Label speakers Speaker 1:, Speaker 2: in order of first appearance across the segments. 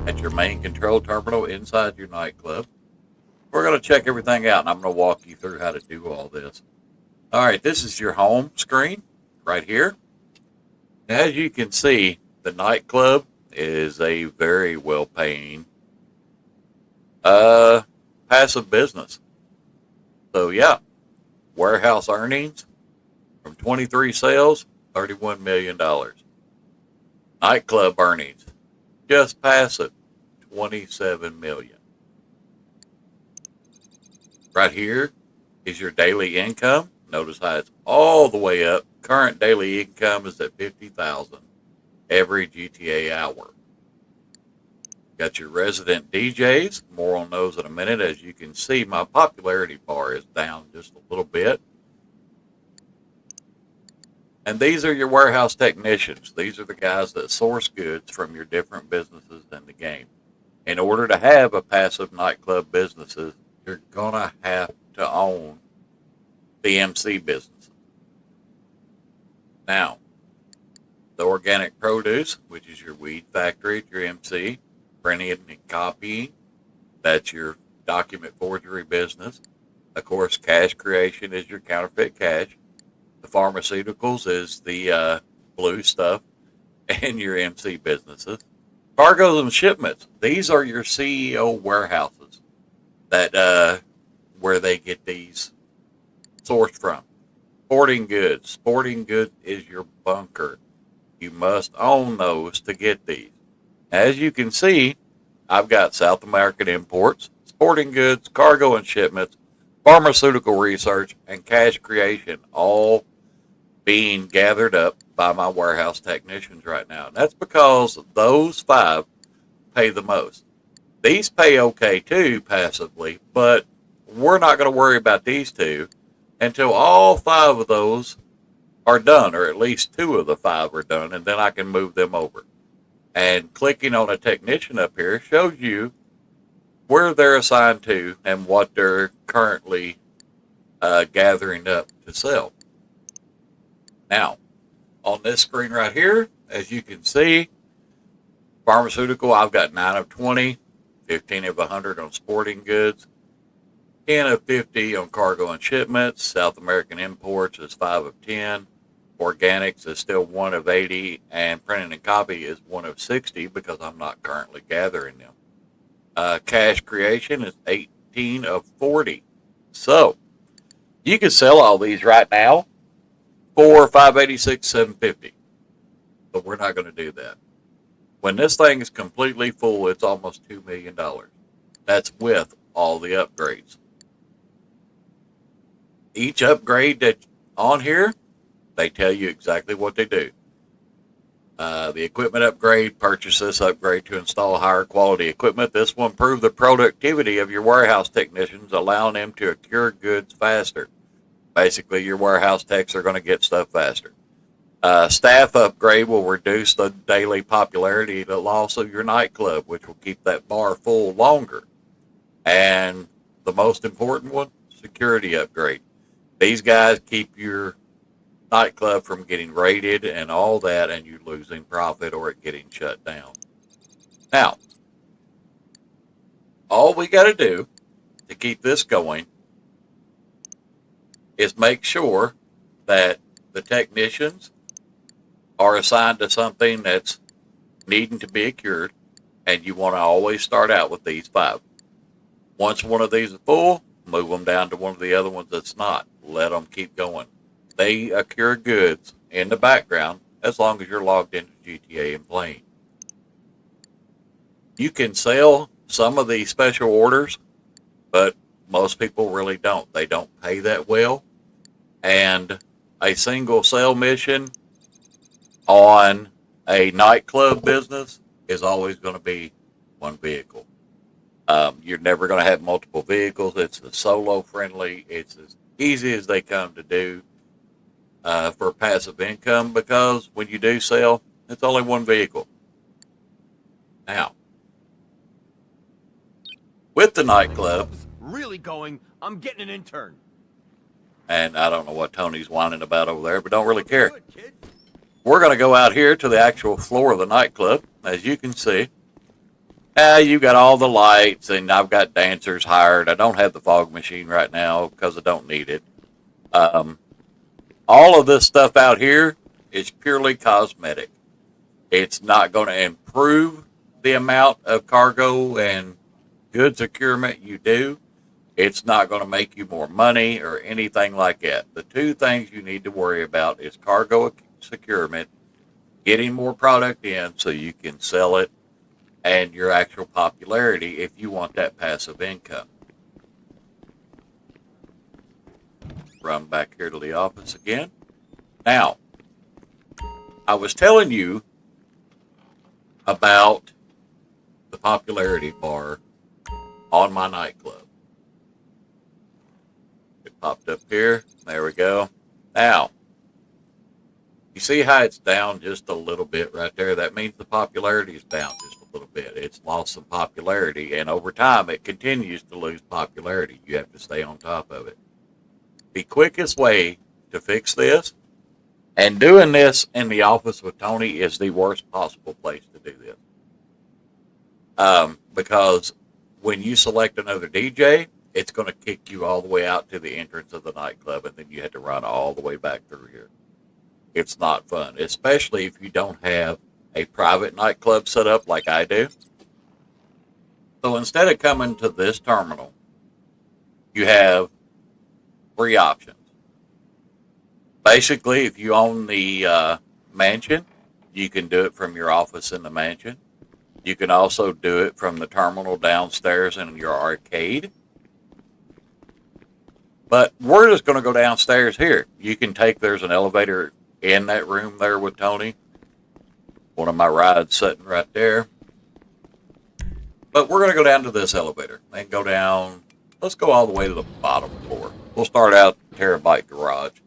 Speaker 1: at your main control terminal inside your nightclub. We're going to check everything out, and I'm going to walk you through how to do all this. All right, this is your home screen right here. As you can see, the nightclub is a very well-paying passive business. So yeah, warehouse earnings from 23 sales, $31 million. Nightclub earnings, just passive, 27 million. Right here is your daily income. Notice how it's all the way up. Current daily income is at 50,000 every GTA hour. Got your resident DJs. More on those in a minute. As you can see, my popularity bar is down just a little bit. And these are your warehouse technicians. These are the guys that source goods from your different businesses in the game. In order to have a passive nightclub businesses, you're going to have to own the MC businesses. Now, the organic produce, which is your weed factory, your MC, printing and copying, that's your document forgery business. Of course, cash creation is your counterfeit cash. The pharmaceuticals is the blue stuff and your MC businesses. Cargoes and shipments, these are your CEO warehouses that where they get these sourced from. Sporting goods. Sporting goods is your bunker. You must own those to get these. As you can see, I've got South American imports, sporting goods, cargo and shipments, pharmaceutical research, and cash creation all being gathered up by my warehouse technicians right now. And that's because those 5 pay the most. These pay okay too, passively, but we're not going to worry about these 2 until all 5 of those are done, or at least 2 of the 5 are done, and then I can move them over. And clicking on a technician up here shows you where they're assigned to and what they're currently gathering up to sell. Now, on this screen right here, as you can see, pharmaceutical, I've got 9 of 20, 15 of 100 on sporting goods, 10 of 50 on cargo and shipments. South American imports is 5 of 10. Organics is still 1 of 80, and printing and copy is 1 of 60 because I'm not currently gathering them. Cash creation is 18 of 40. So, you can sell all these right now for $586, $750. But we're not going to do that. When this thing is completely full, it's almost $2 million. That's with all the upgrades. Each upgrade that's on here, they tell you exactly what they do. The equipment upgrade, purchase this upgrade to install higher quality equipment. This will improve the productivity of your warehouse technicians, allowing them to accrue goods faster. Basically, your warehouse techs are going to get stuff faster. Staff upgrade will reduce the daily popularity loss of your nightclub, which will keep that bar full longer. And the most important one, security upgrade. These guys keep your nightclub from getting raided and all that, and you losing profit or it getting shut down. Now, all we got to do to keep this going is make sure that the technicians are assigned to something that's needing to be cured, and you want to always start out with these 5. Once one of these is full, move them down to one of the other ones that's not. Let them keep going. They accrue goods in the background as long as you're logged into GTA and playing. You can sell some of the special orders, but most people really don't. They don't pay that well. And a single sale mission on a nightclub business is always going to be 1 vehicle. You're never going to have multiple vehicles. It's a solo friendly. It's as easy as they come to do for passive income, because when you do sell, it's only 1 vehicle. Now, with the nightclub,
Speaker 2: really going, I'm getting an intern.
Speaker 1: And I don't know what Tony's whining about over there, but don't really care. We're going to go out here to the actual floor of the nightclub. As you can see, You got all the lights, and I've got dancers hired. I don't have the fog machine right now because I don't need it. Um, all of this stuff out here is purely cosmetic. It's not going to improve the amount of cargo and goods procurement you do. It's not going to make you more money or anything like that. The two things you need to worry about is cargo securement, getting more product in so you can sell it, and your actual popularity if you want that passive income. Run back here to the office again. Now, I was telling you about the popularity bar on my nightclub. It popped up here. There we go. Now, you see how it's down just a little bit right there? That means the popularity is down just a little bit. It's lost some popularity, and over time it continues to lose popularity. You have to stay on top of it. The quickest way to fix this, and doing this in the office with Tony is the worst possible place to do this. Because when you select another DJ, it's going to kick you all the way out to the entrance of the nightclub, and then you have to run all the way back through here. It's not fun, especially if you don't have a private nightclub set up like I do. So instead of coming to this terminal, you have three options. Basically, if you own the mansion, you can do it from your office in the mansion. You can also do it from the terminal downstairs in your arcade. But we're just going to go downstairs here. You can there's an elevator in that room there with Tony. One of my rides sitting right there. But we're going to go down to this elevator and go down. Let's go all the way to the bottom floor. We'll start out Terabyte Garage.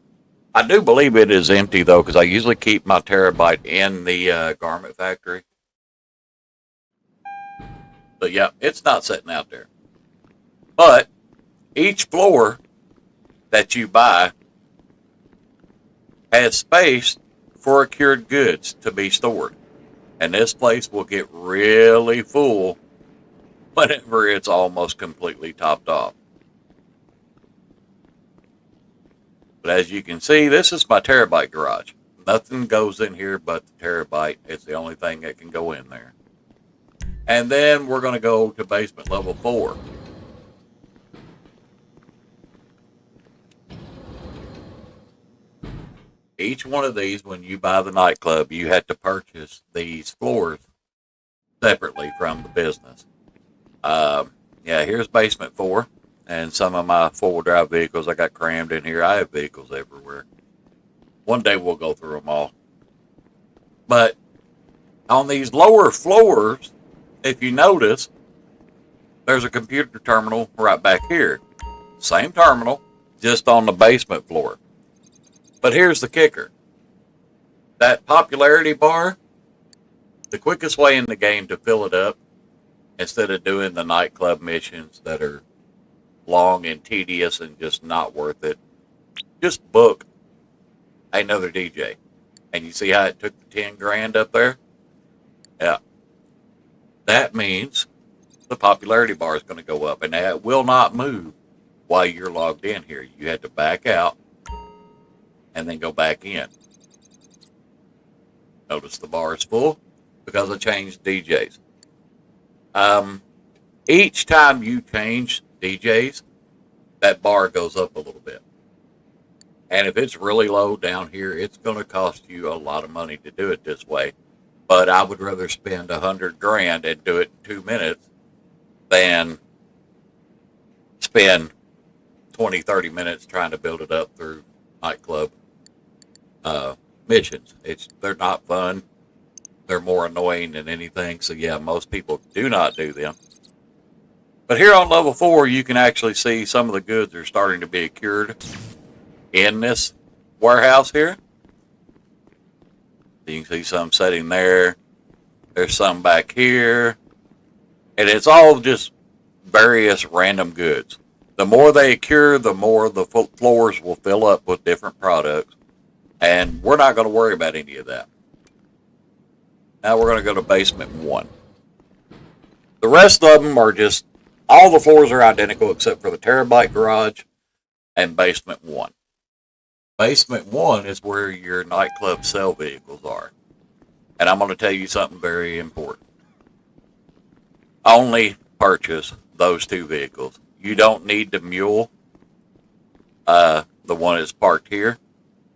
Speaker 1: I do believe it is empty, though, because I usually keep my Terabyte in the garment factory. But, yeah, it's not sitting out there. But each floor that you buy has space for cured goods to be stored. And this place will get really full whenever it's almost completely topped off. But as you can see, this is my Terabyte Garage. Nothing goes in here but the Terabyte. It's the only thing that can go in there. And then we're going to go to basement level 4. Each one of these, when you buy the nightclub, you have to purchase these floors separately from the business. Here's basement 4. And some of my four-wheel drive vehicles I got crammed in here. I have vehicles everywhere. One day we'll go through them all. But on these lower floors, if you notice, there's a computer terminal right back here. Same terminal, just on the basement floor. But here's the kicker. That popularity bar, the quickest way in the game to fill it up, instead of doing the nightclub missions that are long and tedious and just not worth it, just book another DJ. And you see how it took the 10 grand up there? Yeah. That means the popularity bar is going to go up, and that will not move while you're logged in here. You have to back out and then go back in. Notice the bar is full because I changed DJs. Each time you change DJs, that bar goes up a little bit. And if it's really low down here, it's going to cost you a lot of money to do it this way. But I would rather spend 100 grand and do it in 2 minutes than spend 20, 30 minutes trying to build it up through nightclub missions. They're not fun. They're more annoying than anything. So yeah, most people do not do them. But here on level 4, you can actually see some of the goods are starting to be cured in this warehouse here. You can see some sitting there. There's some back here. And it's all just various random goods. The more they cure, the more the floors will fill up with different products. And we're not going to worry about any of that. Now we're going to go to basement 1. The rest of them are just, all the floors are identical except for the Terabyte Garage and Basement 1. Basement 1 is where your nightclub sale vehicles are. And I'm going to tell you something very important. Only purchase those two vehicles. You don't need the mule, the one that's parked here.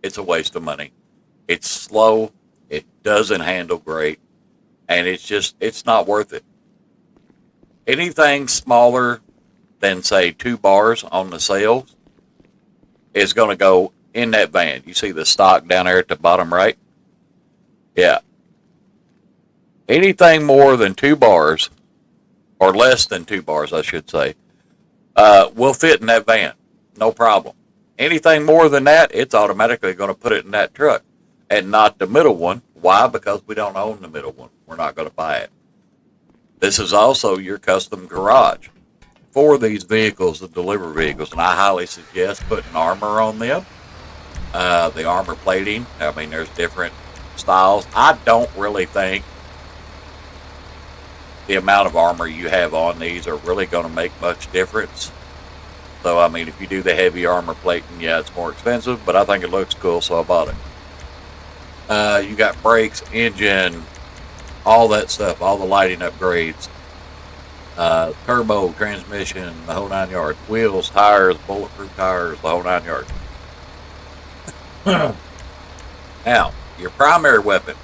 Speaker 1: It's a waste of money. It's slow. It doesn't handle great. And it's not worth it. Anything smaller than, say, 2 bars on the sales is going to go in that van. You see the stock down there at the bottom right? Yeah. Anything more than 2 bars, or less than 2 bars, I should say, will fit in that van. No problem. Anything more than that, it's automatically going to put it in that truck and not the middle one. Why? Because we don't own the middle one. We're not going to buy it. This is also your custom garage for these vehicles, the delivery vehicles, and I highly suggest putting armor on them. The armor plating, I mean, there's different styles. I don't really think the amount of armor you have on these are really going to make much difference. So, I mean, if you do the heavy armor plating, yeah, it's more expensive, but I think it looks cool, so I bought it. You got brakes, engine, all that stuff, all the lighting upgrades, turbo, transmission, the whole 9 yards, wheels, tires, bulletproof tires, the whole 9 yards. Now, your primary weapon.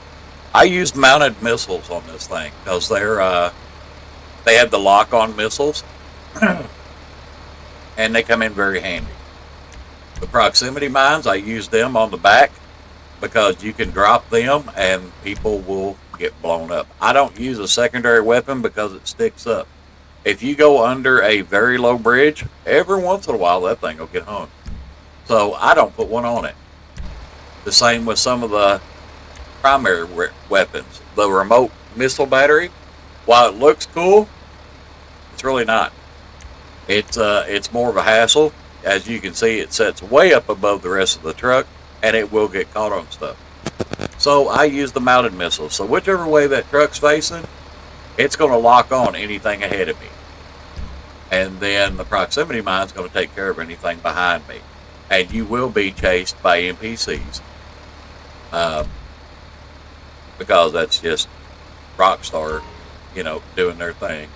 Speaker 1: I used mounted missiles on this thing because they have the lock-on missiles, and they come in very handy. The proximity mines, I use them on the back because you can drop them and people will get blown up. I don't use a secondary weapon because it sticks up. If you go under a very low bridge, every once in a while that thing will get hung. So I don't put one on it. The same with some of the primary weapons. The remote missile battery, while it looks cool, it's really not. It's more of a hassle. As you can see, it sets way up above the rest of the truck, and it will get caught on stuff. So I use the mounted missiles. So whichever way that truck's facing, it's going to lock on anything ahead of me. And then the proximity mine's going to take care of anything behind me. And you will be chased by NPCs. Because that's just Rockstar, doing their thing.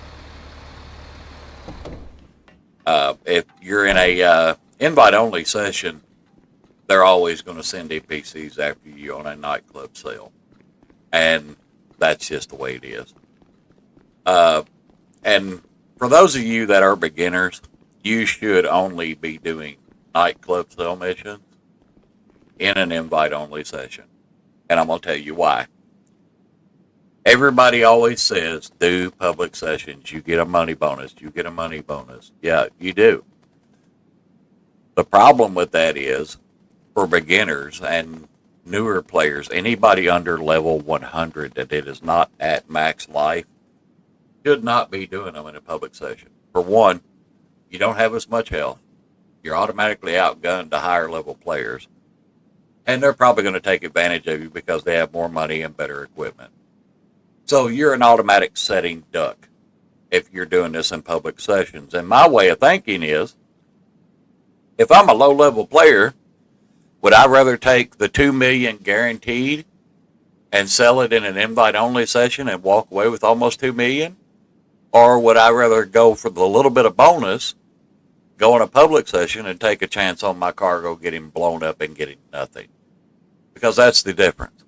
Speaker 1: If you're in a invite-only session, they're always going to send NPCs after you on a nightclub sale. And that's just the way it is. And for those of you that are beginners, you should only be doing nightclub sale missions in an invite-only session. And I'm going to tell you why. Everybody always says, do public sessions. You get a money bonus. You get a money bonus. Yeah, you do. The problem with that is, for beginners and newer players, anybody under level 100 that it is not at max life should not be doing them in a public session. For one, you don't have as much health. You're automatically outgunned to higher level players. And they're probably going to take advantage of you because they have more money and better equipment. So you're an automatic setting duck if you're doing this in public sessions. And my way of thinking is, if I'm a low-level player, would I rather take the $2 million guaranteed and sell it in an invite-only session and walk away with almost $2 million? Or would I rather go for the little bit of bonus, go in a public session and take a chance on my cargo getting blown up and getting nothing? Because that's the difference.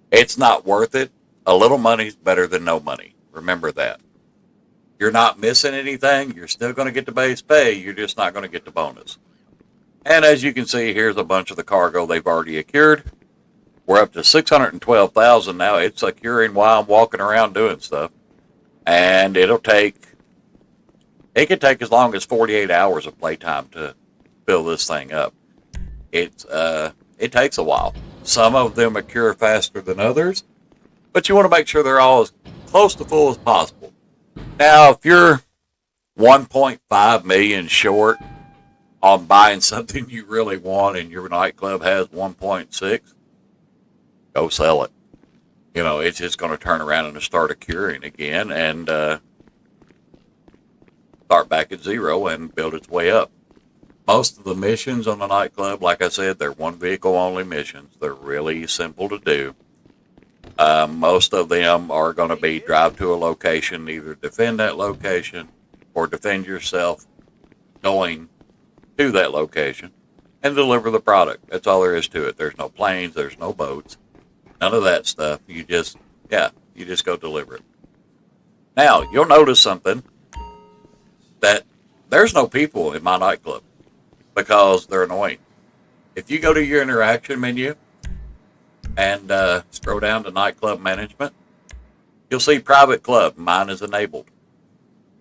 Speaker 1: It's not worth it. A little money's better than no money. Remember that. You're not missing anything. You're still going to get the base pay. You're just not going to get the bonus. And as you can see, here's a bunch of the cargo they've already acquired. We're up to 612,000 now. It's acquiring while I'm walking around doing stuff. And it could take as long as 48 hours of playtime to fill this thing up. It takes a while. Some of them occur faster than others, but you want to make sure they're all as close to full as possible. Now, if you're 1.5 million short on buying something you really want and your nightclub has 1.6, go sell it. It's just going to turn around and start accruing again, and start back at zero and build its way up. Most of the missions on the nightclub, like I said, they're one vehicle only missions. They're really simple to do. Most of them are going to be drive to a location, either defend that location or defend yourself going to that location and deliver the product. That's all there is to it. There's no planes, there's no boats, none of that stuff. You just go deliver it. Now, you'll notice something, that there's no people in my nightclub because they're annoying. If you go to your interaction menu and scroll down to nightclub management, you'll see private club. Mine is enabled.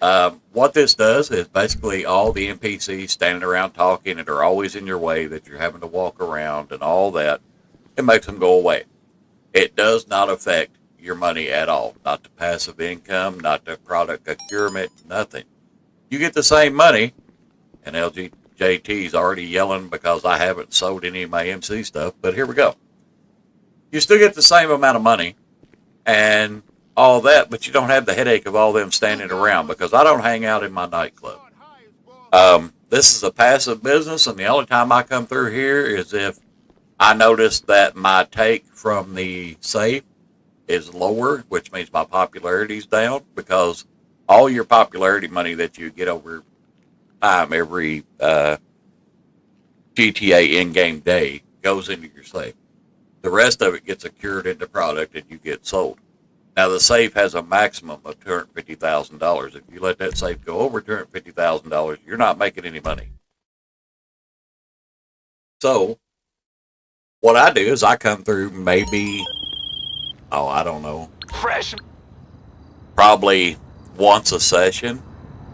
Speaker 1: What this does is basically all the NPCs standing around talking and are always in your way that you're having to walk around and all that, it makes them go away. It does not affect your money at all. Not the passive income, not the product procurement, nothing. You get the same money, and LGJT's already yelling because I haven't sold any of my MC stuff, but here we go. You still get the same amount of money and all that, but you don't have the headache of all them standing around because I don't hang out in my nightclub. This is a passive business, and the only time I come through here is if I notice that my take from the safe is lower, which means my popularity is down, because all your popularity money that you get over time every GTA in-game day goes into your safe. The rest of it gets secured into product and you get sold. Now, the safe has a maximum of $250,000. If you let that safe go over $250,000, you're not making any money. So, what I do is I come through maybe, I don't know, probably once a session,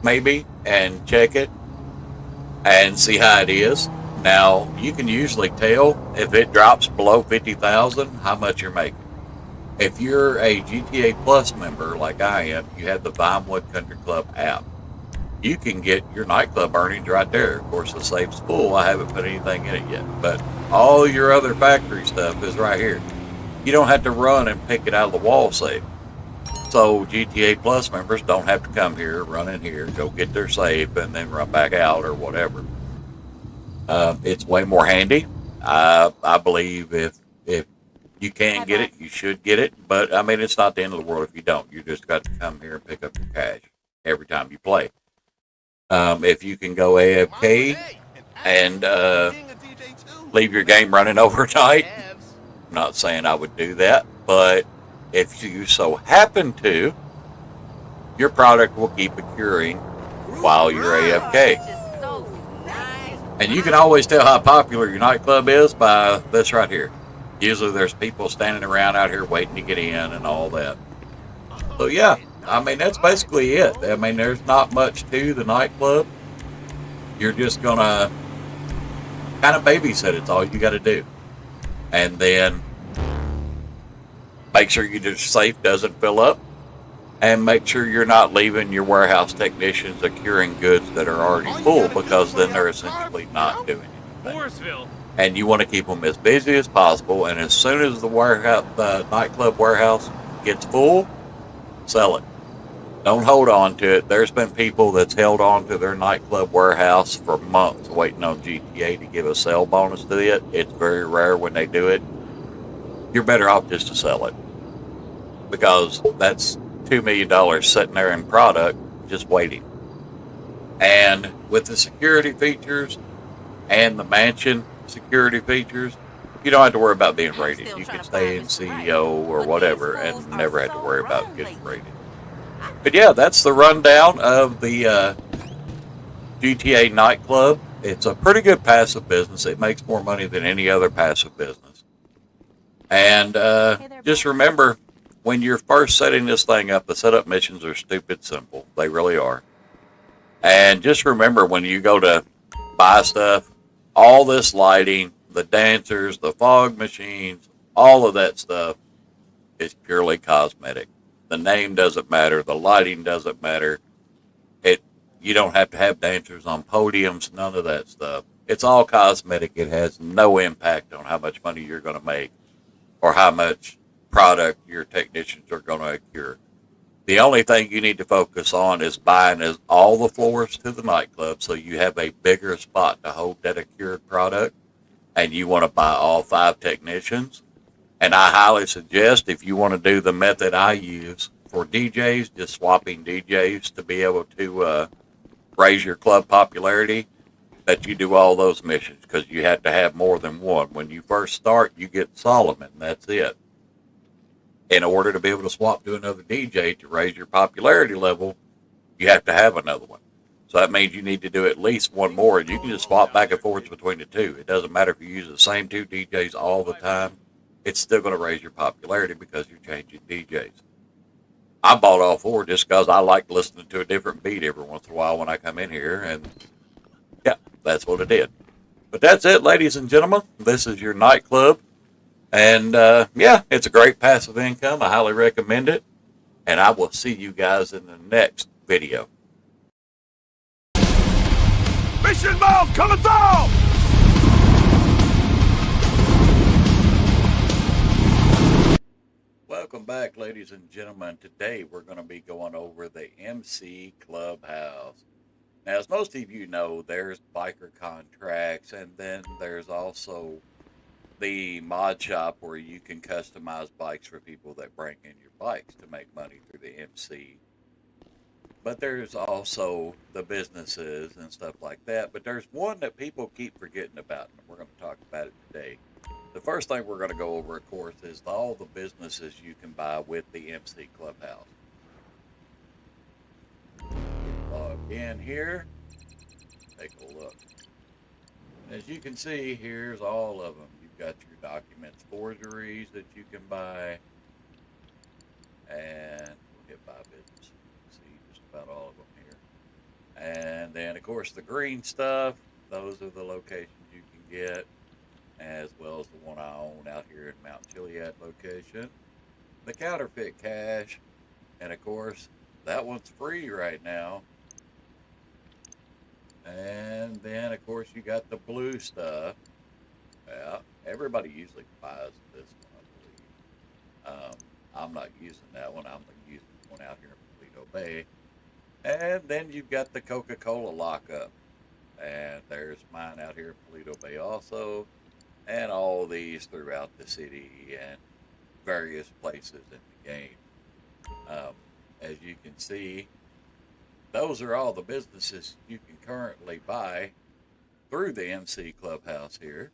Speaker 1: maybe, and check it and see how it is. Now, you can usually tell if it drops below 50,000 how much you're making. If you're a GTA Plus member like I am, you have the Vinewood Country Club app. You can get your nightclub earnings right there. Of course, the safe's full. I haven't put anything in it yet. But all your other factory stuff is right here. You don't have to run and pick it out of the wall safe. So GTA Plus members don't have to come here, run in here, go get their safe, and then run back out or whatever. It's way more handy. I believe if you can get it, you should get it. But, I mean, it's not the end of the world if you don't. You just got to come here and pick up your cash every time you play. If you can go AFK and leave your game running overnight, I'm not saying I would do that, but if you so happen to, your product will keep accruing while you're AFK. And you can always tell how popular your nightclub is by this right here. Usually there's people standing around out here waiting to get in and all that. So yeah, I mean, that's basically it. I mean, there's not much to the nightclub. You're just going to kind of babysit. It's all you got to do. And then make sure your safe doesn't fill up. And make sure you're not leaving your warehouse technicians securing goods that are already full, because then they're essentially not doing anything. And you want to keep them as busy as possible. And as soon as the nightclub warehouse gets full, sell it. Don't hold on to it. There's been people that's held on to their nightclub warehouse for months waiting on GTA to give a sale bonus to it. It's very rare when they do it. You're better off just to sell it, because that's $2 million sitting there in product just waiting. And with the security features and the mansion security features, you don't have to worry about being raided. You can stay in CEO or whatever and never have to worry about getting raided. But yeah, that's the rundown of the GTA nightclub. It's a pretty good passive business. It makes more money than any other passive business. And just remember, when you're first setting this thing up, the setup missions are stupid simple. They really are. And just remember, when you go to buy stuff, all this lighting, the dancers, the fog machines, all of that stuff is purely cosmetic. The name doesn't matter. The lighting doesn't matter. You don't have to have dancers on podiums, none of that stuff. It's all cosmetic. It has no impact on how much money you're going to make or how much product your technicians are going to accrue. The only thing you need to focus on is buying all the floors to the nightclub so you have a bigger spot to hold that cured product, and you want to buy all 5 technicians. And I highly suggest, if you want to do the method I use for DJs, just swapping DJs to be able to raise your club popularity, that you do all those missions, because you have to have more than one. When you first start, you get Solomon. That's it. In order to be able to swap to another DJ to raise your popularity level, you have to have another one. So that means you need to do at least one more, and you can just swap back and forth between the two. It doesn't matter if you use the same 2 DJs all the time. It's still going to raise your popularity because you're changing DJs. I bought all 4 just because I like listening to a different beat every once in a while when I come in here, and yeah, that's what it did. But that's it, ladies and gentlemen. This is your nightclub. And yeah, it's a great passive income. I highly recommend it. And I will see you guys in the next video.
Speaker 2: Mission mount coming down!
Speaker 1: Welcome back, ladies and gentlemen. Today we're going to be going over the MC Clubhouse. Now, as most of you know, there's biker contracts, and then there's also the mod shop where you can customize bikes for people that bring in your bikes to make money through the MC. But there's also the businesses and stuff like that. But there's one that people keep forgetting about, and we're going to talk about it today. The first thing we're going to go over, of course, is all the businesses you can buy with the MC Clubhouse. Log in here, take a look. As you can see, here's all of them. You've got your documents forgeries that you can buy, and we'll hit buy business. See just about all of them here. And then, of course, the green stuff, those are the locations you can get, as well as the one I own out here in Mount Chiliad location. The counterfeit cash, and of course, that one's free right now. And then, of course, you got the blue stuff. Yeah, everybody usually buys this one, I believe. I'm not using that one. I'm using one out here in Toledo Bay. And then you've got the Coca-Cola lockup. And there's mine out here in Toledo Bay also. And all these throughout the city and various places in the game. As you can see, those are all the businesses you can currently buy through the MC Clubhouse here.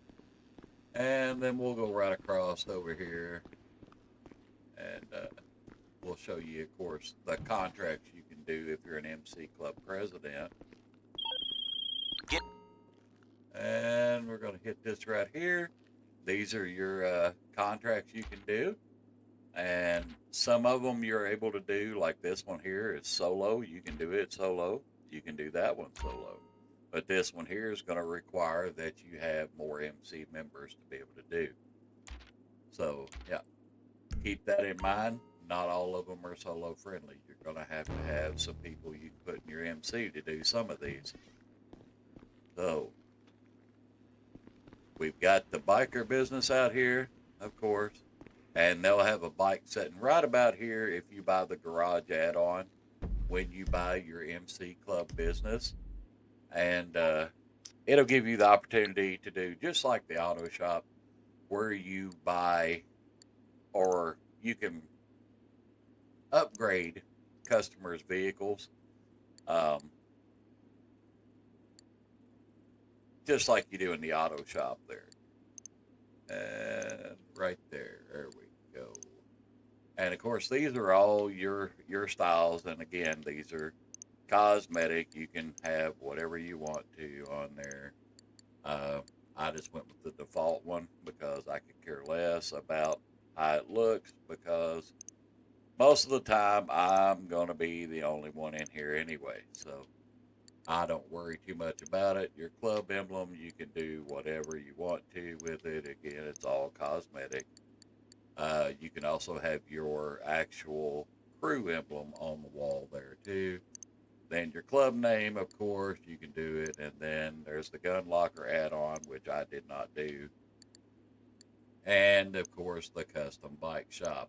Speaker 1: And then we'll go right across over here, and we'll show you, of course, the contracts you can do if you're an MC Club president. And we're going to hit this right here. These are your contracts you can do. And some of them you're able to do, like this one here is solo. You can do it solo. You can do that one solo. But this one here is going to require that you have more MC members to be able to do. So, yeah, keep that in mind. Not all of them are solo friendly. You're going to have some people you can put in your MC to do some of these. So, we've got the biker business out here, of course. And they'll have a bike sitting right about here if you buy the garage add-on when you buy your MC Club business. And it'll give you the opportunity to do just like the auto shop, where you buy, or you can upgrade customers' vehicles. Just like you do in the auto shop there. And right there we go. And of course, these are all your styles. And again, these are cosmetic. You can have whatever you want to on there. I just went with the default one because I could care less about how it looks, because most of the time I'm going to be the only one in here anyway. So I don't worry too much about it. Your club emblem, you can do whatever you want to with it. Again, it's all cosmetic. You can also have your actual crew emblem on the wall there too. Then your club name, of course, you can do it. And then there's the gun locker add-on, which I did not do. And, of course, the custom bike shop.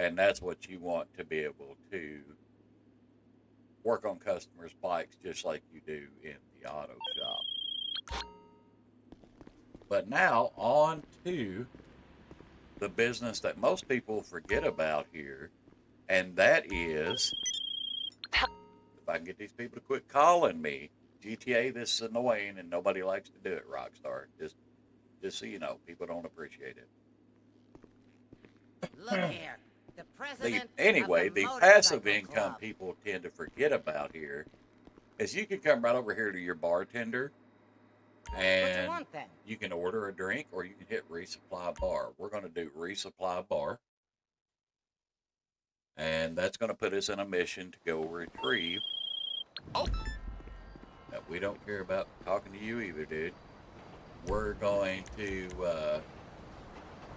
Speaker 1: And that's what you want to be able to work on customers' bikes just like you do in the auto shop. But now on to the business that most people forget about here, and that is, if I can get these people to quit calling me, GTA, this is annoying and nobody likes to do it, Rockstar. Just so you know, people don't appreciate it.
Speaker 3: Look here. The president
Speaker 1: Anyway,
Speaker 3: of the
Speaker 1: the passive
Speaker 3: motorcycle
Speaker 1: income
Speaker 3: club.
Speaker 1: people tend to forget about here is you can come right over here to your bartender
Speaker 3: What you
Speaker 1: and
Speaker 3: want then?
Speaker 1: you can order a drink or you can hit resupply bar. We're going to do resupply bar. And that's going to put us in a mission to go retrieve. Oh! Now, we don't care about talking to you either, dude. We're going to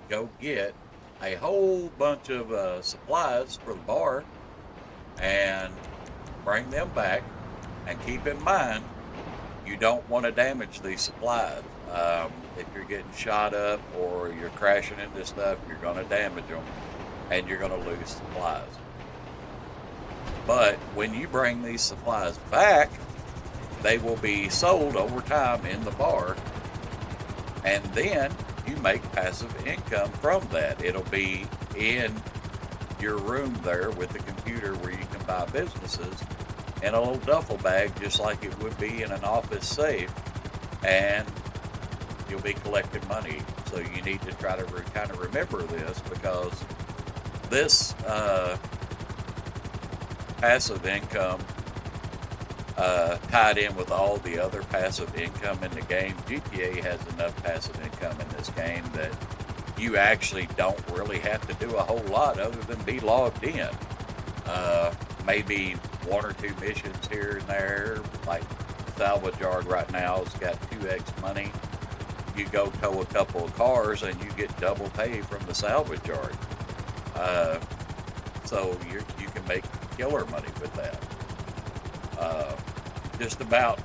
Speaker 1: go get a whole bunch of supplies for the bar and bring them back. And keep in mind, you don't want to damage these supplies. If you're getting shot up or you're crashing into stuff, you're going to damage them and you're going to lose supplies. But when you bring these supplies back, they will be sold over time in the bar, and then you make passive income from that. It'll be in your room there with the computer where you can buy businesses in a little duffel bag, just like it would be in an office safe, and you'll be collecting money. So you need to try to kind of remember this, because this passive income tied in with all the other passive income in the game. GTA has enough passive income in this game that you actually don't really have to do a whole lot other than be logged in. Maybe one or two missions here and there, like Salvage Yard right now has got 2x money. You go tow a couple of cars and you get double pay from the salvage yard. So you can make killer money with that. Just about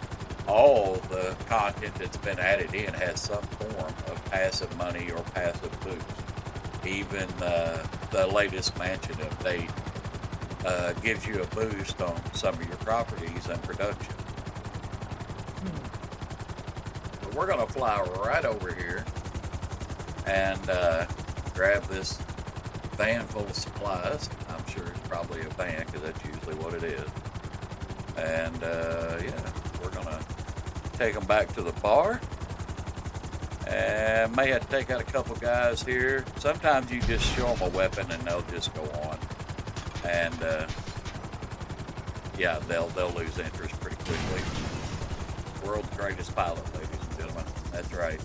Speaker 1: all the content that's been added in has some form of passive money or passive boost. Even the latest mansion update gives you a boost on some of your properties and production. But we're going to fly right over here and grab this van full of supplies. I'm sure it's probably a van because that's usually what it is. And yeah, we're going to take them back to the bar. And may have to take out a couple guys here. Sometimes you just show them a weapon and they'll just go on. And yeah, they'll lose interest pretty quickly. World's greatest pilot, ladies and gentlemen. That's right.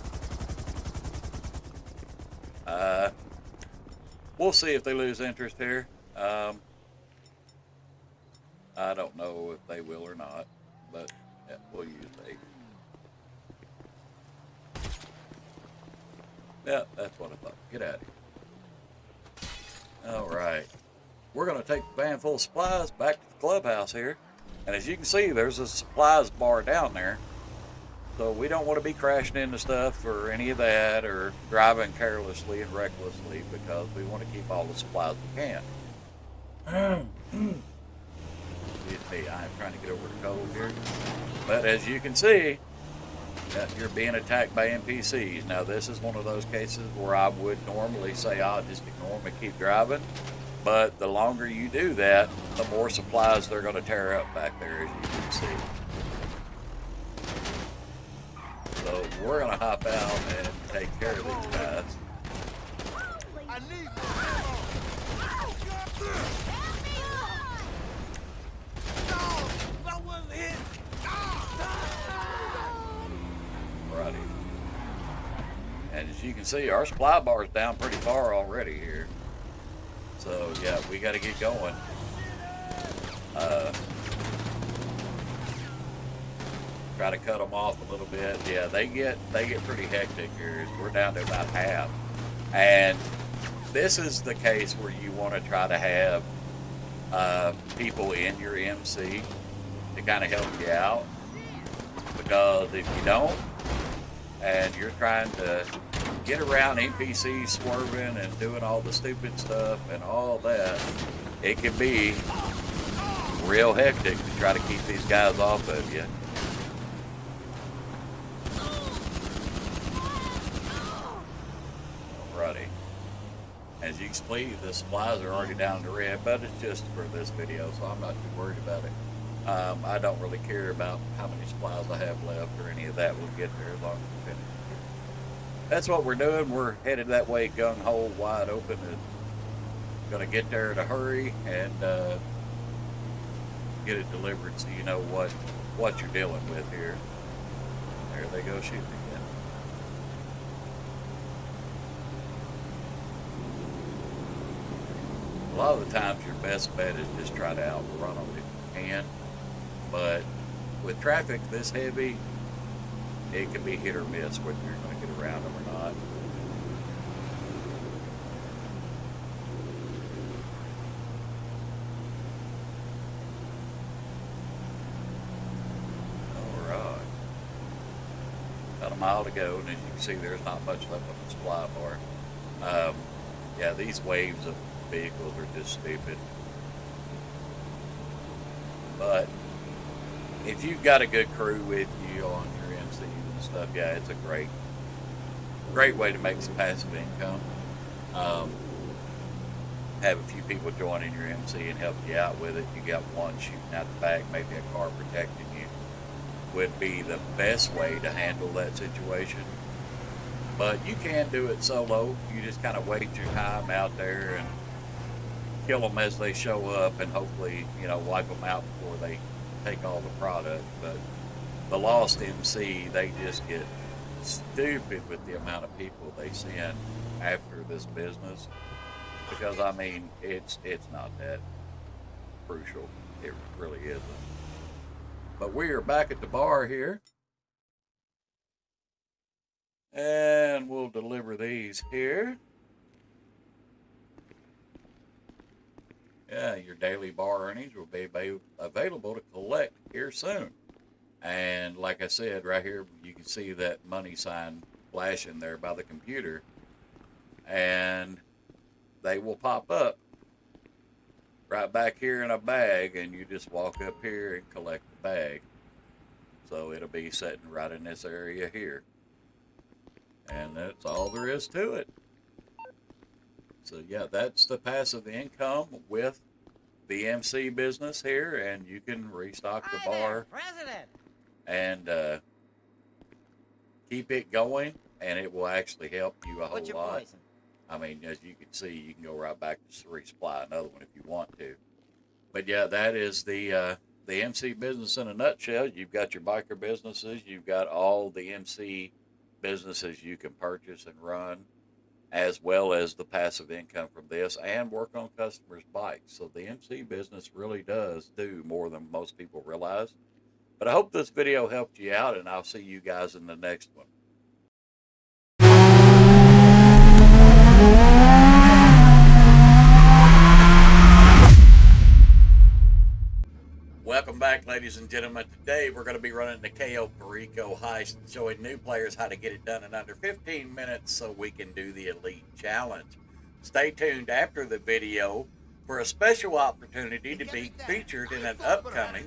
Speaker 1: We'll see if they lose interest here. I don't know if they will or not, but yeah, we'll use they. Yeah, that's what I thought. Get out of here. All right. We're going to take the van full of supplies back to the clubhouse here. And as you can see, there's a supplies bar down there. So we don't want to be crashing into stuff or any of that or driving carelessly and recklessly, because we want to keep all the supplies we can. Excuse me, I'm trying to get over the cold here. But as you can see, that you're being attacked by NPCs. Now this is one of those cases where I would normally say I'll just ignore them and keep driving. But the longer you do that, the more supplies they're going to tear up back there, as you can see. So we're going to hop out and take care of these guys.
Speaker 2: I need
Speaker 1: Righty. And as you can see, our supply bar is down pretty far already here. So yeah, we got to get going. Try to cut them off a little bit. Yeah, they get pretty hectic here. We're down to about half. And this is the case where you want to try to have people in your MC to kind of help you out. Because if you don't, and you're trying to get around NPCs swerving and doing all the stupid stuff and all that, it can be real hectic to try to keep these guys off of you. Alrighty. As you can see, the supplies are already down to red, but it's just for this video, so I'm not too worried about it. I don't really care about how many supplies I have left or any of that. We'll get there as long as we finish. That's what we're doing. We're headed that way, gung-ho, wide open, and going to get there in a hurry and get it delivered so you know what you're dealing with here. There they go shooting again. A lot of the times your best bet is just try to outrun them if you can. But with traffic this heavy, it can be hit or miss whether you're going to get around them or not. Alright. About a mile to go, and as you can see, there's not much left on the supply bar. Yeah, these waves of vehicles are just stupid. But if you've got a good crew with you on your MCs and stuff, yeah, it's a great way to make some passive income. Have a few people joining your MC and help you out with it. You got one shooting out the back, maybe a car protecting you, would be the best way to handle that situation. But you can do it solo. You just kind of wait your time out there and kill them as they show up, and hopefully, wipe them out before they take all the product. But the Lost MC, they just get stupid with the amount of people they send after this business, because I mean it's not that crucial. It really isn't. But we are back at the bar here, and we'll deliver these here. Yeah, your daily bar earnings will be available to collect here soon. And like I said, right here, you can see that money sign flashing there by the computer. And they will pop up right back here in a bag, and you just walk up here and collect the bag. So it'll be sitting right in this area here. And that's all there is to it. So yeah, that's the passive income with the MC business here, and you can restock the bar and keep it going, and it will actually help you a whole lot. Poison? I mean, as you can see, you can go right back to resupply another one if you want to. But yeah, that is the MC business in a nutshell. You've got your biker businesses, you've got all the MC businesses you can purchase and run, as well as the passive income from this, and work on customers' bikes. So the MC business really does do more than most people realize. But I hope this video helped you out, and I'll see you guys in the next one. Welcome back, ladies and gentlemen. Today we're going to be running the KO Perico heist, showing new players how to get it done in under 15 minutes so we can do the Elite Challenge. Stay tuned after the video for a special opportunity to be featured in an upcoming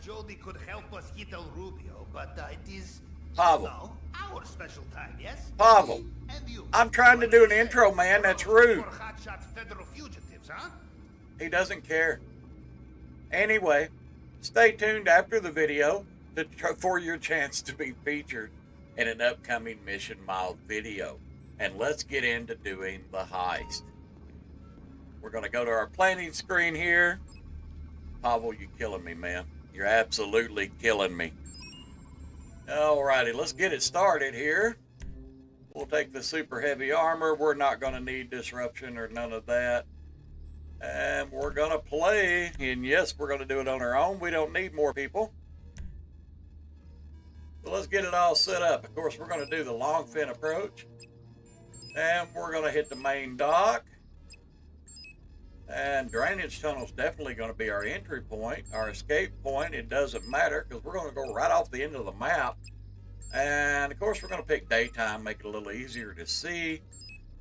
Speaker 1: Pavel.
Speaker 2: Our special time, yes?
Speaker 1: Pavel, I'm trying to do an intro, man. That's rude. He doesn't care. Anyway, stay tuned after the video for your chance to be featured in an upcoming Mission Mild video. And let's get into doing the heist. We're going to go to our planning screen here. Pavel, you're killing me, man. You're absolutely killing me. Alrighty, let's get it started here. We'll take the super heavy armor. We're not going to need disruption or none of that. And we're going to play. And yes, we're going to do it on our own. We don't need more people. So let's get it all set up. Of course, we're going to do the long fin approach. And we're going to hit the main dock. And drainage tunnel is definitely going to be our entry point, our escape point. It doesn't matter because we're going to go right off the end of the map. And of course, we're going to pick daytime, make it a little easier to see.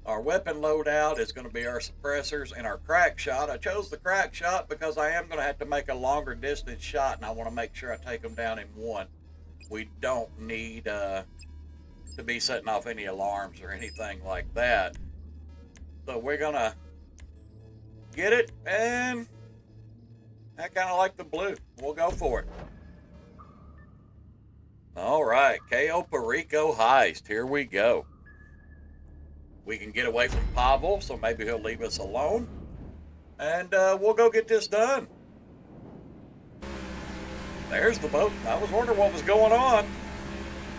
Speaker 1: Our weapon loadout is going to be our suppressors and our crack shot. I chose the crack shot because I am going to have to make a longer distance shot, and I want to make sure I take them down in one. We don't need to be setting off any alarms or anything like that. So we're going to get it, and I kind of like the blue. We'll go for it. All right, Cayo Perico Heist. Here we go. We can get away from Pavel, so maybe he'll leave us alone. And we'll go get this done. There's the boat. I was wondering what was going on.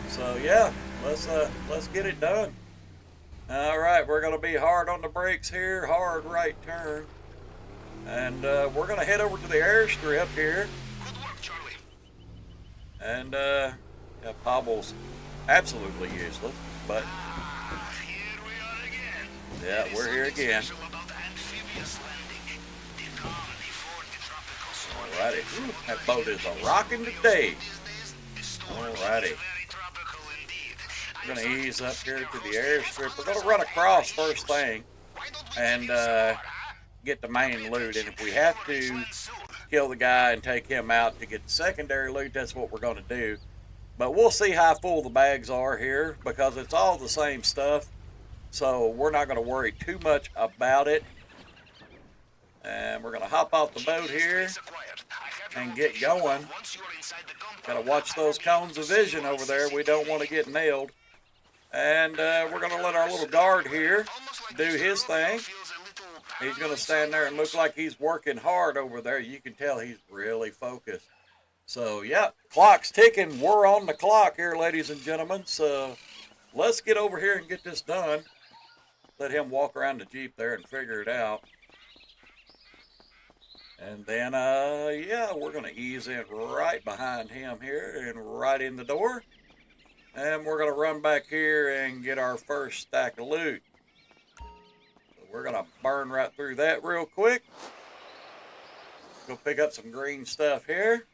Speaker 1: So yeah, let's get it done. All right, we're gonna be hard on the brakes here, hard right turn, and we're gonna head over to the airstrip here.
Speaker 2: Good work, Charlie.
Speaker 1: And yeah, Pavel's absolutely useless, but
Speaker 2: Here we are again.
Speaker 1: yeah, we're here again.
Speaker 2: Special about amphibious landing. Did before the tropical storm.
Speaker 1: Alrighty, ooh, that boat is a rockin' today. Alrighty. We're gonna ease up here to the airstrip. We're gonna run across first thing and get the main loot. And if we have to kill the guy and take him out to get the secondary loot, that's what we're gonna do. But we'll see how full the bags are here because it's all the same stuff. So we're not gonna worry too much about it. And we're gonna hop off the boat here and get going. Gotta watch those cones of vision over there. We don't want to get nailed. And we're gonna let our little guard here do his thing. He's gonna stand there and look like he's working hard over there. You can tell he's really focused. So yeah, clock's ticking. We're on the clock here, ladies and gentlemen. So let's get over here and get this done. Let him walk around the Jeep there and figure it out. And then, yeah, we're going to ease in right behind him here and right in the door. And we're going to run back here and get our first stack of loot. So we're going to burn right through that real quick. Go pick up some green stuff here.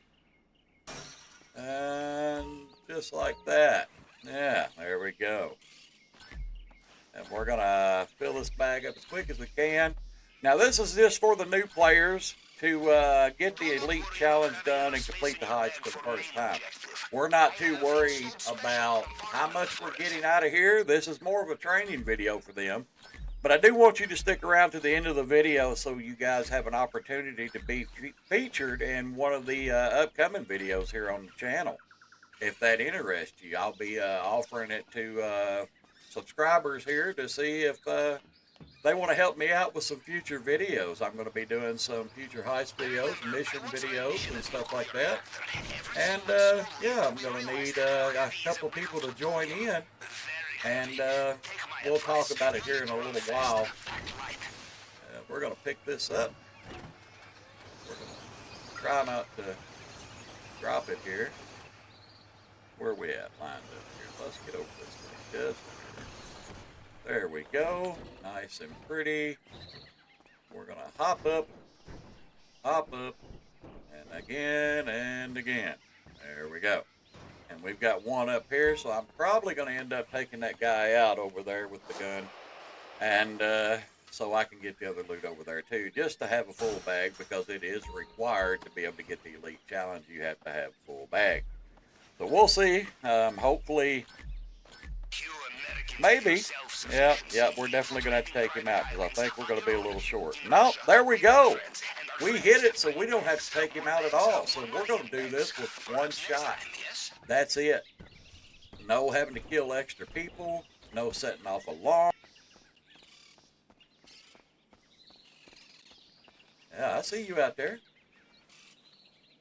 Speaker 1: And just like that. Yeah, there we go. And we're going to fill this bag up as quick as we can. Now, this is just for the new players to get the Elite Challenge done and complete the heist for the first time. We're not too worried about how much we're getting out of here. This is more of a training video for them. But I do want you to stick around to the end of the video so you guys have an opportunity to be featured in one of the upcoming videos here on the channel. If that interests you, I'll be offering it to subscribers here to see if they want to help me out with some future videos. I'm going to be doing some future heist videos, mission videos, and stuff like that. And yeah, I'm going to need a couple of people to join in, and we'll talk about it here in a little while. We're going to pick this up. We're going to try not to drop it here. Where are we at lined up here? Let's get over this way. Just there we go. Nice and pretty. We're going to hop up, and again, and again. There we go. And we've got one up here, so I'm probably going to end up taking that guy out over there with the gun. And so I can get the other loot over there too, just to have a full bag, because it is required to be able to get the Elite Challenge. You have to have a full bag. So we'll see. Hopefully, maybe. Yeah, we're definitely going to have to take him out, because I think we're going to be a little short. No, there we go. We hit it, so we don't have to take him out at all. So we're going to do this with one shot. That's it. No having to kill extra people. No setting off alarm. Yeah, I see you out there.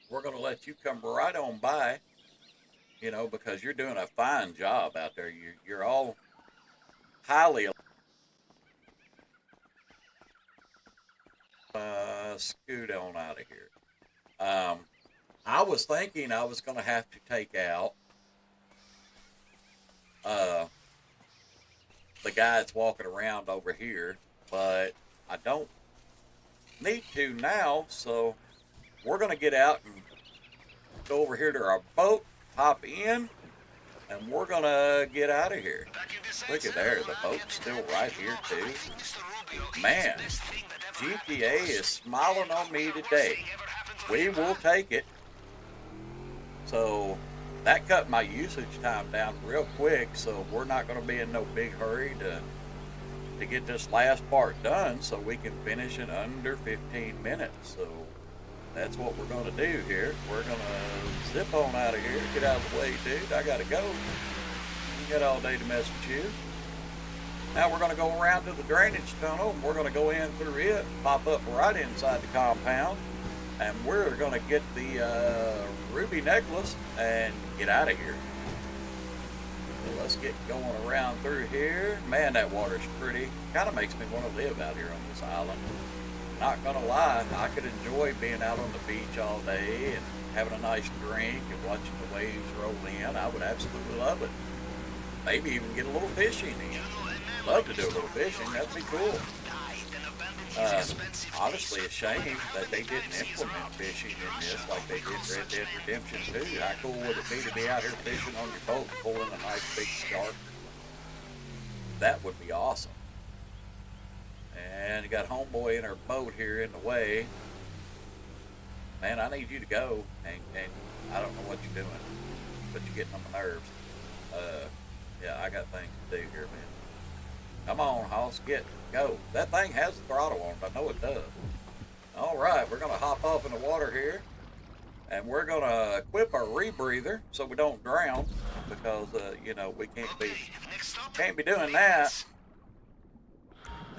Speaker 1: We're going to let you come right on by, you know, because you're doing a fine job out there. You're all highly scoot on out of here. I was thinking I was going to have to take out the guy that's walking around over here, but I don't need to now, so we're going to get out and go over here to our boat, hop in, and we're going to get out of here.
Speaker 2: Back in this
Speaker 1: Look at there, the boat's still right here too. Man, GTA is smiling on me today. We will take it. So that cut my usage time down real quick, so we're not going to be in no big hurry to get this last part done so we can finish in under 15 minutes. So that's what we're going to do here. We're going to zip on out of here, get out of the way, dude. I got to go. You got all day to mess with you. Now we're going to go around to the drainage tunnel, and we're going to go in through it, pop up right inside the compound, and we're going to get the ruby necklace and get out of here. So let's get going around through here. Man, that water's pretty. Kind of makes me want to live out here on this island. Not going to lie, I could enjoy being out on the beach all day and having a nice drink and watching the waves roll in. I would absolutely love it. Maybe even get a little fishing in. Love to do a little fishing. That'd be cool. Honestly, a shame that they didn't implement fishing in this like they did Red Dead Redemption 2. How cool would it be to be out here fishing on your boat and pulling a nice big shark? That would be awesome. And you got homeboy in our boat here in the way. Man, I need you to go, and I don't know what you're doing, but you're getting on my nerves. Yeah, I got things to do here, man. Come on, Hoss, go. That thing has the throttle on it. I know it does. All right, we're going to hop off in the water here, and we're going to equip our rebreather so we don't drown, because, you know, we can't be doing that.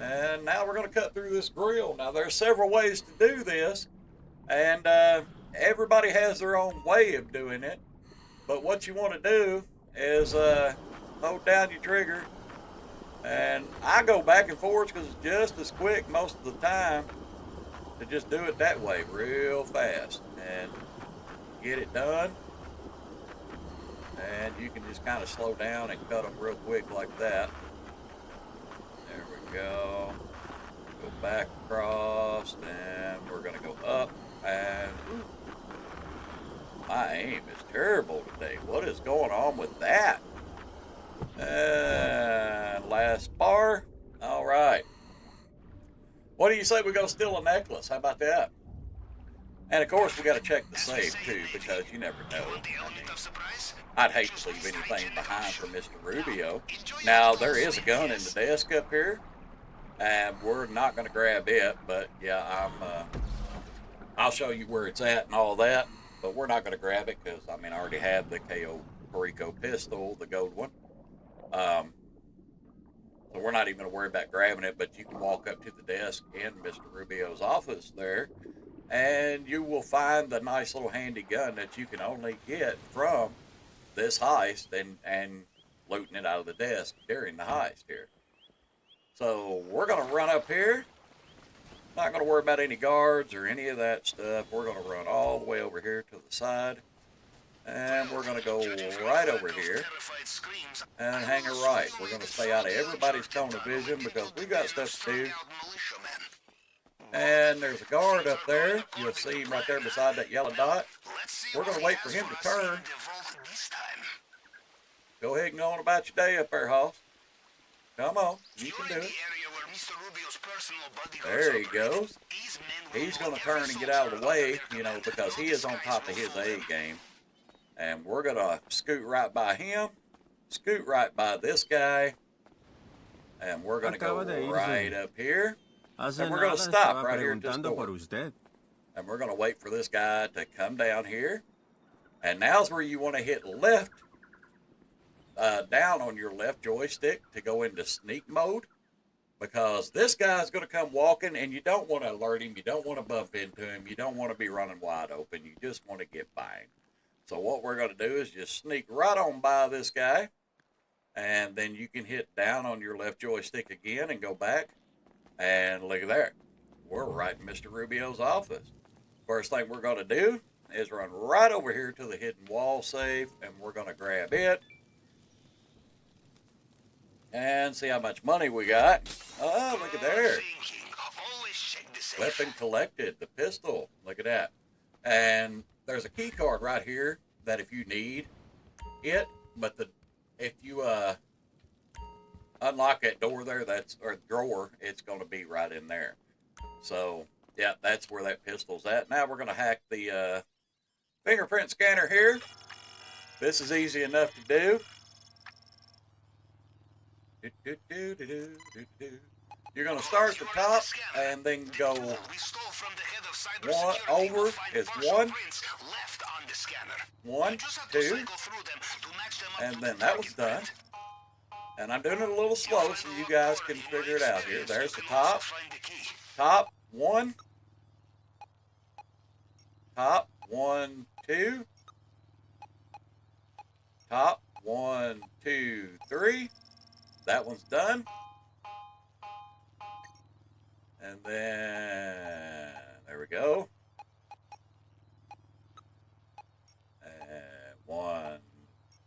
Speaker 1: And now we're going to cut through this grill. Now, there's several ways to do this, and everybody has their own way of doing it. But what you want to do is hold down your trigger, and I go back and forth because it's just as quick most of the time to just do it that way real fast and get it done. And you can just kind of slow down and cut them real quick like that. There we go. Go back across, and we're going to go up, and my aim is terrible today. What is going on with that? And last bar. All right. What do you say we go steal a necklace? How about that? And of course, we got to check the safe too, because you never know. I'd hate to leave anything behind for Mr. Rubio. Now, there is a gun in the desk up here, and we're not going to grab it, but yeah, I'll show you where it's at and all that, but we're not going to grab it because, I mean, I already have the KO Perico pistol, the gold one. So we're not even going to worry about grabbing it, but you can walk up to the desk in Mr. Rubio's office there, and you will find the nice little handy gun that you can only get from this heist and looting it out of the desk during the heist here. So we're going to run up here. Not going to worry about any guards or any of that stuff. We're going to run all the way over here to the side. And we're going to go right over here and hang a right. We're going to stay out of everybody's cone of vision because we got stuff to do. And there's a guard up there. You'll see him right there beside that yellow dot. We're going to wait for him to turn. Go ahead and go on about your day up there, Hoss. Come on, you can do it. There he goes. He's going to turn and get out of the way, you know, because he is on top of his A game. And we're going to scoot right by him, scoot right by this guy, and we're going to go right up here. And we're going to stop right here at this door. And we're going to wait for this guy to come down here. And now's where you want to hit left, down on your left joystick to go into sneak mode. Because this guy's going to come walking, and you don't want to alert him. You don't want to bump into him. You don't want to be running wide open. You just want to get by him. So what we're going to do is just sneak right on by this guy, and then you can hit down on your left joystick again and go back, and look at there. We're right in Mr. Rubio's office. First thing we're going to do is run right over here to the hidden wall safe, and we're going to grab it and see how much money we got. Oh, look at there. Weapon collected, the pistol. Look at that. And there's a key card right here that if you need it, but if you unlock that door there, or drawer, it's going to be right in there. So, yeah, that's where that pistol's at. Now we're going to hack the fingerprint scanner here. This is easy enough to do. You're going to start at the top and then go one over. It's one, 1, 2, and then that was done. And I'm doing it a little slow so you guys can figure it out here. There's the top. Top, 1. Top, 1, 2. Top, 1, 2, 3. That one's done. And then, there we go. And 1,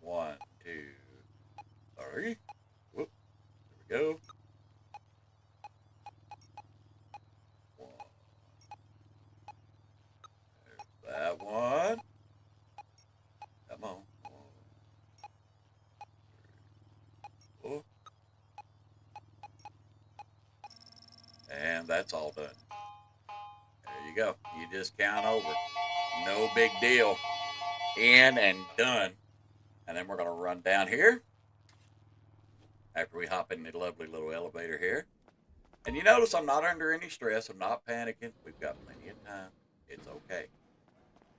Speaker 1: 1, 2, 3. Whoop. There we go. 1. There's that one. Come on. 1, 3, 4. And that's all done. There you go. You just count over. No big deal. In and done. And then we're going to run down here. After we hop in the lovely little elevator here. And you notice I'm not under any stress. I'm not panicking. We've got plenty of time. It's okay.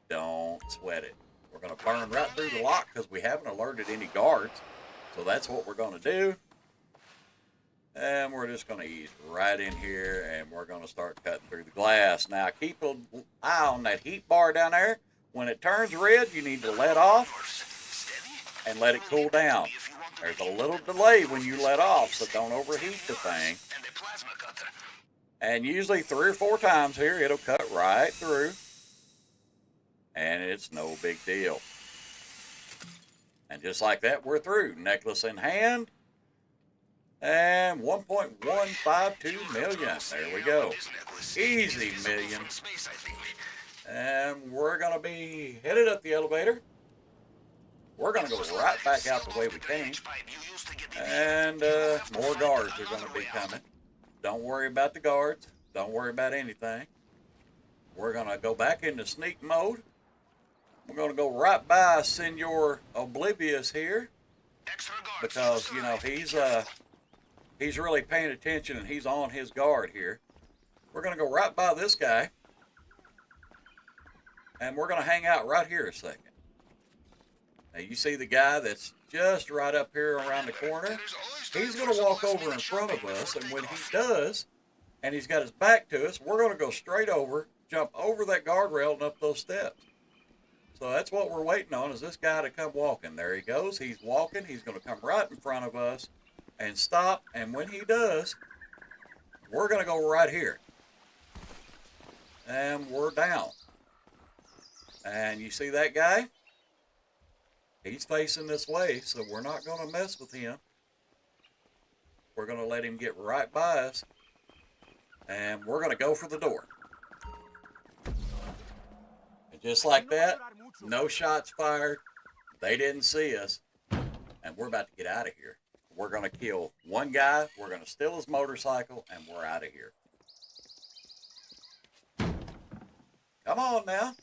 Speaker 1: Don't sweat it. We're going to burn right through the lock because we haven't alerted any guards. So that's what we're going to do. And we're just going to ease right in here, and we're going to start cutting through the glass. Now, keep an eye on that heat bar down there. When it turns red, you need to let off and let it cool down. There's a little delay when you let off, so don't overheat the thing. And usually 3 or 4 times here, it'll cut right through. And it's no big deal. And just like that, we're through. Necklace in hand. And 1.152 million. There we go. Easy million. And we're going to be headed up the elevator. We're going to go right back out the way we came. And more guards are going to be coming. Don't worry about the guards. Don't worry about anything. We're going to go back into sneak mode. We're going to go right by Senor Oblivious here. Because, you know, he's really paying attention and he's on his guard here. We're going to go right by this guy. And we're going to hang out right here a second. Now you see the guy that's just right up here around the corner? He's going to walk over in front of us, and when he does, and he's got his back to us, we're going to go straight over, jump over that guardrail and up those steps. So that's what we're waiting on, is this guy to come walking. There he goes. He's walking. He's going to come right in front of us and stop, and when he does, we're going to go right here. And we're down. And you see that guy? He's facing this way, so we're not going to mess with him. We're going to let him get right by us. And we're going to go for the door. And just like that, no shots fired. They didn't see us. And we're about to get out of here. We're going to kill one guy. We're going to steal his motorcycle. And we're out of here. Come on now.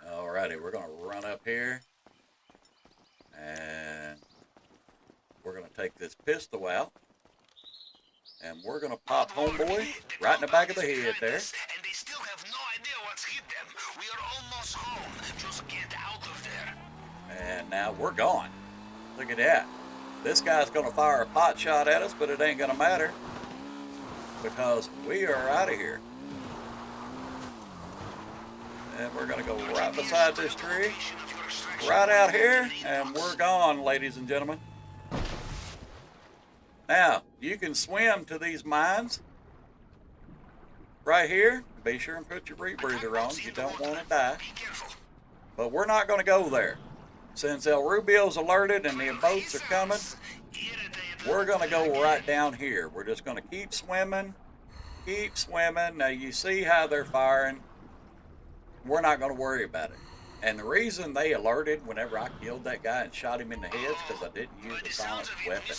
Speaker 1: Alrighty, we're going to run up here. And we're going to take this pistol out. And we're going to pop homeboy right in the back of the head there.
Speaker 2: And they still have no idea what's hit them. We are almost home. Just get out of there.
Speaker 1: And now we're gone. Look at that. This guy's going to fire a pot shot at us, but it ain't going to matter. Because we are out of here. And we're going to go right beside this tree. Right out here. And we're gone, ladies and gentlemen. Now, you can swim to these mines. Right here. Be sure and put your rebreather on. You don't want to die. But we're not going to go there. Since El Rubio's alerted and the boats are coming, we're going to go right down here. We're just going to keep swimming. Keep swimming. Now, you see how they're firing. We're not going to worry about it. And the reason they alerted whenever I killed that guy and shot him in the head is because I didn't use a silenced weapon.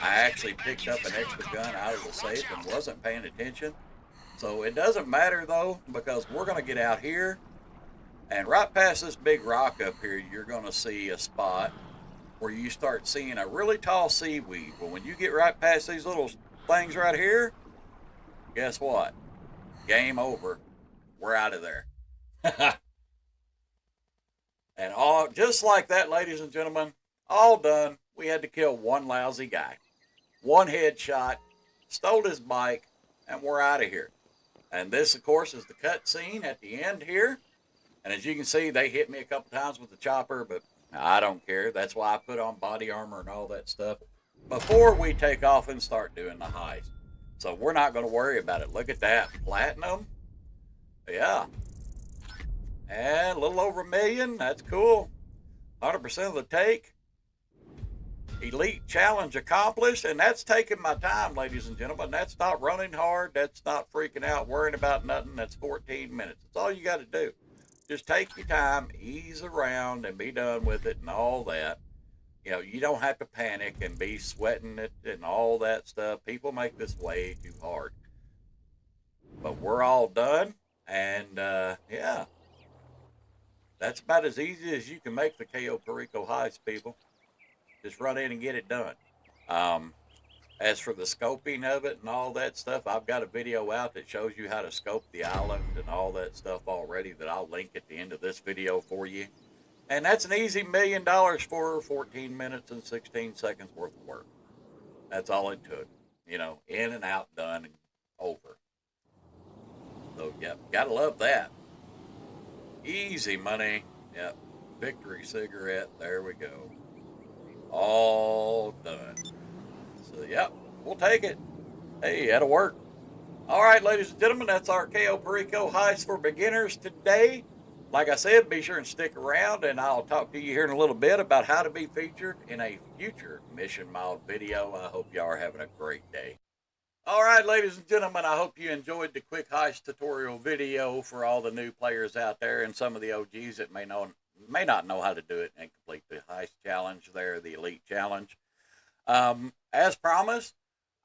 Speaker 1: I actually picked up an extra gun out of the safe and wasn't paying attention. So it doesn't matter though, because we're going to get out here, and right past this big rock up here, you're going to see a spot where you start seeing a really tall seaweed. But when you get right past these little things right here, guess what? Game over. We're out of there. And all just like that, ladies and gentlemen, all done. We had to kill one lousy guy. One headshot, stole his bike, and we're out of here. And this, of course, is the cut scene at the end here. And as you can see, they hit me a couple times with the chopper, but I don't care. That's why I put on body armor and all that stuff before we take off and start doing the heist. So we're not going to worry about it. Look at that. Platinum. Yeah. And a little over $1 million. That's cool. 100% of the take. Elite challenge accomplished. And that's taking my time, ladies and gentlemen. That's not running hard. That's not freaking out, worrying about nothing. That's 14 minutes. That's all you got to do. Just take your time, ease around, and be done with it and all that. You know, you don't have to panic and be sweating it and all that stuff. People make this way too hard. But we're all done. And, yeah. That's about as easy as you can make the Cayo Perico heist, people. Just run in and get it done. As for the scoping of it and all that stuff, I've got a video out that shows you how to scope the island and all that stuff already that I'll link at the end of this video for you. And that's an easy $1 million for 14 minutes and 16 seconds worth of work. That's all it took. You know, in and out, done, and over. So, yeah, gotta love that. Easy money. Yep. Victory cigarette. There we go. All done. So, yep, we'll take it. Hey, that'll work. All right, ladies and gentlemen, that's our Cayo Perico heist for beginners today. Like I said, be sure and stick around, and I'll talk to you here in a little bit about how to be featured in a future Mission Mod video. I hope y'all are having a great day. All right, ladies and gentlemen, I hope you enjoyed the quick heist tutorial video for all the new players out there and some of the OGs that may not know how to do it and complete the heist challenge there, the elite challenge. As promised,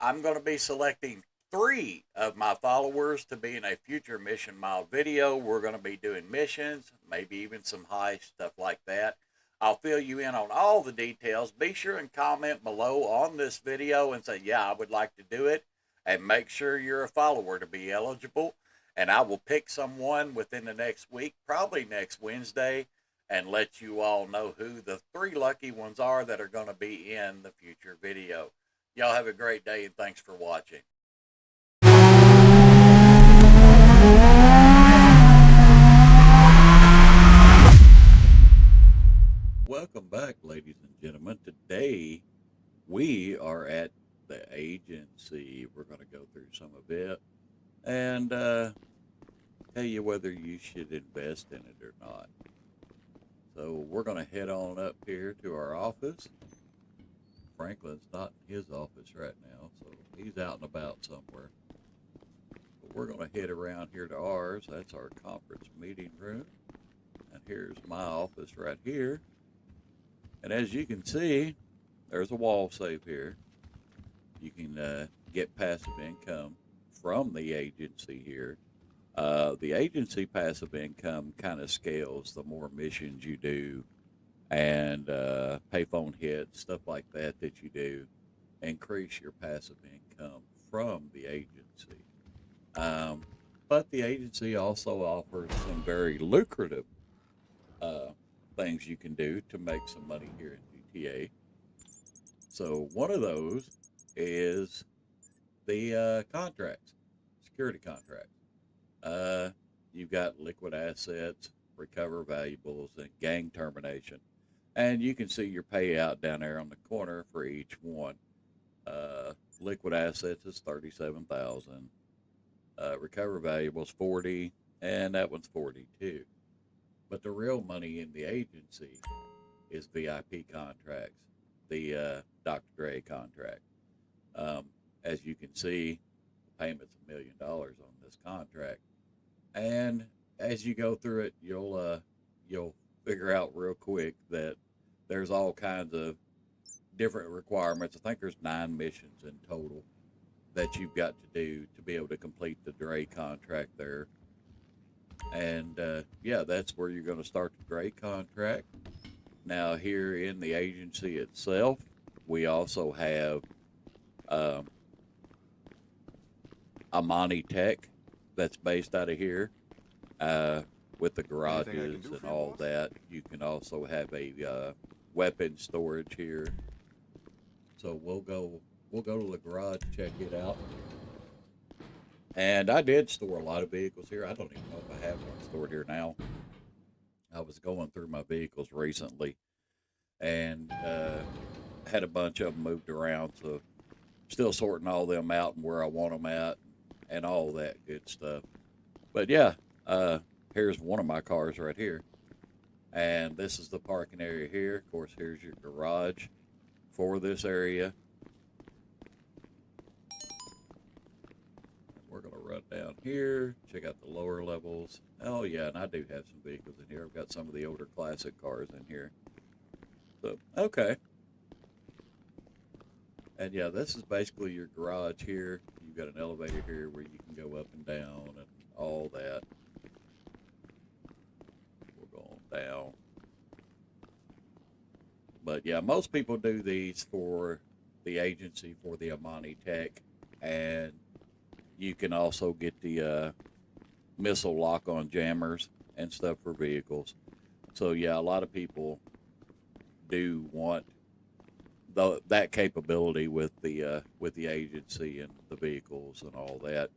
Speaker 1: I'm going to be selecting 3 of my followers to be in a future Mission Mod video. We're going to be doing missions, maybe even some heist, stuff like that. I'll fill you in on all the details. Be sure and comment below on this video and say, yeah, I would like to do it. And make sure you're a follower to be eligible. And I will pick someone within the next week, probably next Wednesday, and let you all know who the 3 lucky ones are that are going to be in the future video. Y'all have a great day, and thanks for watching. Welcome back, ladies and gentlemen. Today, we are at the agency. We're going to go through some of it and tell you whether you should invest in it or not. So we're going to head on up here to our office. Franklin's not in his office right now, so he's out and about somewhere. But we're going to head around here to ours. That's our conference meeting room. And here's my office right here. And as you can see, there's a wall safe here. You can get passive income from the agency here. The agency passive income kind of scales the more missions you do and payphone hits, stuff like that you do, increase your passive income from the agency. But the agency also offers some very lucrative things you can do to make some money here in GTA. So one of those is the contracts, security contracts. You've got liquid assets, recover valuables, and gang termination. And you can see your payout down there on the corner for each one. Liquid assets is 37,000. Recover valuables 40, and that one's 42. But the real money in the agency is VIP contracts, the Dr. Dre contract. As you can see, the payment's $1 million on this contract. And as you go through it, you'll figure out real quick that there's all kinds of different requirements. I think there's 9 missions in total that you've got to do to be able to complete the Dre contract there. And yeah, that's where you're going to start the Dre contract. Now, here in the agency itself, we also have Amani Tech that's based out of here with the garages and all that. You can also have a weapon storage here. So we'll go to the garage, check it out. And I did store a lot of vehicles here. I don't even know if I have one stored here now. I was going through my vehicles recently and had a bunch of them moved around. So still sorting all them out and where I want them at and all that good stuff. But yeah, here's one of my cars right here. And this is the parking area here. Of course, here's your garage for this area. We're going to run down here, check out the lower levels. Oh, yeah, and I do have some vehicles in here. I've got some of the older classic cars in here. So, okay. And, yeah, this is basically your garage here. You've got an elevator here where you can go up and down and all that. We're going down. But, yeah, most people do these for the agency, for the Amani Tech, and you can also get the missile lock-on jammers and stuff for vehicles. So yeah, a lot of people do want that capability with the agency and the vehicles and all that.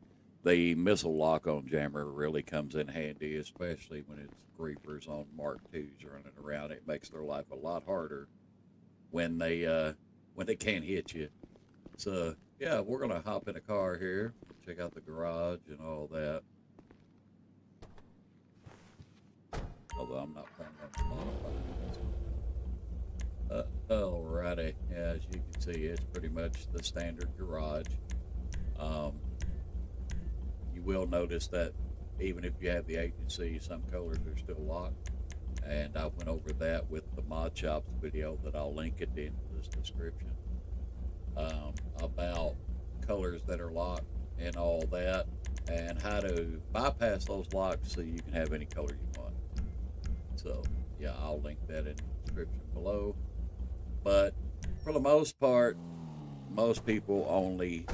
Speaker 1: The missile lock-on jammer really comes in handy, especially when it's griefers on Mark IIs running around. It makes their life a lot harder when they can't hit you. So yeah, we're gonna hop in a car here, check out the garage and all that. Although I'm not planning on modifying this. Alrighty, yeah, as you can see, it's pretty much the standard garage. You will notice that even if you have the agency, some colors are still locked. And I went over that with the Mod Shops video that I'll link it in this description. About colors that are locked and all that, and how to bypass those locks so you can have any color you want. So yeah, I'll link that in the description below. But for the most part, most people only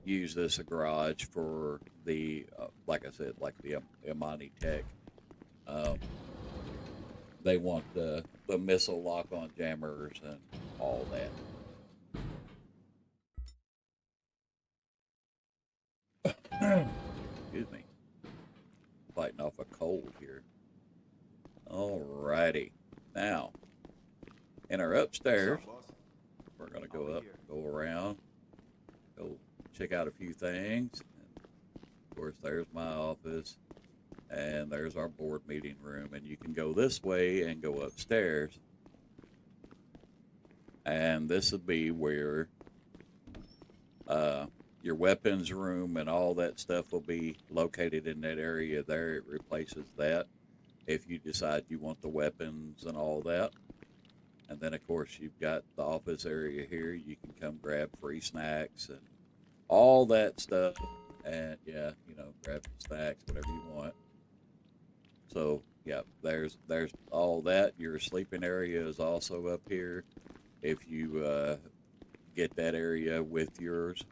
Speaker 1: use this garage for the like I said, like the Amani Tech. They want the missile lock-on jammers and all that. Excuse me. Fighting off a cold here. Alrighty. Now, in our upstairs, we're going to go up, go around, go check out a few things. And of course, there's my office, and there's our board meeting room. And you can go this way and go upstairs. And this would be where your weapons room and all that stuff will be located in that area there. It replaces that if you decide you want the weapons and all that. And then, of course, you've got the office area here. You can come grab free snacks and all that stuff. And, yeah, you know, grab snacks, whatever you want. So, yeah, there's all that. Your sleeping area is also up here if you get that area with yours.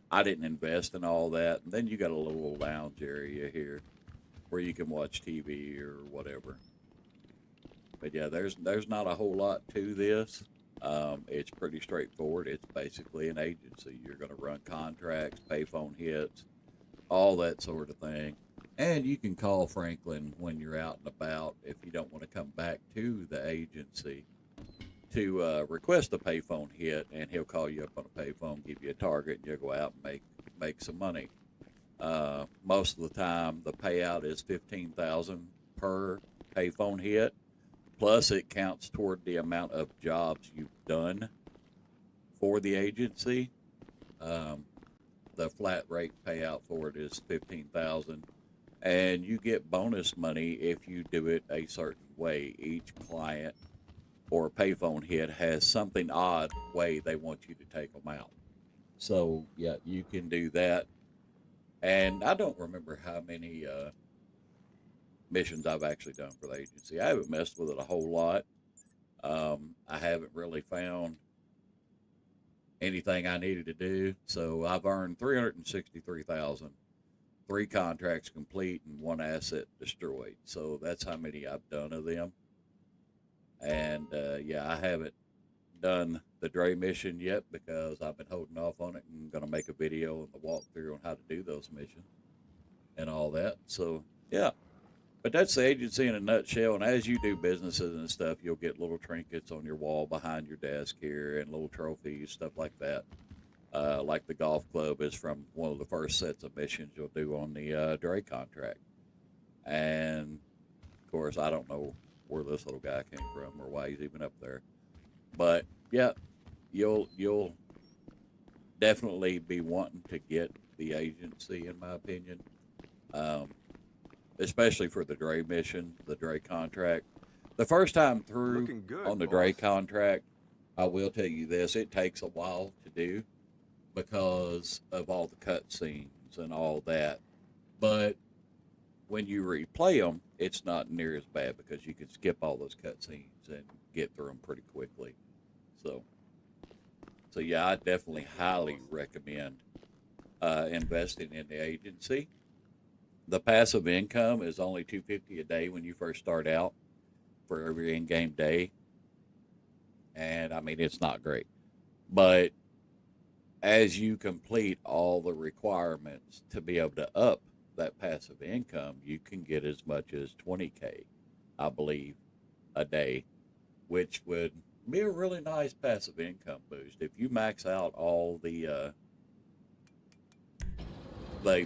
Speaker 1: I didn't invest in all that. And then you got a little lounge area here where you can watch TV or whatever. But yeah, there's not a whole lot to this. It's pretty straightforward. It's basically an agency. You're going to run contracts, payphone hits, all that sort of thing. And you can call Franklin when you're out and about if you don't want to come back to the agency to request a payphone hit, and he'll call you up on a payphone, give you a target, and you'll go out and make some money. Most of the time, the payout is $15,000 per payphone hit, plus it counts toward the amount of jobs you've done for the agency. The flat rate payout for it is $15,000. and you get bonus money if you do it a certain way. Each client or payphone hit has something odd way they want you to take them out. So yeah, you can do that. And I don't remember how many missions I've actually done for the agency. I haven't messed with it a whole lot. I haven't really found anything I needed to do. So I've earned 363,000, 3 contracts complete, and 1 asset destroyed. So that's how many I've done of them. And yeah, I haven't done the Dre mission yet because I've been holding off on it and going to make a video and the walkthrough on how to do those missions and all that. So yeah, but that's the agency in a nutshell. And as you do businesses and stuff, you'll get little trinkets on your wall behind your desk here and little trophies, stuff like that. Like the golf club is from one of the first sets of missions you'll do on the Dre contract. And of course, I don't know where this little guy came from or why he's even up there. But yeah, you'll definitely be wanting to get the agency, in my opinion. Especially for the Dre mission, the Dre contract. The first time through on the Dre contract, I will tell you this, it takes a while to do because of all the cutscenes and all that. But when you replay them, it's not near as bad because you can skip all those cutscenes and get through them pretty quickly. So yeah, I definitely highly recommend investing in the agency. The passive income is only $250 a day when you first start out for every in-game day. And I mean, it's not great. But as you complete all the requirements to be able to up that passive income, you can get as much as $20K, I believe, a day, which would be a really nice passive income boost. If you max out all the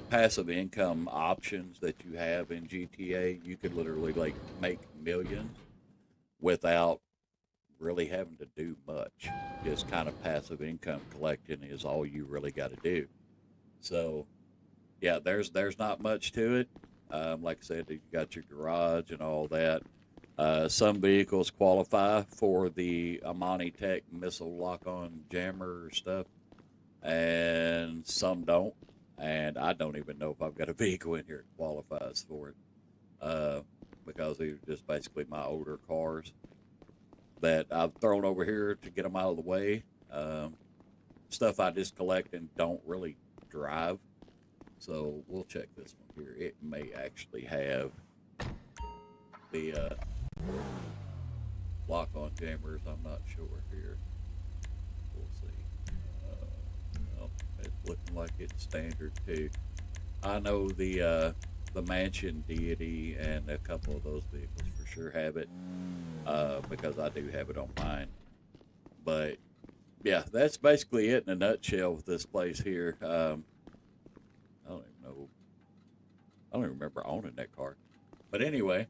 Speaker 1: passive income options that you have in GTA, you could literally like make millions without really having to do much. Just kind of passive income collecting is all you really got to do. So yeah, there's not much to it. Like I said, you got your garage and all that. Some vehicles qualify for the Amani Tech missile lock-on jammer stuff, and some don't. And I don't even know if I've got a vehicle in here that qualifies for it, because these are just basically my older cars that I've thrown over here to get them out of the way. Stuff I just collect and don't really drive. So we'll check this one here. It may actually have the lock-on jammers. I'm not sure here. We'll see. Well, it's looking like it's standard too. I know the Mansion Deity and a couple of those vehicles for sure have it, because I do have it on mine. But yeah, that's basically it in a nutshell with this place here. I don't even know. I don't even remember owning that car. But anyway,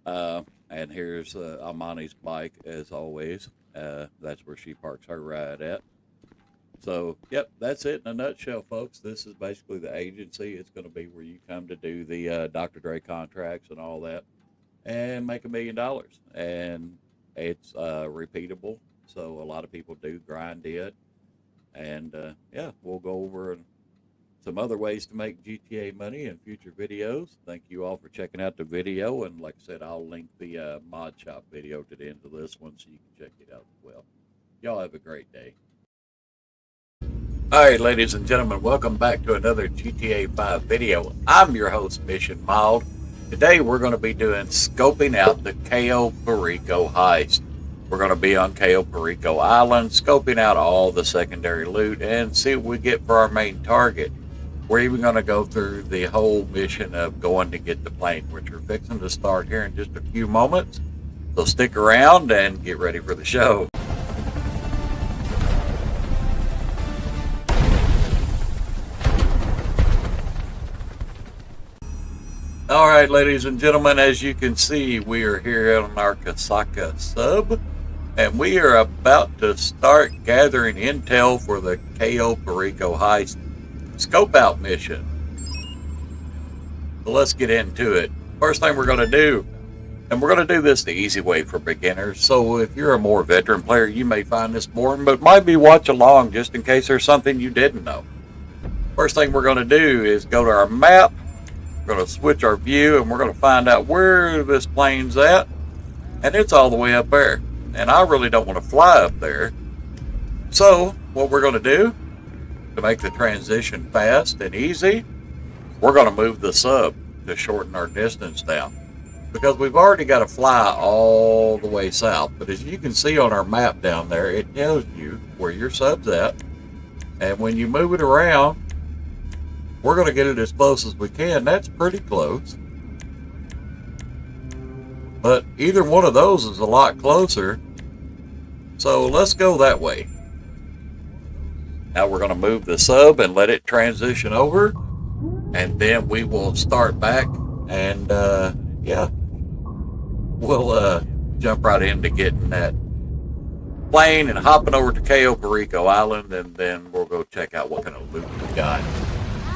Speaker 1: and here's Amani's bike as always. That's where she parks her ride at. So, yep, that's it in a nutshell, folks. This is basically the agency. It's going to be where you come to do the Dr. Dre contracts and all that and make $1 million. And it's repeatable. So a lot of people do grind it. And, yeah, we'll go over some other ways to make GTA money in future videos. Thank you all for checking out the video. And like I said, I'll link the mod shop video to the end of this one so you can check it out as well. Y'all have a great day. All right, ladies and gentlemen, welcome back to another GTA 5 video. I'm your host, Mission Mild. Today we're going to be doing scoping out the Cayo Perico heist. We're going to be on Cayo Perico Island, scoping out all the secondary loot and see what we get for our main target. We're even going to go through the whole mission of going to get the plane, which we're fixing to start here in just a few moments. So stick around and get ready for the show. All right, ladies and gentlemen, as you can see, we are here on our Kasaka sub, and we are about to start gathering intel for the Cayo Perico heist scope out mission. So let's get into it. First thing we're going to do, and we're going to do this the easy way for beginners. So if you're a more veteran player, you may find this boring, but might be watch along just in case there's something you didn't know. First thing we're going to do is go to our map. We're going to switch our view, and we're going to find out where this plane's at. And it's all the way up there. And I really don't want to fly up there. So what we're going to do to make the transition fast and easy, we're going to move the sub to shorten our distance down. Because we've already got to fly all the way south. But as you can see on our map down there, it tells you where your sub's at. And when you move it around, we're going to get it as close as we can. That's pretty close. But either one of those is a lot closer. So let's go that way. Now we're going to move the sub and let it transition over. And then we will start back. And yeah, we'll jump right into getting that plane and hopping over to Cayo Perico Island. And then we'll go check out what kind of loot we got.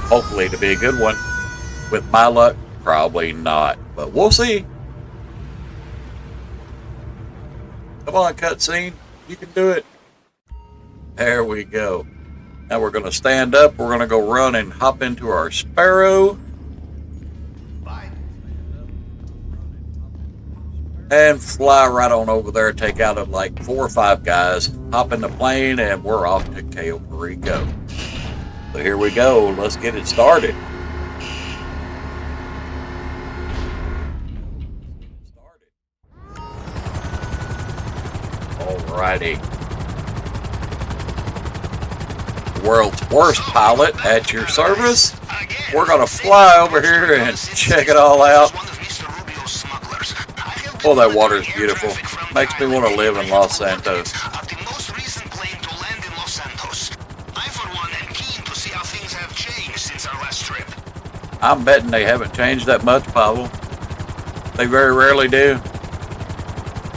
Speaker 1: Hopefully to be a good one. With my luck, probably not. But we'll see. Come on, cutscene. You can do it. There we go. Now we're going to stand up. We're going to go run and hop into our Sparrow. And fly right on over there. Take out like 4 or 5 guys. Hop in the plane and we're off to Cayo Perico. So here we go. Let's get it started. Alrighty. World's worst pilot at your service. We're going to fly over here and check it all out. Oh, that water is beautiful. Makes me want to live in Los Santos. I'm betting they haven't changed that much, Pablo. They very rarely do.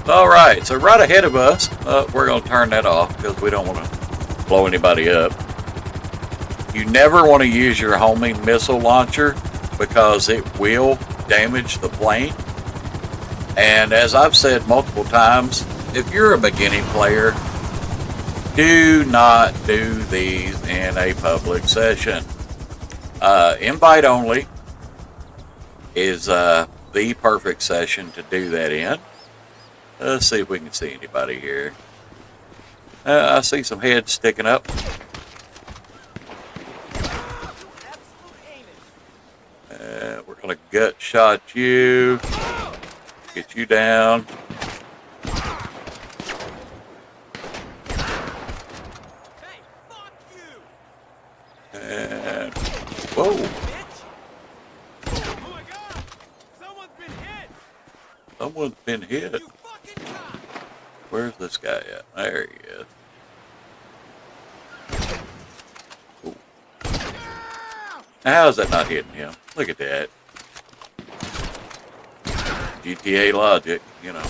Speaker 1: Alright, so right ahead of us, we're going to turn that off because we don't want to blow anybody up. You never want to use your homing missile launcher because it will damage the plane. And as I've said multiple times, if you're a beginning player, do not do these in a public session. Invite only is the perfect session to do that in. Let's see if we can see anybody here. I see some heads sticking up. We're going to gut shot you. Get you down. And whoa.
Speaker 4: Oh my God! Someone's been hit!
Speaker 1: Someone's been hit.
Speaker 4: You fucking cop!
Speaker 1: Where's this guy at? There he is. Ooh. How is that not hitting him? Look at that. GTA logic, you know.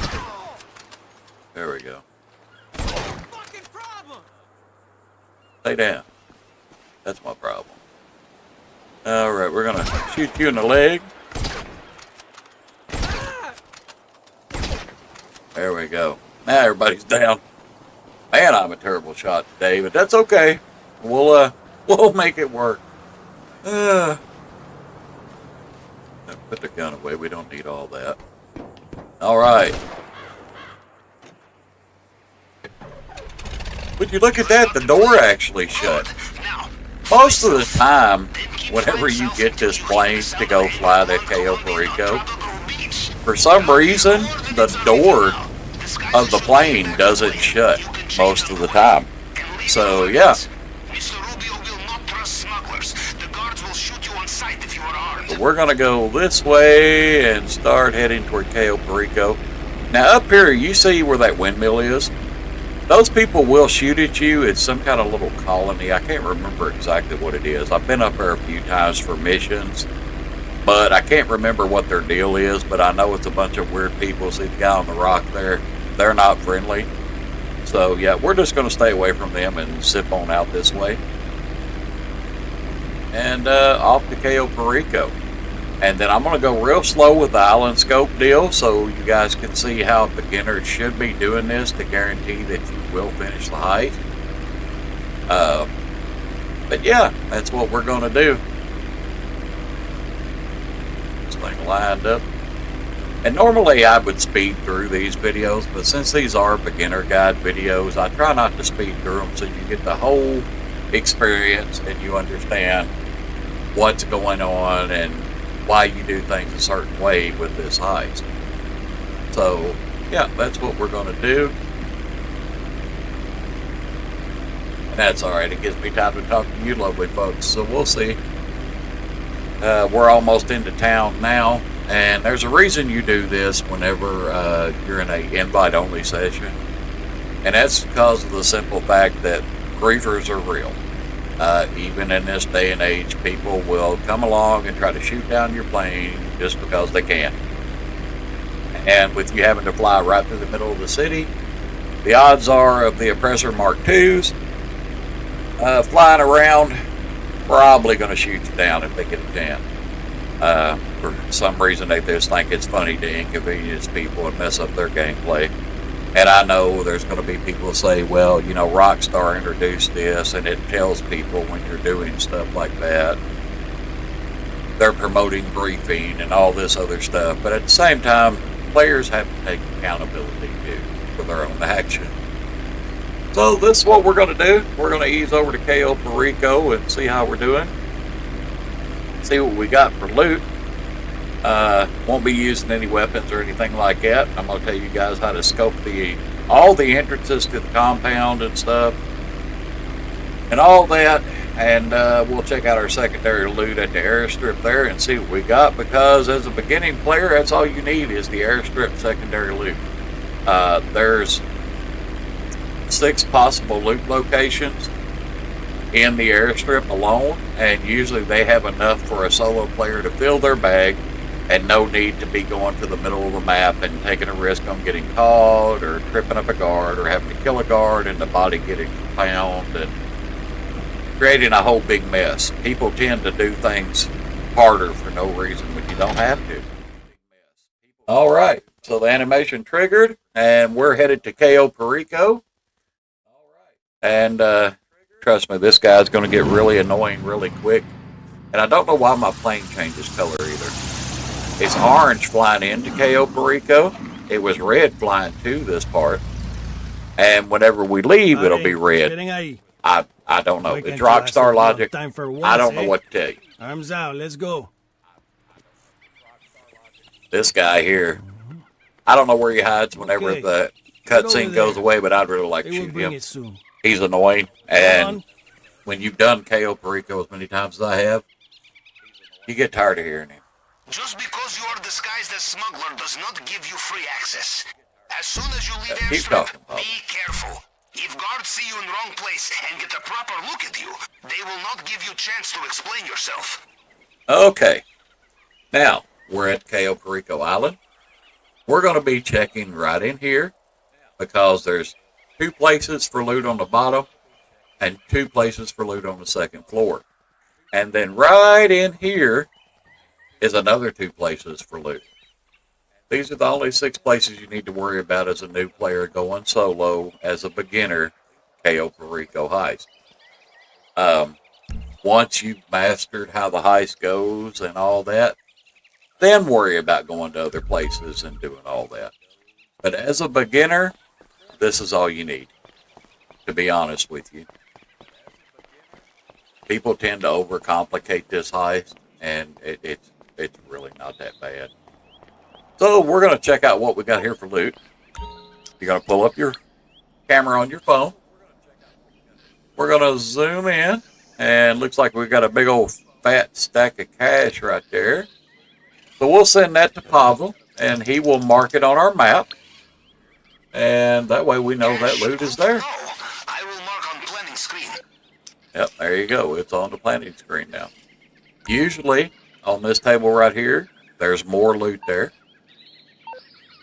Speaker 1: There we go.
Speaker 4: Fucking problem!
Speaker 1: Stay down. That's my problem. Alright, we're gonna shoot you in the leg. There we go. Now everybody's down. Man, I'm a terrible shot today, but that's okay. We'll make it work. Put the gun away. We don't need all that. Alright. Would you look at that? The door actually shut. Most of the time, whenever you get this plane to go fly to Cayo Perico, for some reason, the door of the plane doesn't shut most of the time. So, yeah. But we're going to go this way and start heading toward Cayo Perico. Now, up here, you see where that windmill is? Those people will shoot at you. It's some kind of little colony. I can't remember exactly what it is. I've been up there a few times for missions, but I can't remember what their deal is, but I know it's a bunch of weird people. See the guy on the rock there? They're not friendly. So, yeah, we're just going to stay away from them and zip on out this way. And off to Cayo Perico. And then I'm going to go real slow with the island scope deal so you guys can see how beginners should be doing this to guarantee that you will finish the heist. But yeah, that's what we're going to do. This thing lined up. And normally I would speed through these videos, but since these are beginner guide videos, I try not to speed through them so you get the whole experience and you understand what's going on and why you do things a certain way with this heist. So, yeah, that's what we're going to do. And that's alright, it gives me time to talk to you lovely folks, so we'll see. We're almost into town now, and there's a reason you do this whenever you're in an invite-only session. And that's because of the simple fact that griefers are real. Even in this day and age, people will come along and try to shoot down your plane just because they can. And with you having to fly right through the middle of the city, the odds are of the Oppressor Mark IIs flying around probably going to shoot you down if they get a chance. For some reason, they just think it's funny to inconvenience people and mess up their gameplay. And I know there's going to be people who say, well, you know, Rockstar introduced this, and it tells people when you're doing stuff like that, they're promoting griefing and all this other stuff. But at the same time, players have to take accountability too for their own action. So this is what we're going to do. We're going to ease over to Cayo Perico and see how we're doing. See what we got for loot. Won't be using any weapons or anything like that. I'm going to tell you guys how to scope all the entrances to the compound and stuff and all that, and we'll check out our secondary loot at the airstrip there and see what we got, because as a beginning player, that's all you need is the airstrip secondary loot. There's 6 possible loot locations in the airstrip alone, and usually they have enough for a solo player to fill their bag and no need to be going to the middle of the map and taking a risk on getting caught or tripping up a guard or having to kill a guard and the body getting found and creating a whole big mess. People tend to do things harder for no reason when you don't have to. All right, so the animation triggered, and we're headed to Cayo Perico. And trust me, this guy's going to get really annoying really quick. And I don't know why my plane changes color either. It's orange flying into Cayo Perico. It was red flying to this part. And whenever we leave, it'll be red. I don't know. It's Rockstar logic. I don't know what to tell you.
Speaker 4: Arms out, let's go.
Speaker 1: This guy here, I don't know where he hides whenever the cutscene goes away, but I'd really like to shoot him. He's annoying. And when you've done Cayo Perico as many times as I have, you get tired of hearing him.
Speaker 2: Just because you are disguised as smuggler does not give you free access. As soon as you leave
Speaker 1: Keep
Speaker 2: airstrip,
Speaker 1: talking, Bob.
Speaker 2: be careful. If guards see you in the wrong place and get a proper look at you, they will not give you a chance to explain yourself.
Speaker 1: Okay. Now, we're at Cayo Perico Island. We're going to be checking right in here because there's 2 places for loot on the bottom and 2 places for loot on the second floor. And then right in here is another 2 places for loot. These are the only 6 places you need to worry about as a new player going solo as a beginner Cayo Perico heist. Once you've mastered how the heist goes and all that, then worry about going to other places and doing all that. But as a beginner, this is all you need, to be honest with you. People tend to overcomplicate this heist, and it's really not that bad. So we're going to check out what we got here for loot. You're going to pull up your camera on your phone. We're going to zoom in, and looks like we've got a big old fat stack of cash right there. So we'll send that to Pavel, and he will mark it on our map. And that way we know that loot is there.
Speaker 2: I will mark on planning screen.
Speaker 1: Yep, there you go. It's on the planning screen now. Usually, on this table right here, there's more loot there.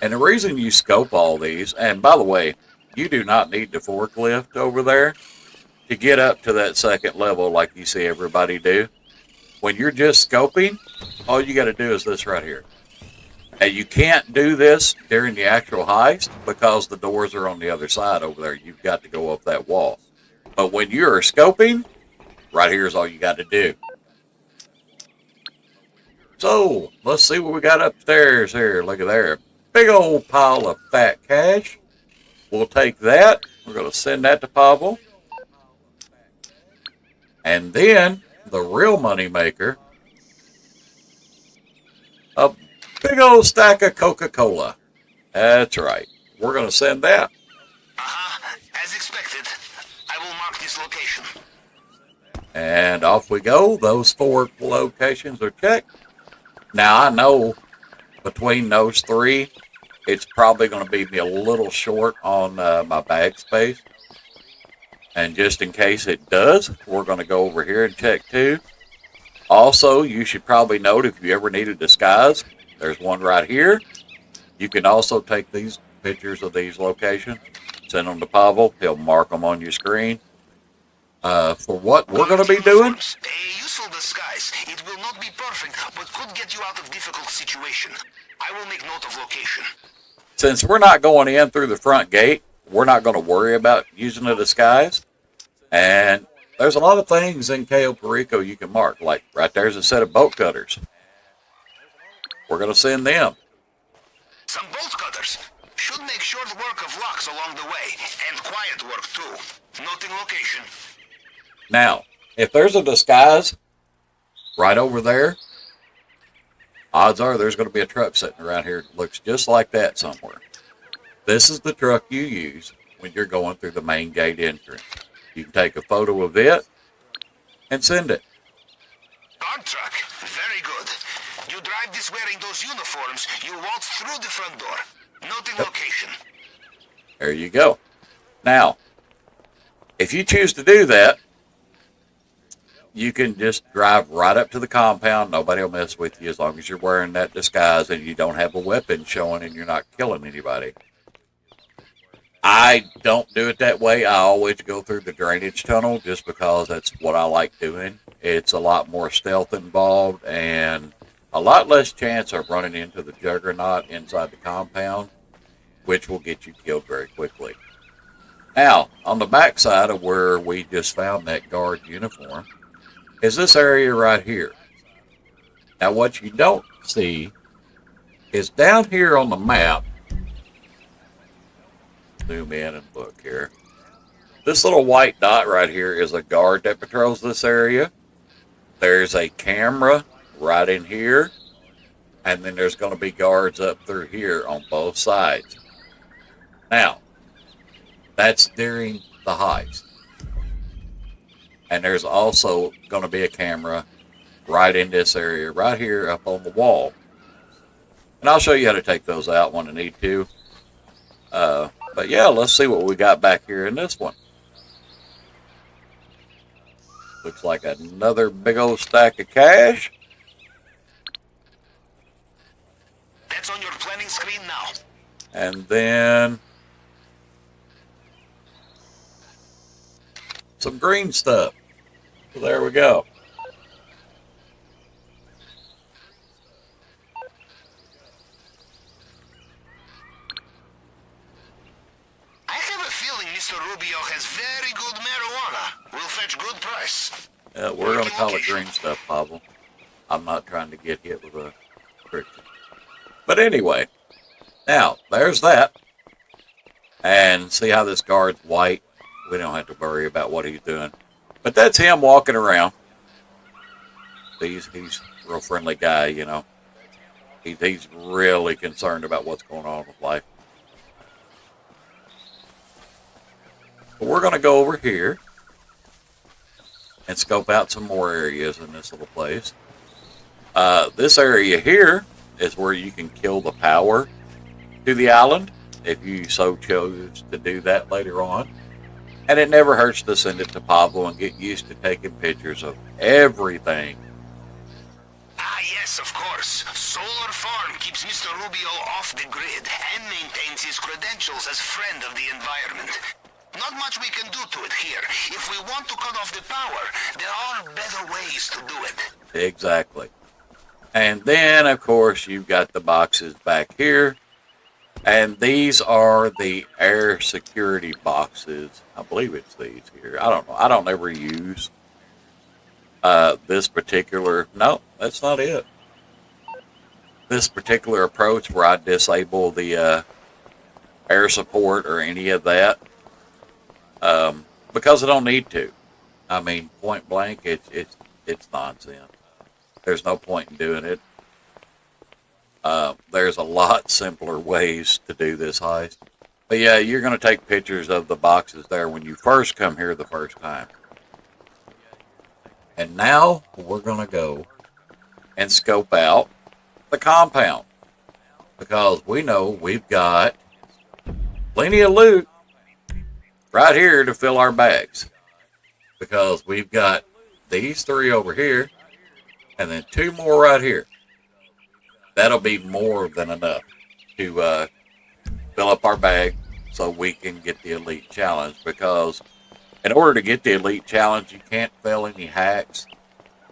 Speaker 1: And the reason you scope all these, and by the way, you do not need the forklift over there to get up to that second level like you see everybody do. when you're just scoping, all you got to do is this right here. And you can't do this during the actual heist because the doors are on the other side over there. You've got to go up that wall. But when you're scoping, right here is all you got to do. So, let's see what we got upstairs here. Look at there. Big old pile of fat cash. We'll take that. We're going to send that to Pavel. And then, the real money maker, a big old stack of Coca-Cola. That's right. We're going to send that.
Speaker 2: As expected. I will mark this location.
Speaker 1: And off we go. Those 4 locations are checked. Now, I know between those 3, it's probably going to be me a little short on my bag space. And just in case it does, we're going to go over here and check too. Also, you should probably note if you ever need a disguise, there's one right here. You can also take these pictures of these locations, send them to Pavel. He'll mark them on your screen. For what we're going to be doing.
Speaker 2: A useful disguise. It will not be perfect, but could get you out of difficult situation. I will make note of location.
Speaker 1: Since we're not going in through the front gate, we're not going to worry about using a disguise. And there's a lot of things in Cayo Perico you can mark. Like right there's a set of bolt cutters. We're going to send them.
Speaker 2: Some bolt cutters. Should make short work of locks along the way. And quiet work too. Noting location.
Speaker 1: Now, if there's a disguise right over there, odds are there's going to be a truck sitting around here that looks just like that somewhere. This is the truck you use when you're going through the main gate entrance. You can take a photo of it and send it.
Speaker 2: Guard truck. Very good. You drive this wearing those uniforms. You waltz through the front door. Noting location.
Speaker 1: There you go. Now, if you choose to do that, you can just drive right up to the compound. Nobody will mess with you as long as you're wearing that disguise and you don't have a weapon showing and you're not killing anybody. I don't do it that way. I always go through the drainage tunnel just because that's what I like doing. It's a lot more stealth involved and a lot less chance of running into the juggernaut inside the compound, which will get you killed very quickly. Now, on the back side of where we just found that guard uniform, is this area right here. Now what you don't see is down here on the map, zoom in and look here, this little white dot right here is a guard that patrols this area. There's a camera right in here, and then there's going to be guards up through here on both sides. Now, that's during the heist. And there's also going to be a camera right in this area, right here up on the wall. And I'll show you how to take those out when I need to. But yeah, let's see what we got back here in this one. Looks like another big old stack of cash.
Speaker 2: That's on your planning screen now.
Speaker 1: And then some green stuff. So there we go.
Speaker 2: I have a feeling Mr. Rubio has very good marijuana. Will fetch good price.
Speaker 1: We're going to call it green stuff, Pavel. I'm not trying to get hit with a friction. But anyway, now, there's that. And see how this guard's white? We don't have to worry about what he's doing. But that's him walking around. He's a real friendly guy, you know. He's really concerned about what's going on with life. But we're going to go over here and scope out some more areas in this little place. This area here is where you can kill the power to the island if you so chose to do that later on. And it never hurts to send it to Pablo and get used to taking pictures of everything.
Speaker 2: Ah, yes, of course. Solar farm keeps Mr. Rubio off the grid and maintains his credentials as friend of the environment. Not much we can do to it here. If we want to cut off the power, there are better ways to do it.
Speaker 1: Exactly. And then, of course, you've got the boxes back here. And these are the air security boxes. I believe it's these here. I don't know. I don't ever use this particular. No, that's not it. This particular approach where I disable the air support or any of that because I don't need to. I mean, point blank, it's nonsense. There's no point in doing it. There's a lot simpler ways to do this heist. But yeah, you're going to take pictures of the boxes there when you first come here the first time. And now we're going to go and scope out the compound. Because we know we've got plenty of loot right here to fill our bags. Because we've got these 3 over here and then 2 more right here. That'll be more than enough to fill up our bag so we can get the Elite Challenge. Because in order to get the Elite Challenge, you can't fail any hacks.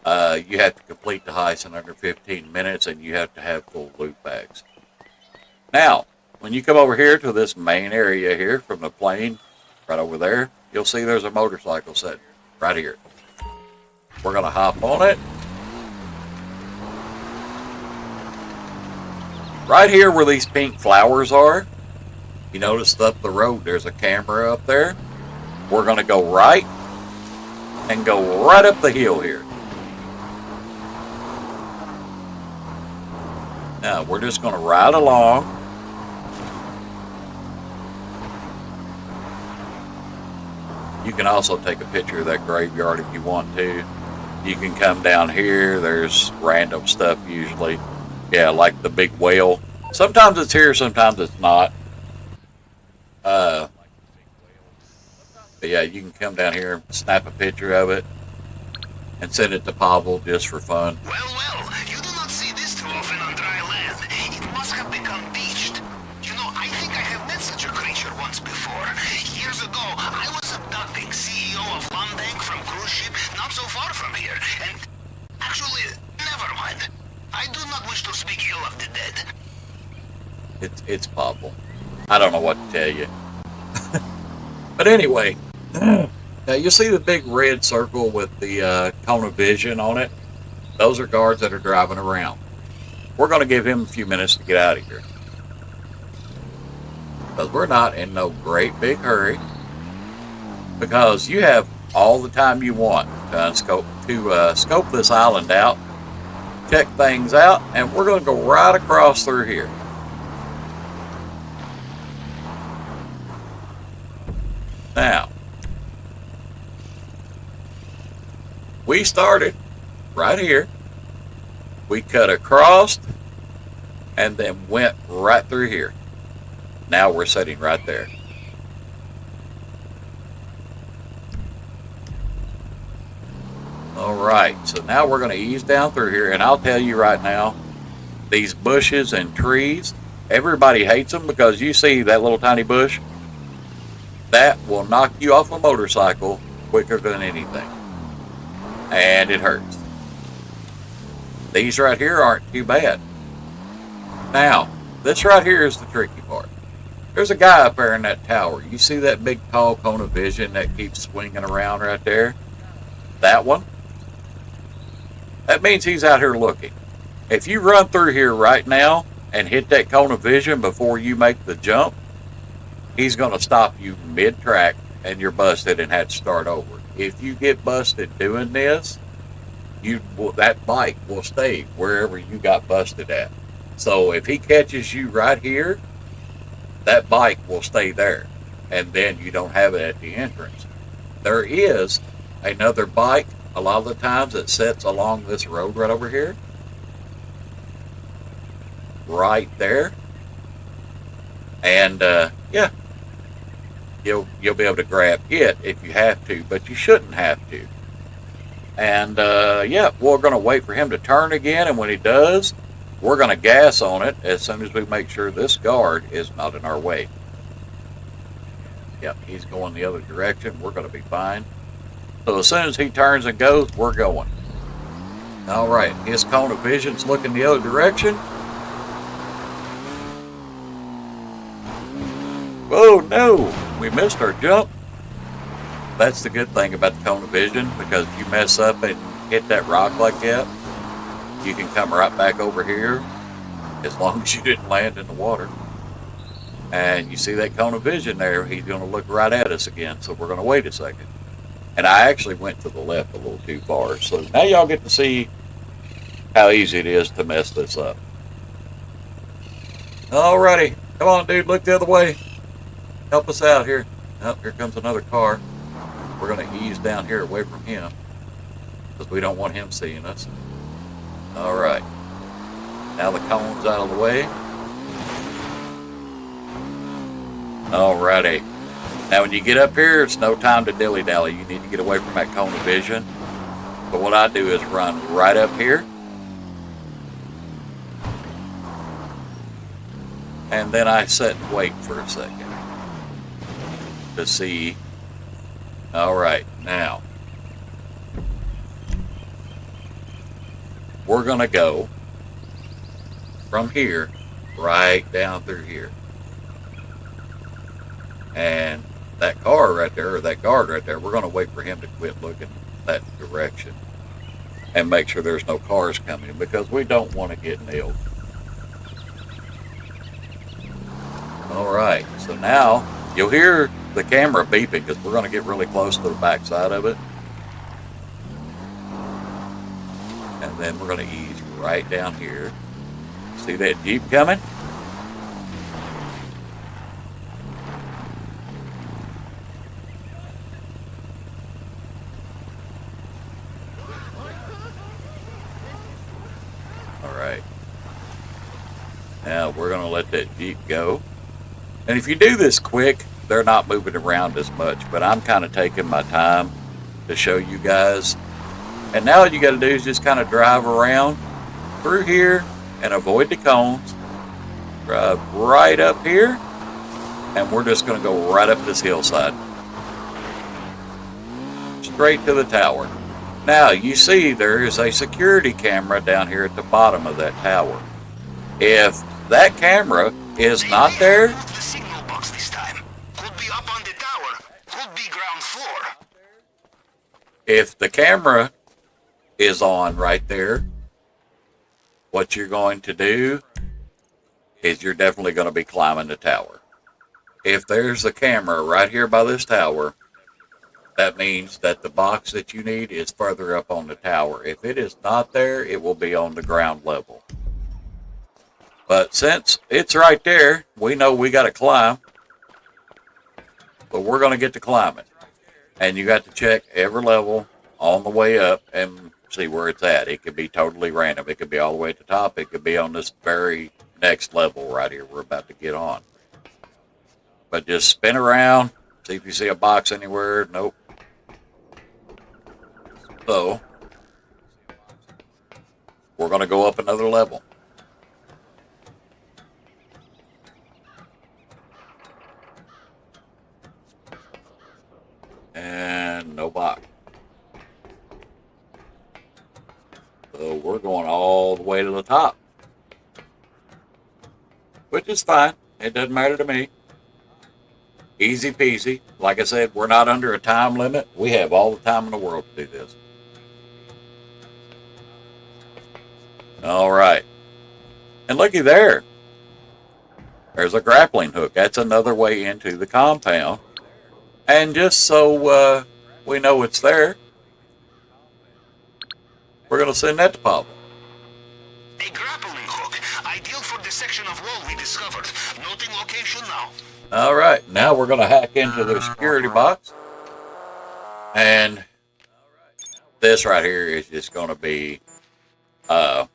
Speaker 1: You have to complete the heist in under 15 minutes, and you have to have full loot bags. Now, when you come over here to this main area here from the plane, right over there, you'll see there's a motorcycle sitting right here. We're going to hop on it. Right here where these pink flowers are, you notice up the road there's a camera up there. We're going to go right and go right up the hill here. Now we're just going to ride along. You can also take a picture of that graveyard if you want to. You can come down here. There's random stuff usually. Yeah, like the big whale. Sometimes it's here, sometimes it's not. But yeah, you can come down here, snap a picture of it, and send it to Pavel just for fun.
Speaker 2: Well, you do not see this too often on dry land. It must have become beached. You know, I think I have met such a creature once before. Years ago, I was abducting CEO of one bank from cruise ship not so far from here. And actually, never mind. I do not wish to speak ill of the dead.
Speaker 1: It's Pavel. I don't know what to tell you. But anyway, now you see the big red circle with the cone of vision on it? Those are guards that are driving around. We're going to give him a few minutes to get out of here. Because we're not in no great big hurry. Because you have all the time you want to scope this island out, check things out, and we're going to go right across through here. Now, we started right here. We cut across and then went right through here. Now we're sitting right there. All right, so now we're going to ease down through here, and I'll tell you right now, these bushes and trees, everybody hates them because you see that little tiny bush? That will knock you off a motorcycle quicker than anything. And it hurts. These right here aren't too bad. Now, this right here is the tricky part. There's a guy up there in that tower. You see that big tall cone of vision that keeps swinging around right there? That one? That means he's out here looking. If you run through here right now and hit that cone of vision before you make the jump, he's going to stop you mid-track and you're busted and had to start over. If you get busted doing this, that bike will stay wherever you got busted at. So if he catches you right here, that bike will stay there. And then you don't have it at the entrance. There is another bike a lot of the times that sits along this road right over here. Right there. And yeah. You'll be able to grab it if you have to, but you shouldn't have to. And yeah, we're going to wait for him to turn again, and when he does, we're going to gas on it as soon as we make sure this guard is not in our way. Yep, he's going the other direction. We're going to be fine. So as soon as he turns and goes, we're going. All right, his cone of vision's looking the other direction. Oh no, we missed our jump. That's the good thing about the cone of vision, because if you mess up and hit that rock like that, you can come right back over here as long as you didn't land in the water. And you see that cone of vision there, he's going to look right at us again, so we're going to wait a second. And I actually went to the left a little too far, so now y'all get to see how easy it is to mess this up. Alrighty, come on dude, look the other way. Help us out here. Oh, here comes another car. We're going to ease down here away from him, because we don't want him seeing us. Alright, now the cone's out of the way. Alrighty. Now when you get up here, it's no time to dilly-dally. You need to get away from that cone of vision. But what I do is run right up here. And then I sit and wait for a second to see. Alright, now we're going to go from here right down through here. And that car right there, or that guard right there, we're going to wait for him to quit looking that direction and make sure there's no cars coming, because we don't want to get nailed. Alright, so now you'll hear the camera beeping, because we're going to get really close to the back side of it. And then we're going to ease right down here. See that Jeep coming? Alright. Now we're going to let that Jeep go. And if you do this quick, they're not moving around as much, but I'm kind of taking my time to show you guys. And now all you got to do is just kind of drive around through here and avoid the cones. Drive right up here, and we're just going to go right up this hillside. Straight to the tower. Now, you see there is a security camera down here at the bottom of that tower. If that camera is not there,
Speaker 2: The signal box this time. Could be up on the tower. Could be ground floor.
Speaker 1: if the camera is on right there, what you're going to do is you're definitely going to be climbing the tower. If there's a camera right here by this tower, that means that the box that you need is further up on the tower. If it is not there, it will be on the ground level. But since it's right there, we know we got to climb. But we're going to get to climbing. And you got to check every level on the way up and see where it's at. It could be totally random. It could be all the way at the top. It could be on this very next level right here we're about to get on. But just spin around, see if you see a box anywhere. Nope. So, we're going to go up another level. And no box. So we're going all the way to the top. Which is fine. It doesn't matter to me. Easy peasy. Like I said, we're not under a time limit. We have all the time in the world to do this. All right. And looky there. There's a grappling hook. That's another way into the compound. And just so we know it's there, we're going to send that to Pablo.
Speaker 2: A grappling hook, ideal for the section of wall we discovered. Noting location now.
Speaker 1: All right, now we're going to hack into the security box. And this right here is just going to be kind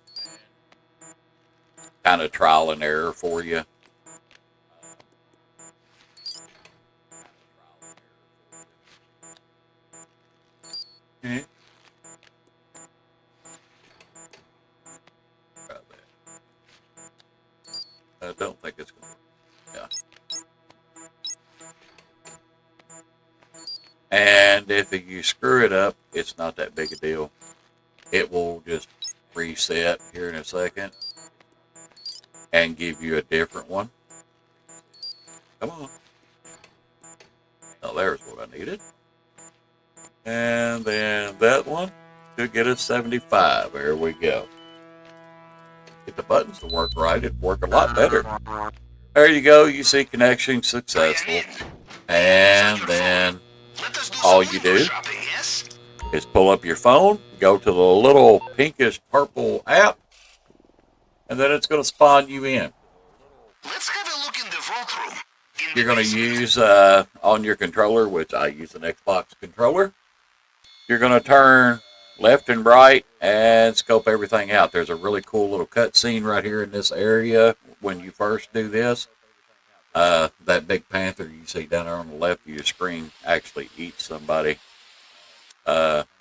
Speaker 1: of trial and error for you. Okay. I don't think it's going to. Yeah. And if you screw it up, it's not that big a deal. It will just reset here in a second and give you a different one. Come on. Oh, there's what I needed. And then that one should get us 75. There we go. Get the buttons to work right. It'd work a lot better. There you go. You see connection successful. And then all you do is pull up your phone, go to the little pinkish purple app, and then it's going to spawn you in.
Speaker 2: Let's have a look in the vault room.
Speaker 1: You're going to use on your controller, which I use an Xbox controller. You're going to turn left and right and scope everything out. There's a really cool little cutscene right here in this area when you first do this. That big panther you see down there on the left of your screen actually eats somebody.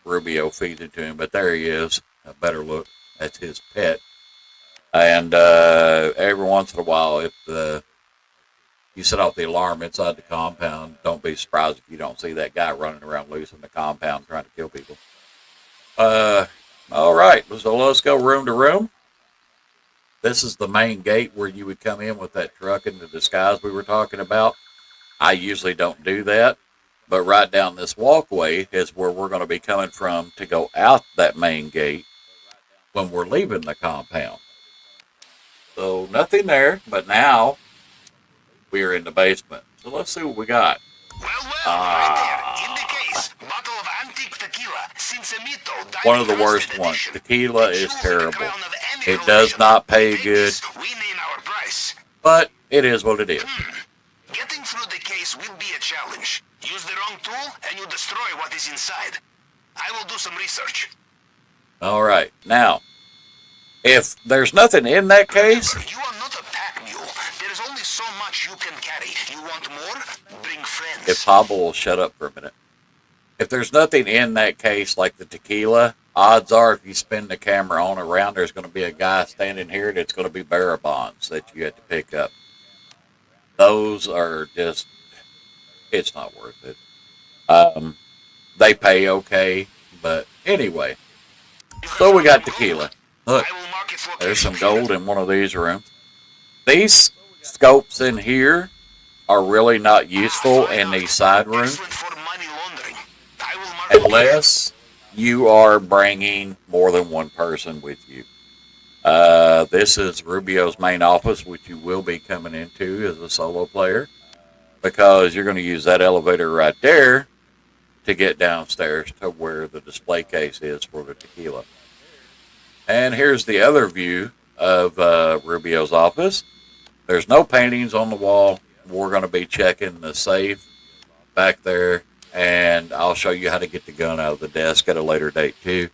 Speaker 1: Rubio feeds it to him, but there he is. A better look. That's his pet. And every once in a while, if you set off the alarm inside the compound, don't be surprised if you don't see that guy running around loose in the compound trying to kill people. All right, so let's go room to room. This is the main gate where you would come in with that truck in the disguise we were talking about. I usually don't do that, but right down this walkway is where we're going to be coming from to go out that main gate when we're leaving the compound. So nothing there, but now we're in the basement. So let's see what we got.
Speaker 2: Well, right there, in the case, bottle of antique tequila, Cincemito,
Speaker 1: One of the worst ones. Tequila is terrible. It does not pay good,
Speaker 2: We name our price.
Speaker 1: but it is what it is.
Speaker 2: Getting through the case will be a challenge. Use the wrong tool and you destroy what is inside. I will do some research.
Speaker 1: All right. Now, if there's nothing in that case,
Speaker 2: You are not a pack mule. There is only so much you can carry. You want more? Bring friends.
Speaker 1: if Pablo will shut up for a minute. If there's nothing in that case like the tequila, odds are if you spin the camera on around, there's going to be a guy standing here that's going to be bearer bonds that you have to pick up. Those are just, it's not worth it. They pay okay, but anyway. So we got tequila. Look,
Speaker 2: I will mark its location.
Speaker 1: there's some gold in one of these rooms. These scopes in here are really not useful in these side rooms
Speaker 2: Excellent for money laundering. I will mark
Speaker 1: unless you are bringing more than one person with you. This is Rubio's main office, which you will be coming into as a solo player, because you're going to use that elevator right there to get downstairs to where the display case is for the tequila. And here's the other view of Rubio's office. There's no paintings on the wall. We're going to be checking the safe back there, and I'll show you how to get the gun out of the desk at a later date too.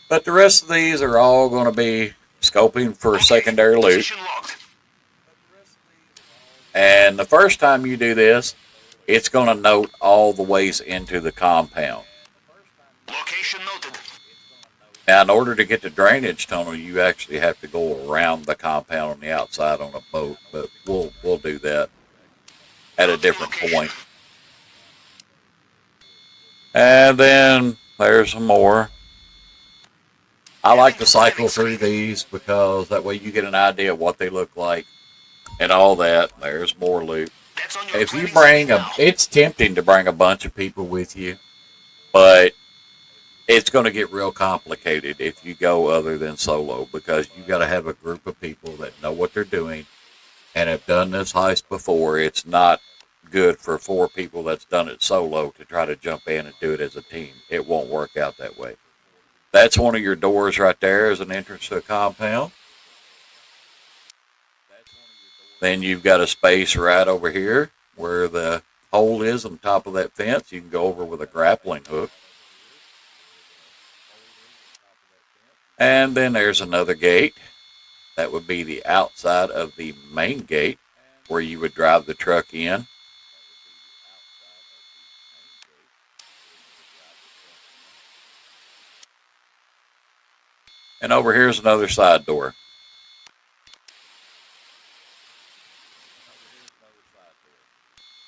Speaker 1: But the rest of these are all going to be scoping for secondary loot.
Speaker 2: Position locked.
Speaker 1: And the first time you do this, it's going to note all the ways into the compound.
Speaker 2: Location noted.
Speaker 1: Now, in order to get the drainage tunnel, you actually have to go around the compound on the outside on a boat, but we'll do that at a different point. And then there's some more. I like to cycle through these because that way you get an idea of what they look like and all that. There's more loot.
Speaker 2: That's on your
Speaker 1: If you
Speaker 2: 20
Speaker 1: bring
Speaker 2: now.
Speaker 1: it's tempting to bring a bunch of people with you, but it's going to get real complicated if you go other than solo, because you got to have a group of people that know what they're doing and have done this heist before. It's not good for 4 people that's done it solo to try to jump in and do it as a team. It won't work out that way. That's one of your doors right there as an entrance to a compound. Then you've got a space right over here where the hole is on top of that fence. You can go over with a grappling hook. And then there's another gate. That would be the outside of the main gate where you would drive the truck in. And over here's another side door.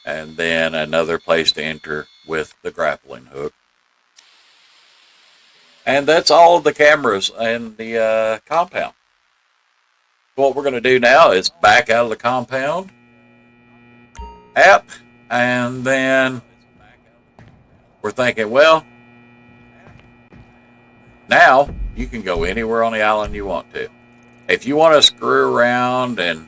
Speaker 1: And then another place to enter with the grappling hook. And that's all of the cameras and the compound. What we're going to do now is back out of the compound app, and then we're thinking, well, now you can go anywhere on the island you want to. If you want to screw around and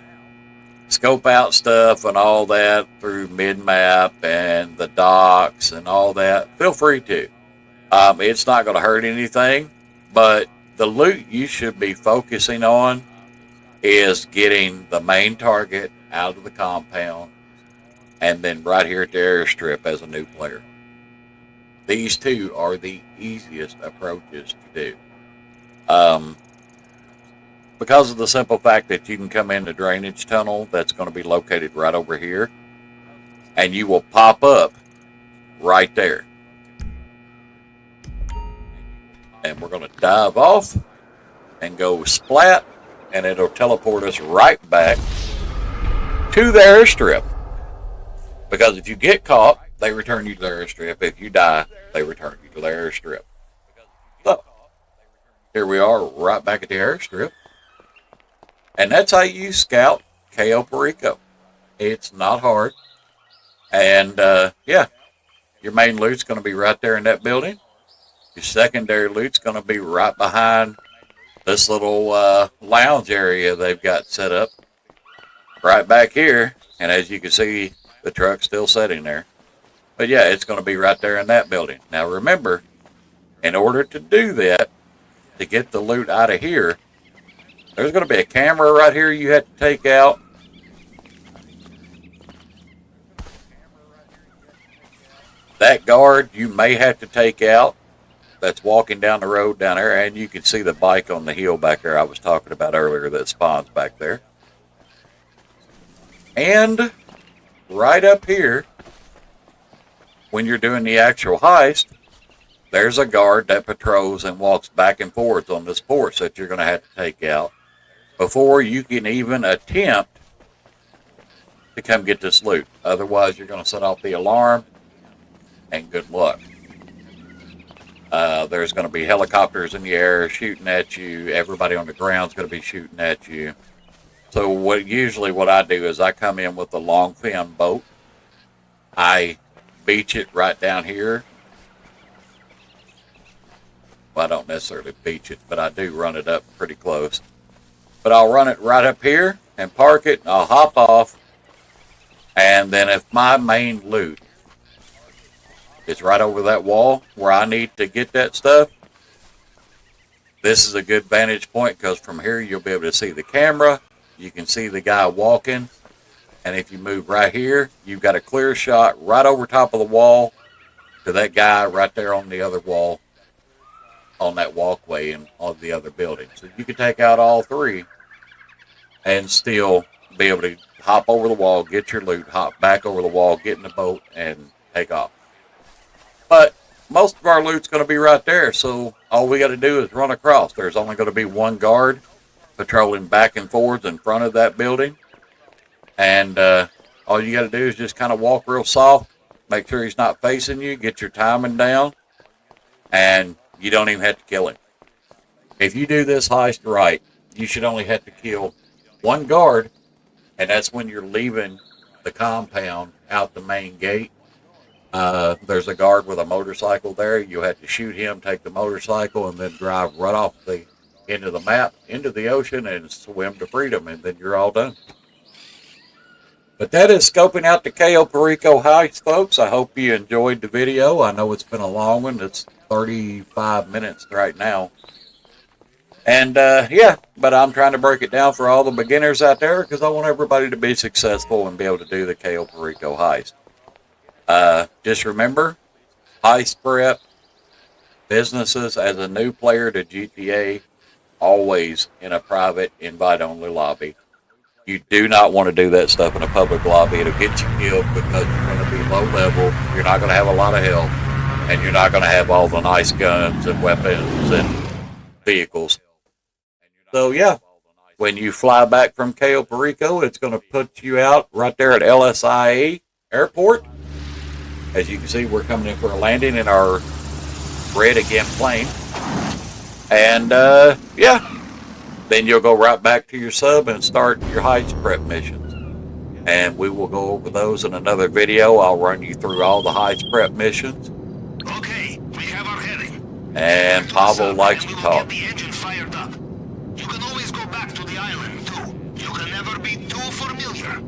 Speaker 1: scope out stuff and all that through mid-map and the docks and all that, feel free to. It's not going to hurt anything, but the loot you should be focusing on is getting the main target out of the compound and then right here at the airstrip as a new player. These two are the easiest approaches to do. Because of the simple fact that you can come in the drainage tunnel that's going to be located right over here, and you will pop up right there. And we're going to dive off and go splat, and it'll teleport us right back to the airstrip. Because if you get caught, they return you to the airstrip. If you die, they return you to the airstrip. So, here we are right back at the airstrip. And that's how you scout Cayo Perico. It's not hard. And, yeah, your main loot's going to be right there in that building. Your secondary loot's going to be right behind this little lounge area they've got set up right back here. And as you can see, the truck's still sitting there. But yeah, it's going to be right there in that building. Now remember, in order to do that, to get the loot out of here, there's going to be a camera right here you have to take out. That guard you may have to take out that's walking down the road down there, and you can see the bike on the hill back there I was talking about earlier that spawns back there. And right up here, when you're doing the actual heist, there's a guard that patrols and walks back and forth on this porch that you're going to have to take out before you can even attempt to come get this loot. Otherwise, you're going to set off the alarm, and good luck. There's going to be helicopters in the air shooting at you. Everybody on the ground's going to be shooting at you. So what I do is I come in with a long fin boat. I beach it right down here. Well, I don't necessarily beach it, but I do run it up pretty close. But I'll run it right up here and park it, and I'll hop off. And then if my main loot is right over that wall where I need to get that stuff, this is a good vantage point because from here you'll be able to see the camera. You can see the guy walking. And if you move right here, you've got a clear shot right over top of the wall to that guy right there on the other wall, on that walkway and on the other building. So you can take out all three and still be able to hop over the wall, get your loot, hop back over the wall, get in the boat, and take off. But most of our loot's going to be right there, so all we got to do is run across. There's only going to be one guard patrolling back and forth in front of that building. And all you got to do is just kind of walk real soft, make sure he's not facing you, get your timing down, and you don't even have to kill him. If you do this heist right, you should only have to kill one guard, and that's when you're leaving the compound out the main gate. There's a guard with a motorcycle there. You have to shoot him, take the motorcycle, and then drive right off the end of the map, into the ocean, and swim to freedom, and then you're all done. But that is scoping out the Cayo Perico heist, folks. I hope you enjoyed the video. I know it's been a long one. It's 35 minutes right now. And, yeah, but I'm trying to break it down for all the beginners out there because I want everybody to be successful and be able to do the Cayo Perico heist. Just remember, heist prep, businesses as a new player to GTA, always in a private invite-only lobby. You do not want to do that stuff in a public lobby. It'll get you killed because you're going to be low level, you're not going to have a lot of health, and you're not going to have all the nice guns and weapons and vehicles. So, yeah, when you fly back from Cayo Perico, it's going to put you out right there at LSIA Airport. As you can see, we're coming in for a landing in our red again plane. And, yeah. Then you'll go right back to your sub and start your heist prep missions. And we will go over those in another video. I'll run you through all the heist prep missions.
Speaker 2: Okay, we have our heading.
Speaker 1: And Pavel likes to talk.
Speaker 2: Get the engine fired up. You can always go back to the island, too. You can never be too familiar.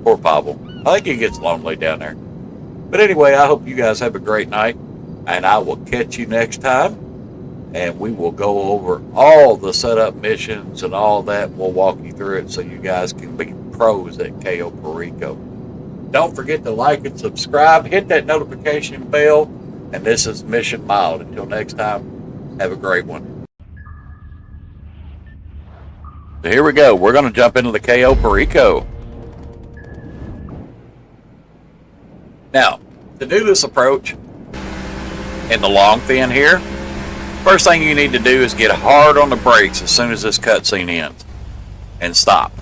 Speaker 1: Poor Pavel. I think he gets lonely down there. But anyway, I hope you guys have a great night. And I will catch you next time. And we will go over all the setup missions and all that. We'll walk you through it so you guys can be pros at KO Perico. Don't forget to like and subscribe. Hit that notification bell. And this is Mission Mild. Until next time, have a great one. So here we go. We're going to jump into the KO Perico. Now, to do this approach in the long fin here, first thing you need to do is get hard on the brakes as soon as this cutscene ends. And stop.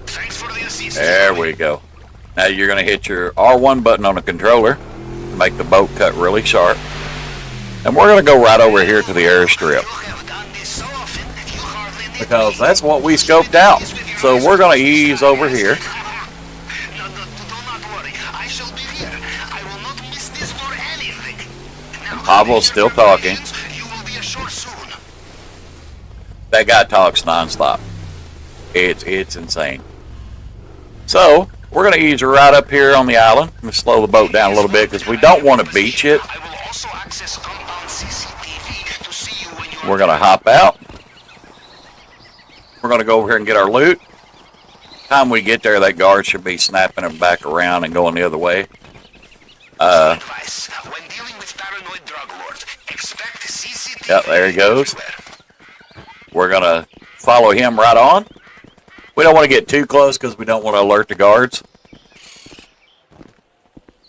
Speaker 2: Thanks for the assistance.
Speaker 1: There we go. Now you're going to hit your R1 button on the controller to make the boat cut really sharp. And we're going to go right over here to the airstrip. Because that's what we scoped out. So we're going to ease over here.
Speaker 2: Do not worry. I shall be here. I will not miss this for anything.
Speaker 1: And Pablo's still talking.
Speaker 2: You will be ashore soon.
Speaker 1: That guy talks nonstop. It's insane. So we're going to ease right up here on the island. I'm going to slow the boat down a little bit because we don't want to beach it.
Speaker 2: I will also access compound CCTV to see you when you
Speaker 1: We're going to hop out. We're going to go over here and get our loot. Time we get there, that guard should be snapping him back around and going the other way.
Speaker 2: advice. When dealing with paranoid drug lords, expect CCTV.
Speaker 1: Yep, there he goes.
Speaker 2: everywhere.
Speaker 1: We're going to follow him right on. We don't want to get too close because we don't want to alert the guards.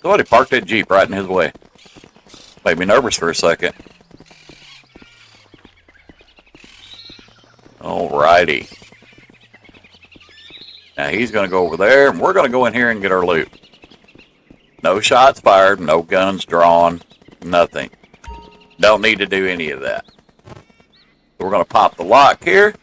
Speaker 1: Somebody parked that Jeep right in his way. Made me nervous for a second. Alrighty. Now he's going to go over there, and we're going to go in here and get our loot. No shots fired, no guns drawn, nothing. Don't need to do any of that. So we're going to pop the lock here.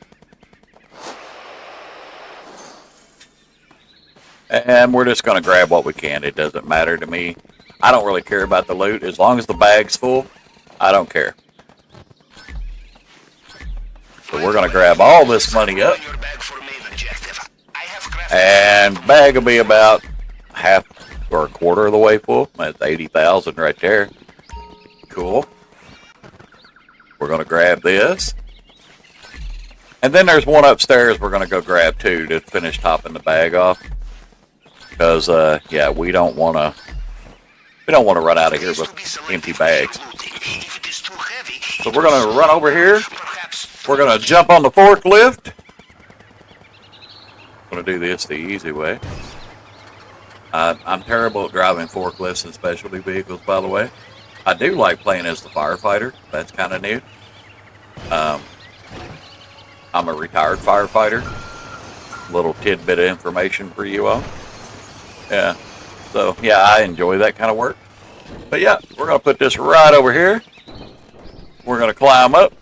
Speaker 1: And we're just going to grab what we can. It doesn't matter to me. I don't really care about the loot. As long as the bag's full, I don't care. So we're going to grab all this money up.
Speaker 2: Your bag for main objective. I have crafted
Speaker 1: And bag will be about half or a quarter of the way full. That's 80,000 right there. Cool. We're going to grab this. And then there's one upstairs we're going to go grab too to finish topping the bag off. Because, yeah, we don't want to run out of here with empty bags.
Speaker 2: If it is too heavy,
Speaker 1: So we're going to run over here.
Speaker 2: perhaps
Speaker 1: We're going to jump on the forklift. I'm going to do this the easy way. I'm terrible at driving forklifts and specialty vehicles, by the way. I do like playing as the firefighter. That's kind of new. I'm a retired firefighter. Little tidbit of information for you all. Yeah. So, yeah, I enjoy that kind of work. But, yeah, we're going to put this right over here. We're going to climb up,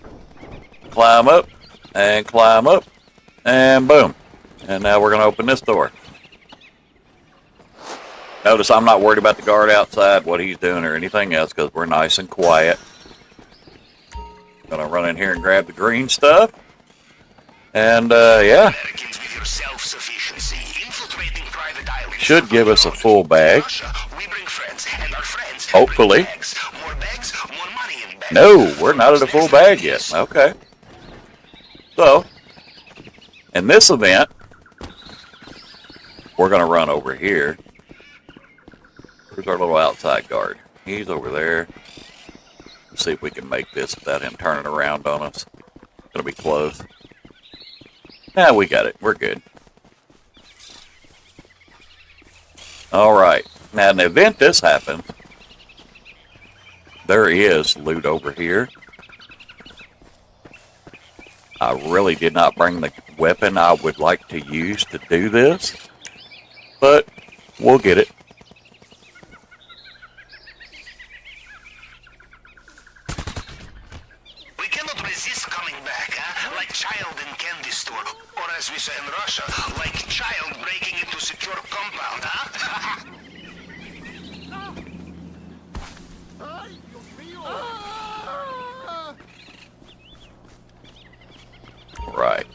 Speaker 1: and climb up, and boom. And now we're going to open this door. Notice I'm not worried about the guard outside, what he's doing, or anything else, because we're nice and quiet. Going to run in here and grab the green stuff. And, yeah,
Speaker 2: Americans with your self-sufficiency, infiltrating private islands.
Speaker 1: should give us a full bag.
Speaker 2: Russia, we bring friends, and our friends
Speaker 1: Hopefully.
Speaker 2: bring bags. More money in bags.
Speaker 1: No, we're not at a full bag yet. Okay. So, in this event, we're going to run over here. Where's our little outside guard? He's over there. Let's see if we can make this without him turning around on us. It's going to be close. Yeah, we got it. We're good. All right. Now, in the event this happens, there is loot over here. I really did not bring the weapon I would like to use to do this, but we'll get it.
Speaker 2: child in candy store, or as we say in Russia, like child breaking into secure compound, huh?
Speaker 1: Right.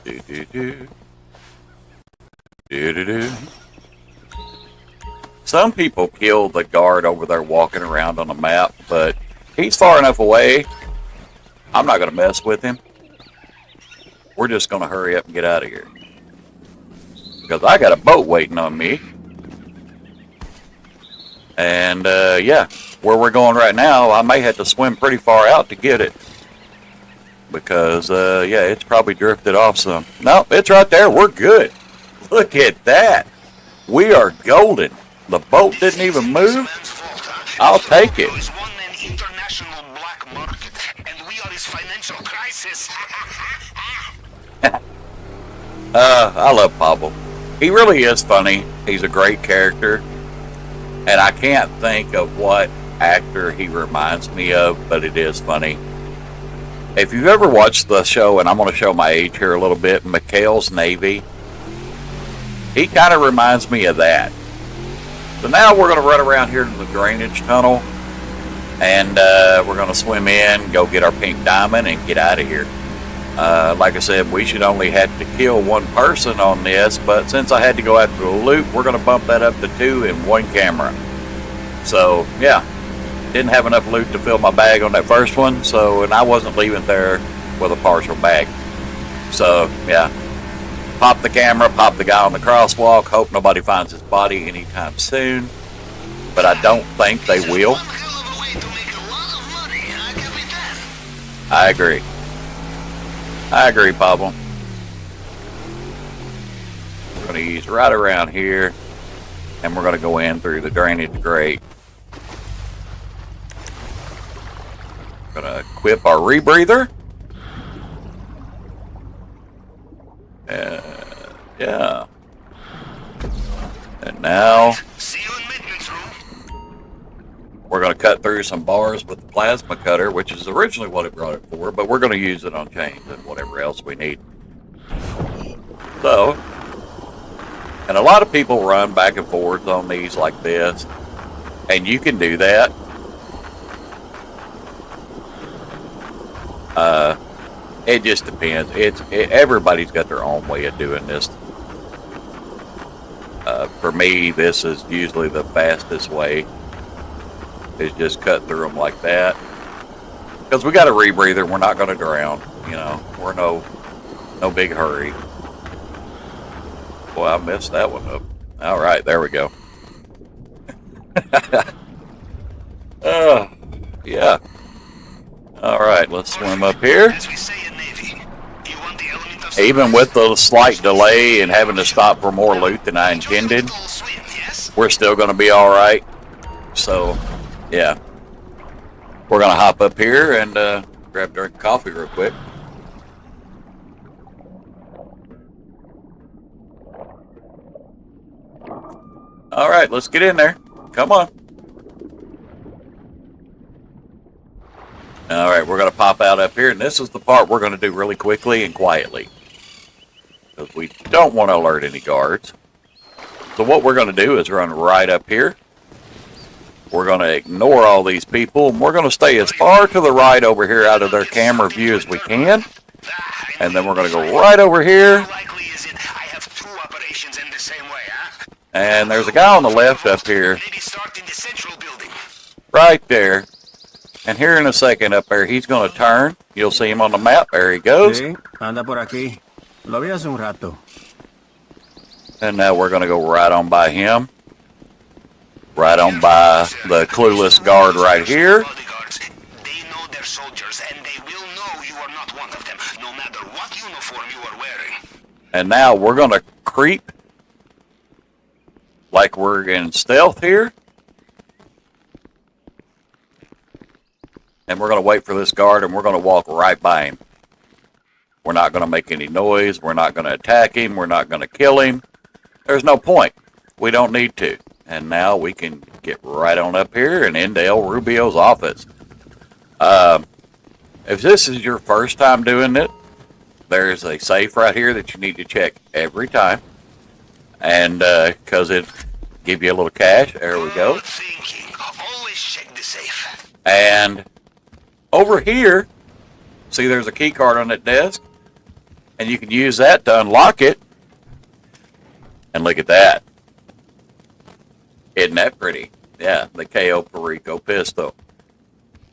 Speaker 1: Do do do. Do do do. Some people kill the guard over there walking around on the map, but he's far enough away. I'm not going to mess with him. We're just going to hurry up and get out of here. Because I got a boat waiting on me. And, yeah, where we're going right now, I may have to swim pretty far out to get it. Because, yeah, it's probably drifted off some. No, it's right there. We're good. Look at that. We are golden. The boat didn't even move. I'll take it. I love Pablo. He really is funny. He's a great character. And I can't think of what actor he reminds me of, but it is funny. If you've ever watched the show, and I'm going to show my age here a little bit, McHale's Navy, he kind of reminds me of that. So now we're going to run around here to the drainage tunnel, and we're going to swim in, go get our pink diamond, and get out of here. Like I said, we should only have to kill one person on this, but since I had to go after the loot, we're going to bump that up to 2 in 1 camera. So, yeah, didn't have enough loot to fill my bag on that first one, so, and I wasn't leaving there with a partial bag. So, yeah. Pop the camera, pop the guy on the crosswalk, hope nobody finds his body anytime soon. But I don't think they will. I agree. I agree, Pablo. We're going to use right around here, and we're going to go in through the drainage grate. We're going to equip our rebreather. Yeah. And now we're going to cut through some bars with the plasma cutter, which is originally what it brought it for, but we're going to use it on chains and whatever else we need. So, and a lot of people run back and forth on these like this, and you can do that. It just depends. Everybody's got their own way of doing this. For me, this is usually the fastest way. Is just cut through them like that. Because we got a rebreather, we're not going to drown. You know, we're no big hurry. Boy, I messed that one up. All right, there we go. Yeah. All right, let's swim up here. Even with the slight delay and having to stop for more loot than I intended, we're still going to be all right. So, yeah. We're going to hop up here and grab a drink of coffee real quick. All right, let's get in there. Come on. All right, we're going to pop out up here, and this is the part we're going to do really quickly and quietly, because we don't want to alert any guards. So what we're going to do is run right up here. We're going to ignore all these people, and we're going to stay as far to the right over here out of their camera view as we can. And then we're going to go right over here. And there's a guy on the left up here. Right there. And here in a second up there, he's going to turn. You'll see him on the map. There he goes.
Speaker 5: Sí, anda por aquí. Lo vi hace un rato.
Speaker 1: And now we're going to go right on by him. Right on by the clueless guard right here.
Speaker 2: They know they're soldiers, and they will know you are not one of them, no matter what uniform you are wearing.
Speaker 1: And now we're going to creep like we're in stealth here. And we're going to wait for this guard, and we're going to walk right by him. We're not going to make any noise. We're not going to attack him. We're not going to kill him. There's no point. We don't need to. And now we can get right on up here and into El Rubio's office. If this is your first time doing it, there's a safe right here that you need to check every time. And because it give you a little cash. There we go.
Speaker 2: Good thinking. Always check the safe.
Speaker 1: And over here, see there's a key card on that desk. And you can use that to unlock it. And look at that. Isn't that pretty? Yeah, the KO Perico pistol.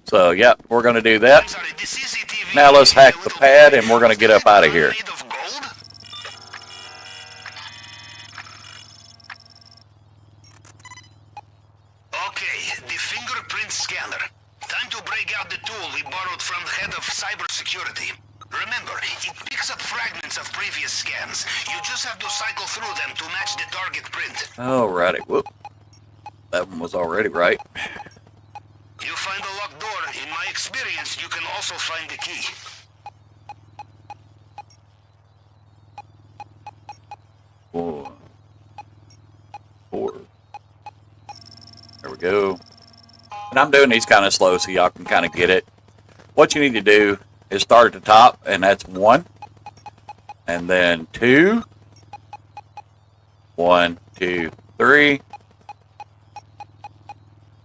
Speaker 1: So, yeah, we're going to do that.
Speaker 2: I'm sorry, the CCTV
Speaker 1: Now let's hack the pad and we're going to get up out of here.
Speaker 2: made of gold? Okay, the fingerprint scanner. Time to break out the tool we borrowed from the head of cybersecurity. Remember, it picks up fragments of previous scans. You just have to cycle through them to match the target print.
Speaker 1: Alrighty, whoop. That one was already right.
Speaker 2: You find a locked door. In my experience, you can also find the key.
Speaker 1: Four. There we go. And I'm doing these kind of slow so y'all can kind of get it. What you need to do is start at the top, and that's 1. And then 2. 1, 2, 3.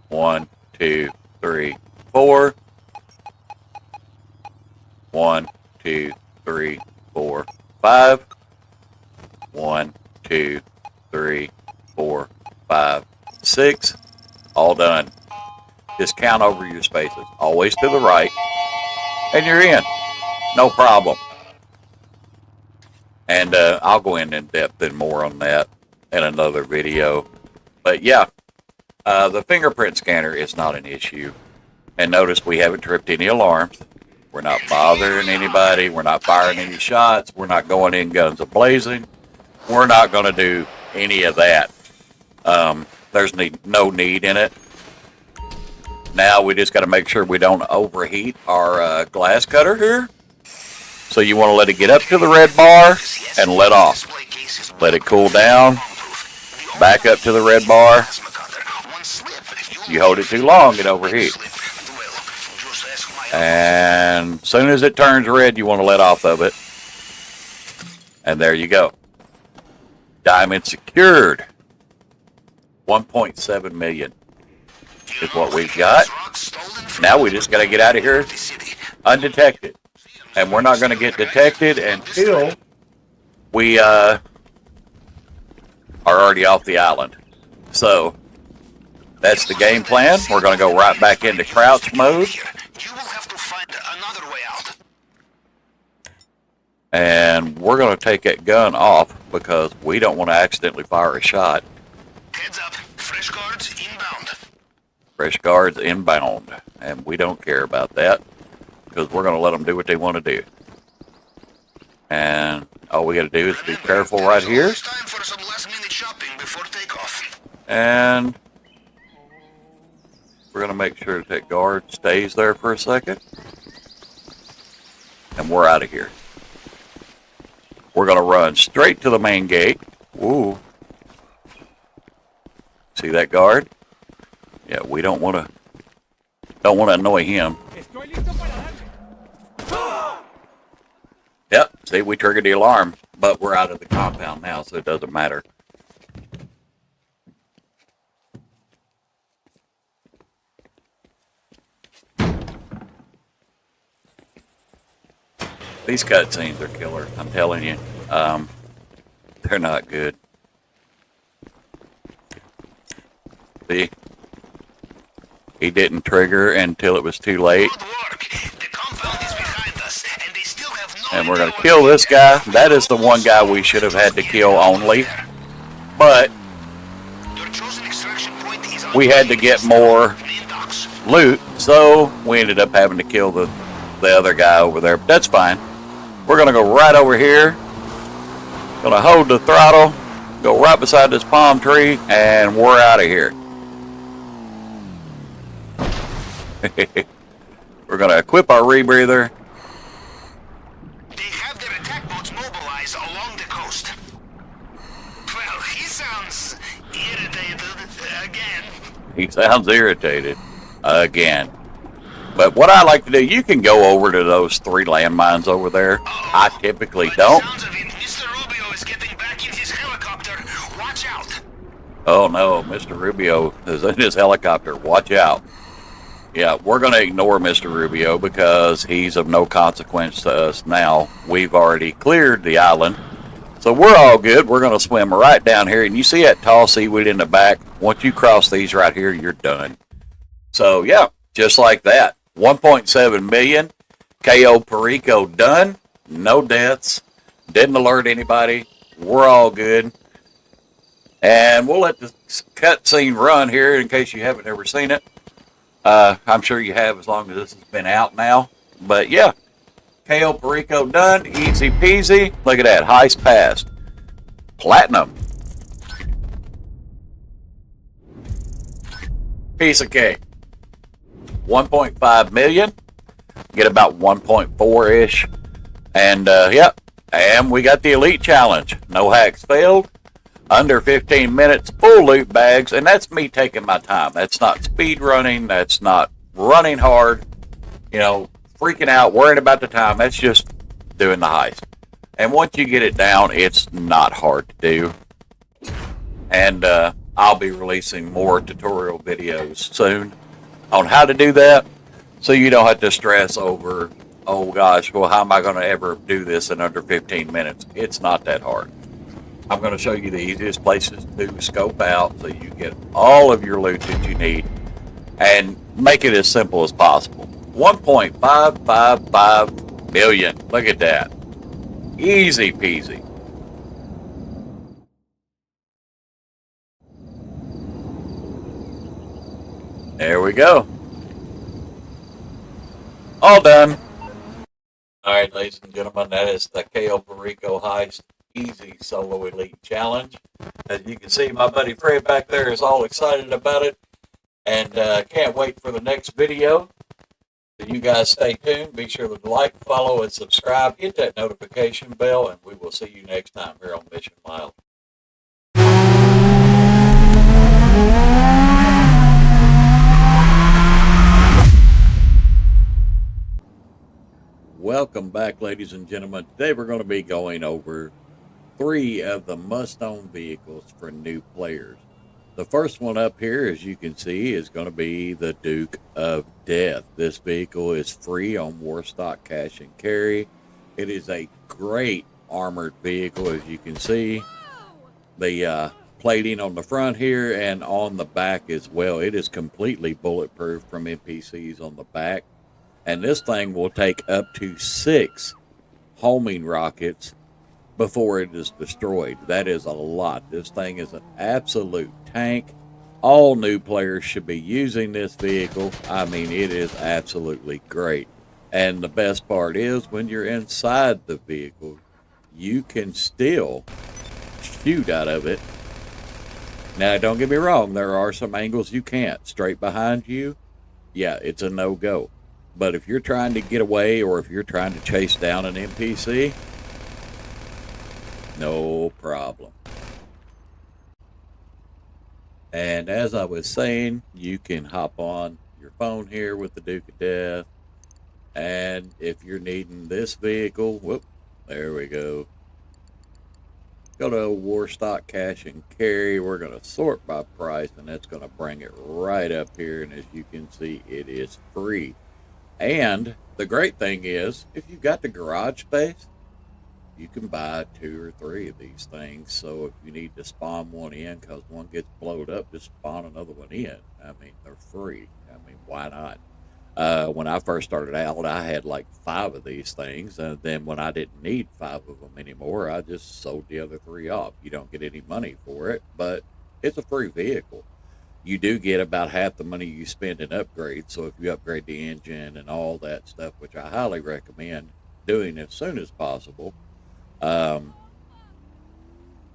Speaker 1: 1, 2, 3, 4. 1, 2, 3, 4, 5. 1, 2, 3, 4, 5, 6. All done. Just count over your spaces. Always to the right. And you're in. No problem. And I'll go in depth and more on that in another video. But yeah, the fingerprint scanner is not an issue. And notice we haven't tripped any alarms. We're not bothering anybody. We're not firing any shots. We're not going in guns a-blazing. We're not going to do any of that. There's no need in it. Now we just got to make sure we don't overheat our glass cutter here. So you want to let it get up to the red bar and let off. Let it cool down. Back up to the red bar. You hold it too long, it overheats. And as soon as it turns red, you want to let off of it. And there you go. Diamond secured. 1.7 million is what we've got. Now we just got to get out of here undetected. And we're not going to get detected until we are already off the island. So that's the game plan. We're going to go right back into crouch mode.
Speaker 2: You will have to find another way out.
Speaker 1: And we're going to take that gun off because we don't want to accidentally fire a shot.
Speaker 2: Heads up, fresh guards inbound.
Speaker 1: Fresh guards inbound. And we don't care about that because we're going to let them do what they want to do. And all we got to do is be careful right here.
Speaker 2: It's time for some last-minute shopping before takeoff.
Speaker 1: And we're going to make sure that guard stays there for a second. And we're out of here. We're going to run straight to the main gate. Ooh. See that guard? Yeah, we don't want to annoy him.
Speaker 4: Estoy listo para darle.
Speaker 1: Yep, see, we triggered the alarm, but we're out of the compound now, so it doesn't matter. These cutscenes are killer, I'm telling you. They're not good. See? He didn't trigger until it was too late.
Speaker 2: Good work. The compound is behind us, and they still have no
Speaker 1: And we're
Speaker 2: idea
Speaker 1: going to
Speaker 2: what
Speaker 1: kill
Speaker 2: to
Speaker 1: this
Speaker 2: do.
Speaker 1: guy. That is the one guy we should have had to kill only. But
Speaker 2: Your chosen extraction point is
Speaker 1: we had to get more
Speaker 2: main docks.
Speaker 1: loot, so we ended up having to kill the other guy over there. But that's fine. We're going to go right over here. Going to hold the throttle, go right beside this palm tree, and we're out of here. We're going to equip our rebreather.
Speaker 2: They have their attack boats mobilized along the coast. Well, he sounds irritated again.
Speaker 1: He sounds irritated again. But what I like to do, you can go over to those 3 landmines over there. I typically
Speaker 2: By the
Speaker 1: don't.
Speaker 2: sounds of it, Mr. Rubio is getting back in his helicopter. Watch out.
Speaker 1: Oh no, Mr. Rubio is in his helicopter. Watch out. Yeah, we're going to ignore Mr. Rubio because he's of no consequence to us now. We've already cleared the island. So we're all good. We're going to swim right down here. And you see that tall seaweed in the back? Once you cross these right here, you're done. So yeah, just like that. 1.7 million. KO Perico done. No deaths. Didn't alert anybody. We're all good. And we'll let the cutscene run here in case you haven't ever seen it. I'm sure you have as long as this has been out now. But yeah, KO Perico done. Easy peasy. Look at that. Heist passed. Platinum. Piece of cake. 1.5 million. Get about 1.4-ish. And yep. And we got the Elite Challenge. No hacks failed. Under 15 minutes, full loot bags, and that's me taking my time. That's not speed running. That's not running hard, freaking out, worrying about the time. That's just doing the heist. And once you get it down, it's not hard to do. And I'll be releasing more tutorial videos soon on how to do that, so you don't have to stress over, oh gosh, well, how am I going to ever do this in under 15 minutes? It's not that hard. I'm going to show you the easiest places to scope out so you get all of your loot that you need and make it as simple as possible. 1.555 million. Look at that. Easy peasy. There we go. All done. All right, ladies and gentlemen, that is the KO Perico Heist Easy Solo Elite Challenge. As you can see, my buddy Fred back there is all excited about it and can't wait for the next video. So you guys stay tuned. Be sure to like, follow, and subscribe. Hit that notification bell, and we will see you next time here on Mission Wild. Welcome back, ladies and gentlemen. Today we're going to be going over 3 of the must-own vehicles for new players. The first one up here, as you can see, is going to be the Duke of Death. This vehicle is free on Warstock Cash and Carry. It is a great armored vehicle, as you can see. The plating on the front here and on the back as well. It is completely bulletproof from NPCs on the back. And this thing will take up to 6 homing rockets before it is destroyed. That is a lot. This thing is an absolute tank. All new players should be using this vehicle. I mean, it is absolutely great. And the best part is when you're inside the vehicle, you can still shoot out of it. Now, don't get me wrong. There are some angles you can't. Straight behind you, yeah, it's a no-go. But if you're trying to get away or if you're trying to chase down an NPC, no problem. And as I was saying, you can hop on your phone here with the Duke of Death. And if you're needing this vehicle, whoop, there we go. Go to Warstock Cash and Carry. We're going to sort by price, and that's going to bring it right up here. And as you can see, it is free. And the great thing is, if you've got the garage space, you can buy 2 or 3 of these things. So if you need to spawn one in because one gets blowed up, just spawn another one in. I mean, they're free. I mean, why not? When I first started out, I had like 5 of these things. And then when I didn't need 5 of them anymore, I just sold the other 3 off. You don't get any money for it, but it's a free vehicle. You do get about half the money you spend in upgrades. So if you upgrade the engine and all that stuff, which I highly recommend doing as soon as possible, yeah,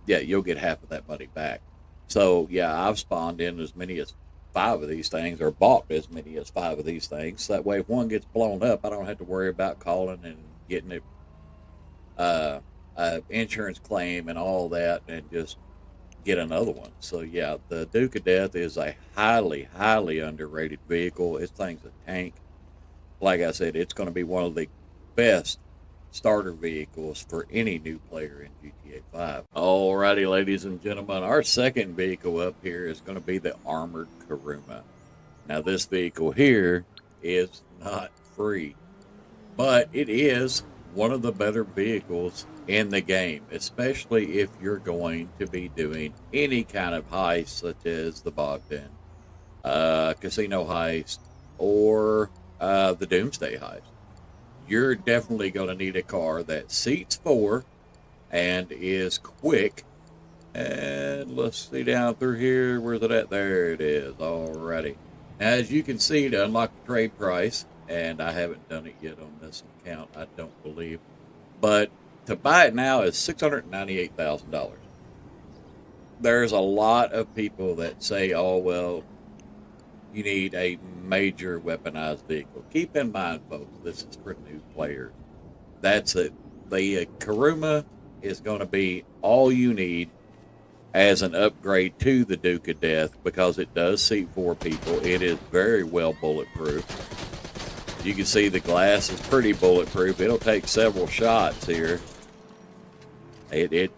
Speaker 1: you'll get half of that money back. So yeah, I've spawned in as many as 5 of these things, or bought as many as 5 of these things. That way, if one gets blown up, I don't have to worry about calling and getting it, insurance claim and all that, and just get another one. So yeah, the Duke of Death is a highly, highly underrated vehicle. This thing's a tank. Like I said, it's going to be one of the best starter vehicles for any new player in GTA 5. Alrighty, ladies and gentlemen, our second vehicle up here is going to be the Armored Kuruma. Now, this vehicle here is not free, but it is one of the better vehicles in the game, especially if you're going to be doing any kind of heist, such as the Bogdan, Casino Heist, or the Doomsday Heist. You're definitely going to need a car that seats 4 and is quick. And let's see down through here. Where's it at? There it is. Alrighty. As you can see, to unlock the trade price, and I haven't done it yet on this account, I don't believe, but to buy it now is $698,000. There's a lot of people that say, oh, well, you need a major weaponized vehicle. Keep in mind, folks, this is for new players. That's it. The Kuruma is going to be all you need as an upgrade to the Duke of Death, because it does seat 4 people. It is very well bulletproof. You can see the glass is pretty bulletproof. It'll take several shots here. It's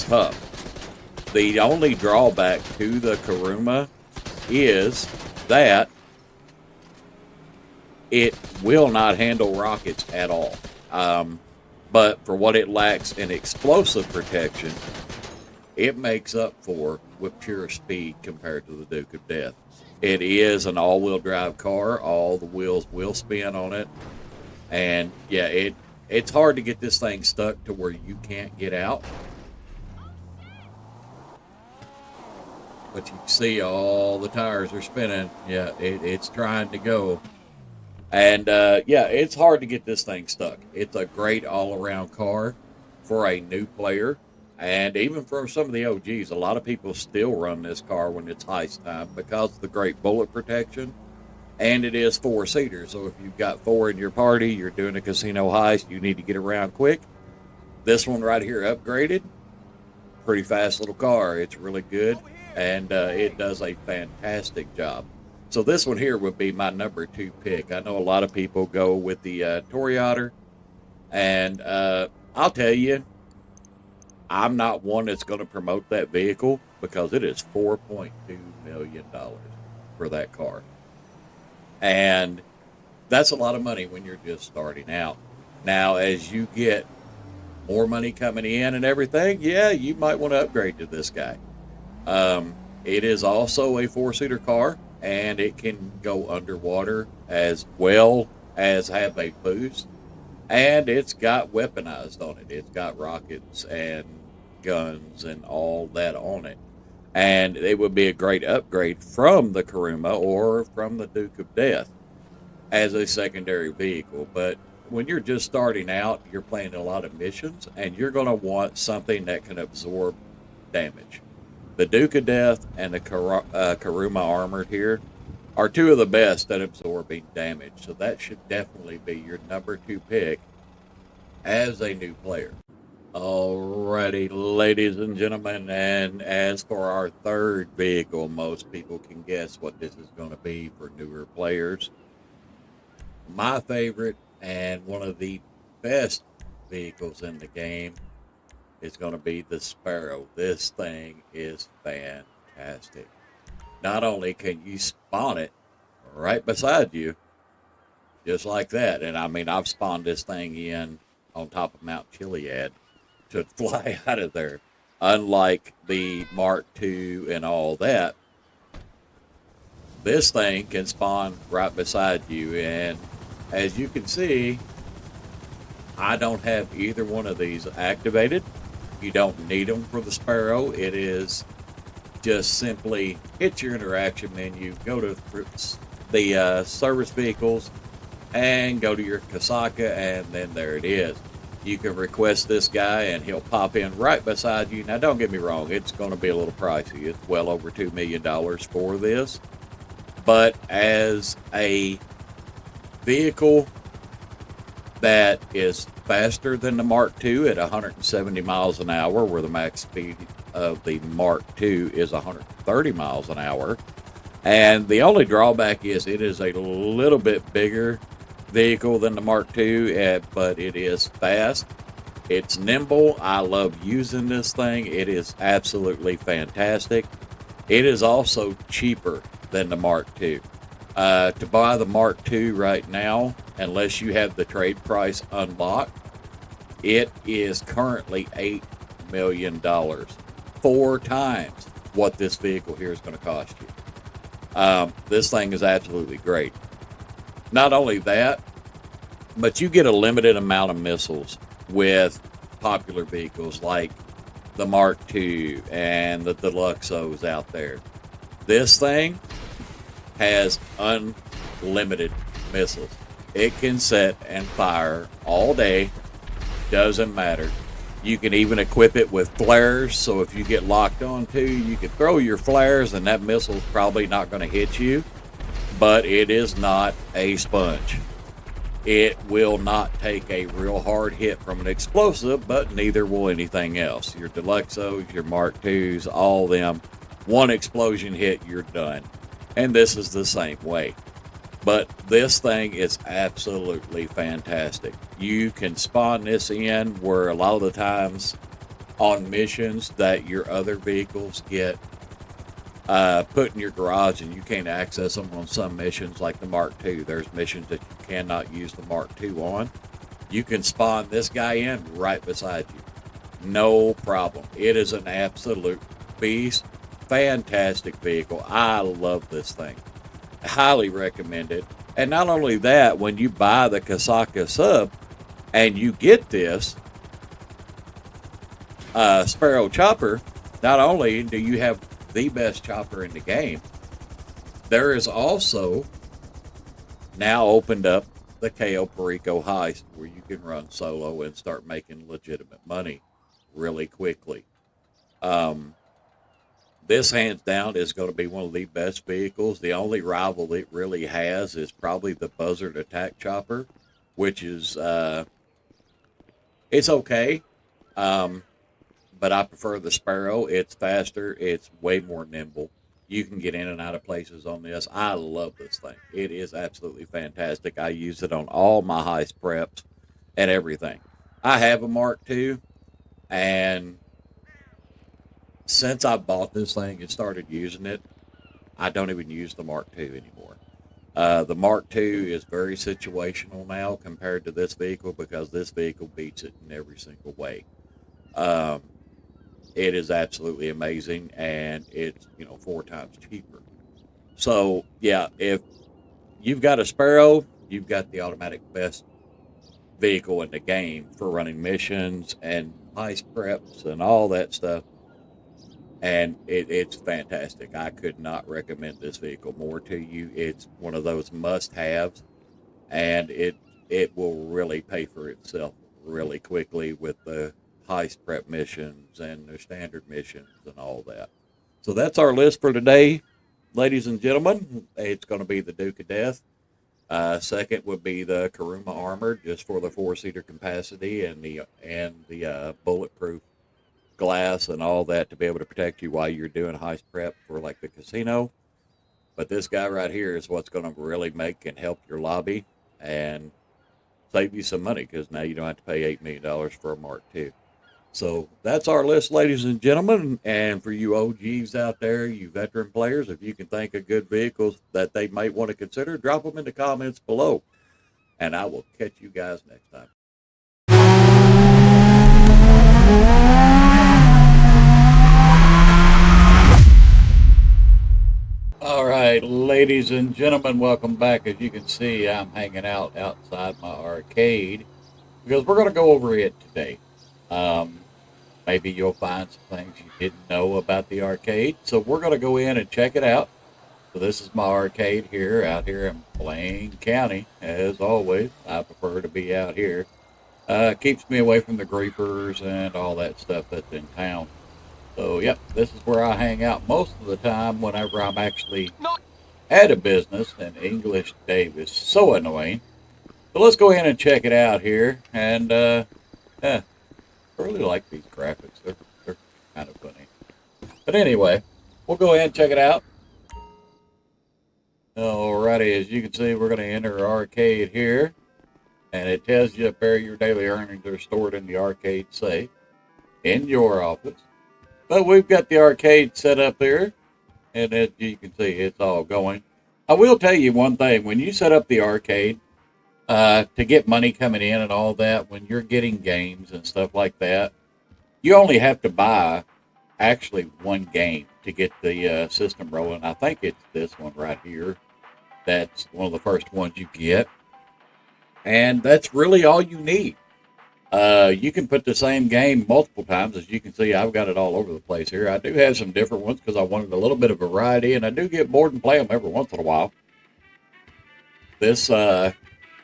Speaker 1: tough. The only drawback to the Kuruma is that it will not handle rockets at all. But for what it lacks in explosive protection, it makes up for with pure speed compared to the Duke of Death. It is an all-wheel drive car. All the wheels will spin on it. And yeah, it's hard to get this thing stuck to where you can't get out. But you can see all the tires are spinning. Yeah, it's trying to go. And yeah, it's hard to get this thing stuck. It's a great all-around car for a new player. And even for some of the OGs, a lot of people still run this car when it's heist time because of the great bullet protection. And it is 4-seater. So if you've got 4 in your party, you're doing a casino heist, you need to get around quick. This one right here, upgraded. Pretty fast little car. It's really good. And it does a fantastic job. So this one here would be my number 2 pick. I know a lot of people go with the Toreador. And I'll tell you, I'm not one that's going to promote that vehicle because it is $4.2 million for that car. And that's a lot of money when you're just starting out. Now, as you get more money coming in and everything, yeah, you might want to upgrade to this guy. It is also a 4-seater car, and it can go underwater as well as have a boost. And it's got weaponized on it. It's got rockets and guns and all that on it. And it would be a great upgrade from the Kuruma or from the Duke of Death as a secondary vehicle. But when you're just starting out, you're playing a lot of missions, and you're going to want something that can absorb damage. The Duke of Death and the Kuruma Armored here are 2 of the best at absorbing damage. So that should definitely be your number 2 pick as a new player. Alrighty, ladies and gentlemen, and as for our third vehicle, most people can guess what this is going to be for newer players. My favorite and one of the best vehicles in the game is going to be the Sparrow. This thing is fantastic. Not only can you spawn it right beside you, just like that, and I mean, I've spawned this thing in on top of Mount Chiliad to fly out of there. Unlike the Mark II and all that, this thing can spawn right beside you. And as you can see, I don't have either one of these activated. You don't need them for the Sparrow. It is just simply hit your interaction menu, go to the service vehicles, and go to your Kasaka, and then there it is. You can request this guy, and he'll pop in right beside you. Now, don't get me wrong. It's going to be a little pricey. It's well over $2 million for this. But as a vehicle that is faster than the Mark II at 170 miles an hour, where the max speed of the Mark II is 130 miles an hour. And the only drawback is it is a little bit bigger vehicle than the Mark II, but it is fast. It's nimble. I love using this thing. It is absolutely fantastic. It is also cheaper than the Mark II. To buy the Mark II right now, unless you have the trade price unlocked, it is currently $8 million. 4 times what this vehicle here is going to cost you. This thing is absolutely great. Not only that, but you get a limited amount of missiles with popular vehicles like the Mark II and the Deluxos out there. This thing has unlimited missiles. It can set and fire all day, doesn't matter. You can even equip it with flares, so if you get locked onto, you can throw your flares and that missile's probably not going to hit you, but it is not a sponge. It will not take a real hard hit from an explosive, but neither will anything else. Your Deluxos, your Mark IIs, all them, one explosion hit, you're done. And this is the same way. But this thing is absolutely fantastic. You can spawn this in where a lot of the times on missions that your other vehicles get put in your garage and you can't access them on some missions like the Mark II. There's missions that you cannot use the Mark II on. You can spawn this guy in right beside you. No problem. It is an absolute beast. Fantastic vehicle. I love this thing. Highly recommend it. And not only that, when you buy the Kasaka sub and you get this Sparrow chopper, not only do you have the best chopper in the game, there is also now opened up the Cayo Perico Heist where you can run solo and start making legitimate money really quickly. This, hands down, is going to be one of the best vehicles. The only rival it really has is probably the Buzzard Attack Chopper, which is, it's okay, but I prefer the Sparrow. It's faster. It's way more nimble. You can get in and out of places on this. I love this thing. It is absolutely fantastic. I use it on all my heist preps and everything. I have a Mark II, and since I bought this thing and started using it, I don't even use the Mark II anymore. The Mark II is very situational now compared to this vehicle because this vehicle beats it in every single way. It is absolutely amazing, and it's 4 times cheaper. So yeah, if you've got a Sparrow, you've got the automatic best vehicle in the game for running missions and heist preps and all that stuff. And it's fantastic. I could not recommend this vehicle more to you. It's one of those must-haves, and it will really pay for itself really quickly with the heist prep missions and the standard missions and all that. So that's our list for today, ladies and gentlemen. It's going to be the Duke of Death. Second would be the Kuruma Armored, just for the 4-seater capacity and the bulletproof glass and all that to be able to protect you while you're doing heist prep for like the casino. But this guy right here is what's going to really make and help your lobby and save you some money, because now you don't have to pay $8 million for a Mark II. So that's our list, ladies and gentlemen. And for you OGs out there, you veteran players, if you can think of good vehicles that they might want to consider, drop them in the comments below, and I will catch you guys next time. All right, ladies and gentlemen, welcome back. As you can see, I'm hanging out outside my arcade because we're going to go over it today. Maybe you'll find some things you didn't know about the arcade. So we're going to go in and check it out. So this is my arcade here, out here in Blaine County. As always, I prefer to be out here. Keeps me away from the griefers and all that stuff that's in town. So, yep, this is where I hang out most of the time whenever I'm actually at a business, and English Dave is so annoying. So let's go in and check it out here. And, I really like these graphics. They're kind of funny. But anyway, we'll go ahead and check it out. Alrighty, as you can see, we're going to enter arcade here. And it tells you up there your daily earnings are stored in the arcade safe in your office. But we've got the arcade set up there. And as you can see, it's all going. I will tell you one thing. When you set up the arcade, to get money coming in and all that, when you're getting games and stuff like that, you only have to buy actually one game to get the system rolling. I think it's this one right here. That's one of the first ones you get. And that's really all you need. You can put the same game multiple times. As you can see, I've got it all over the place here. I do have some different ones because I wanted a little bit of variety, and I do get bored and play them every once in a while. This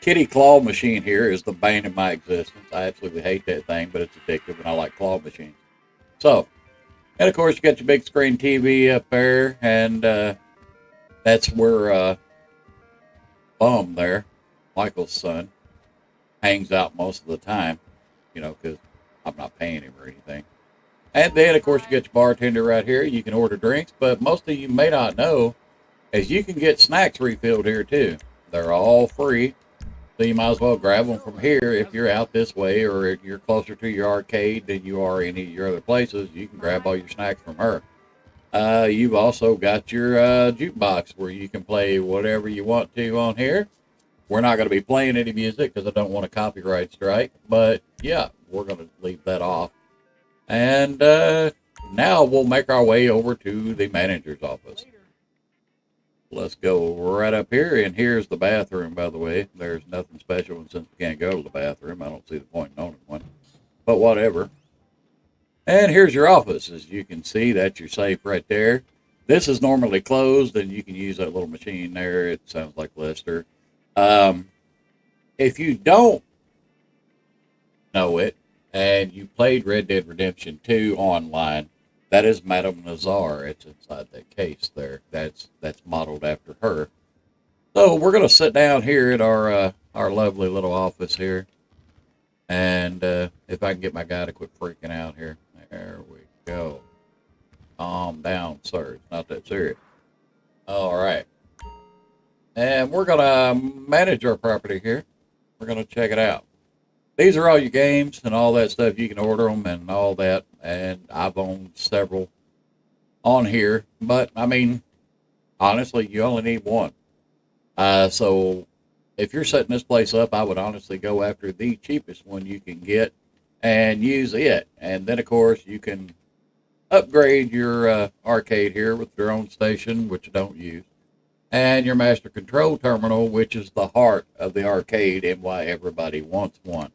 Speaker 1: kitty claw machine here is the bane of my existence. I absolutely hate that thing, but it's addictive, and I like claw machines. So, and of course, you got your big screen TV up there, and that's where Bum there, Michael's son, hangs out most of the time, you know, because I'm not paying him or anything. And then, of course, you get your bartender right here. You can order drinks, but most of you may not know is you can get snacks refilled here, too. They're all free, so you might as well grab them from here if you're out this way or if you're closer to your arcade than you are any of your other places. You can grab all your snacks from her. You've also got your jukebox where you can play whatever you want to on here. We're not going to be playing any music because I don't want a copyright strike. But, yeah, we're going to leave that off. And now we'll make our way over to the manager's office. Let's go right up here. And here's the bathroom, by the way. There's nothing special. And since we can't go to the bathroom, I don't see the point in owning one. But whatever. And here's your office. As you can see, that's your safe right there. This is normally closed, and you can use that little machine there. It sounds like Lester. If you don't know it, and you played Red Dead Redemption 2 online, that is Madame Nazar. It's inside that case there. That's modeled after her. So we're going to sit down here at our lovely little office here. And if I can get my guy to quit freaking out here. There we go. Calm down, sir. It's not that serious. All right. And we're going to manage our property here. We're going to check it out. These are all your games and all that stuff. You can order them and all that. And I've owned several on here. But, I mean, honestly, you only need one. So if you're setting this place up, I would honestly go after the cheapest one you can get and use it. And then, of course, you can upgrade your arcade here with your own station, which you don't use, and your master control terminal, which is the heart of the arcade and why everybody wants one,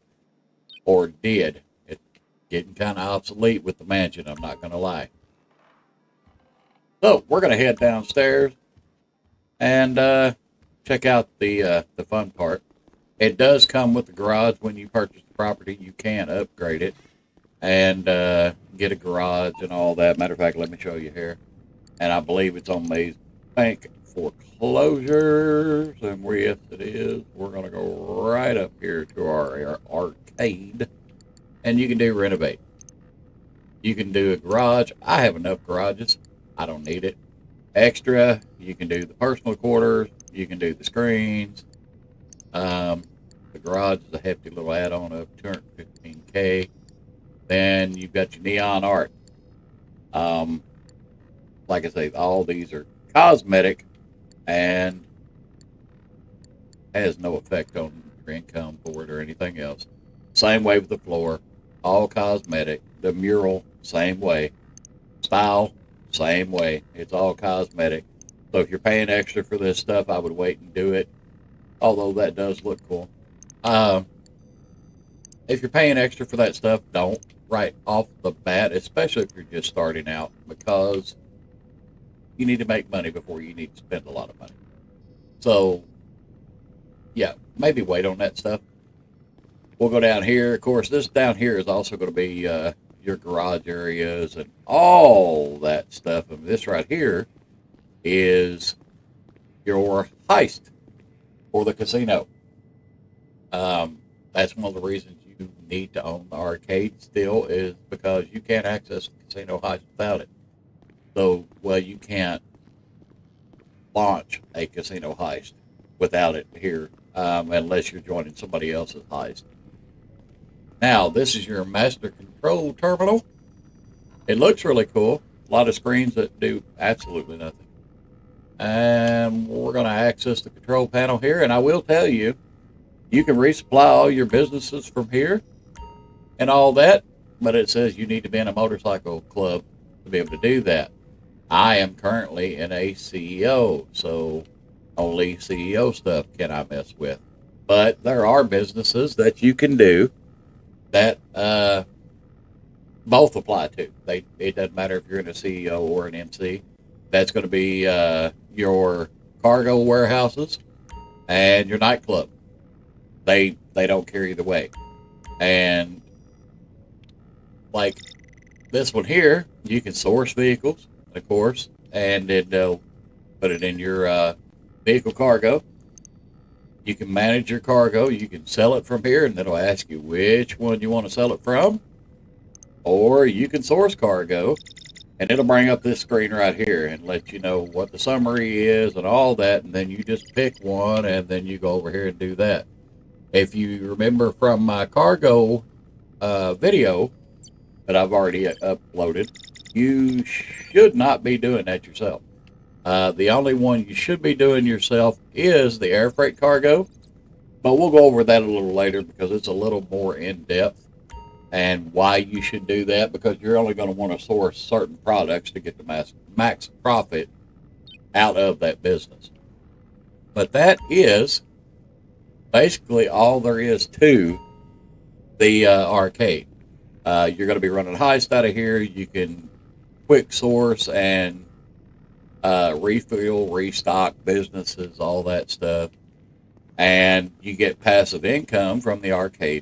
Speaker 1: or did. It's getting kind of obsolete with the mansion, I'm not going to lie. So we're going to head downstairs and check out the fun part. It does come with the garage. When you purchase the property, you can upgrade it and get a garage and all that. Matter of fact, let me show you here. And I believe it's on these bank foreclosures. And yes, it is. We're going to go right up here to our arcade. And you can do renovate. You can do a garage. I have enough garages. I don't need it. Extra, you can do the personal quarters. You can do the screens. The garage is a hefty little add-on of $215K. Then you've got your neon art. Like I say, all these are cosmetic and has no effect on your income board or anything else. Same way with the floor, all cosmetic. The mural, same way. Style, same way. It's all cosmetic. So if you're paying extra for this stuff, I would wait and do it. Although that does look cool. If you're paying extra for that stuff, don't right off the bat, especially if you're just starting out, because you need to make money before you need to spend a lot of money. So, yeah, maybe wait on that stuff. We'll go down here. Of course, this down here is also going to be your garage areas and all that stuff. And this right here is your heist for the casino. That's one of the reasons you need to own the arcade still, is because you can't access the casino heist without it. So, well, you can't launch a casino heist without it here, unless you're joining somebody else's heist. Now, this is your master control terminal. It looks really cool. A lot of screens that do absolutely nothing. And we're going to access the control panel here. And I will tell you, you can resupply all your businesses from here and all that. But it says you need to be in a motorcycle club to be able to do that. I am currently in a CEO, so only CEO stuff can I mess with. But there are businesses that you can do that both apply to. It doesn't matter if you're in a CEO or an MC. That's going to be your cargo warehouses and your nightclub. They don't care either way. And like this one here, you can source vehicles, of course, and then they'll put it in your vehicle cargo. You can manage your cargo. You can sell it from here, and it'll ask you which one you want to sell it from. Or you can source cargo, and it'll bring up this screen right here and let you know what the summary is and all that, and then you just pick one, and then you go over here and do that. If you remember from my cargo video that I've already uploaded, you should not be doing that yourself. The only one you should be doing yourself is the air freight cargo, but we'll go over that a little later because it's a little more in-depth and why you should do that, because you're only going to want to source certain products to get the max profit out of that business. But that is basically all there is to the arcade. You're going to be running heist out of here. You can quick source and refill, restock businesses, all that stuff. And you get passive income from the arcade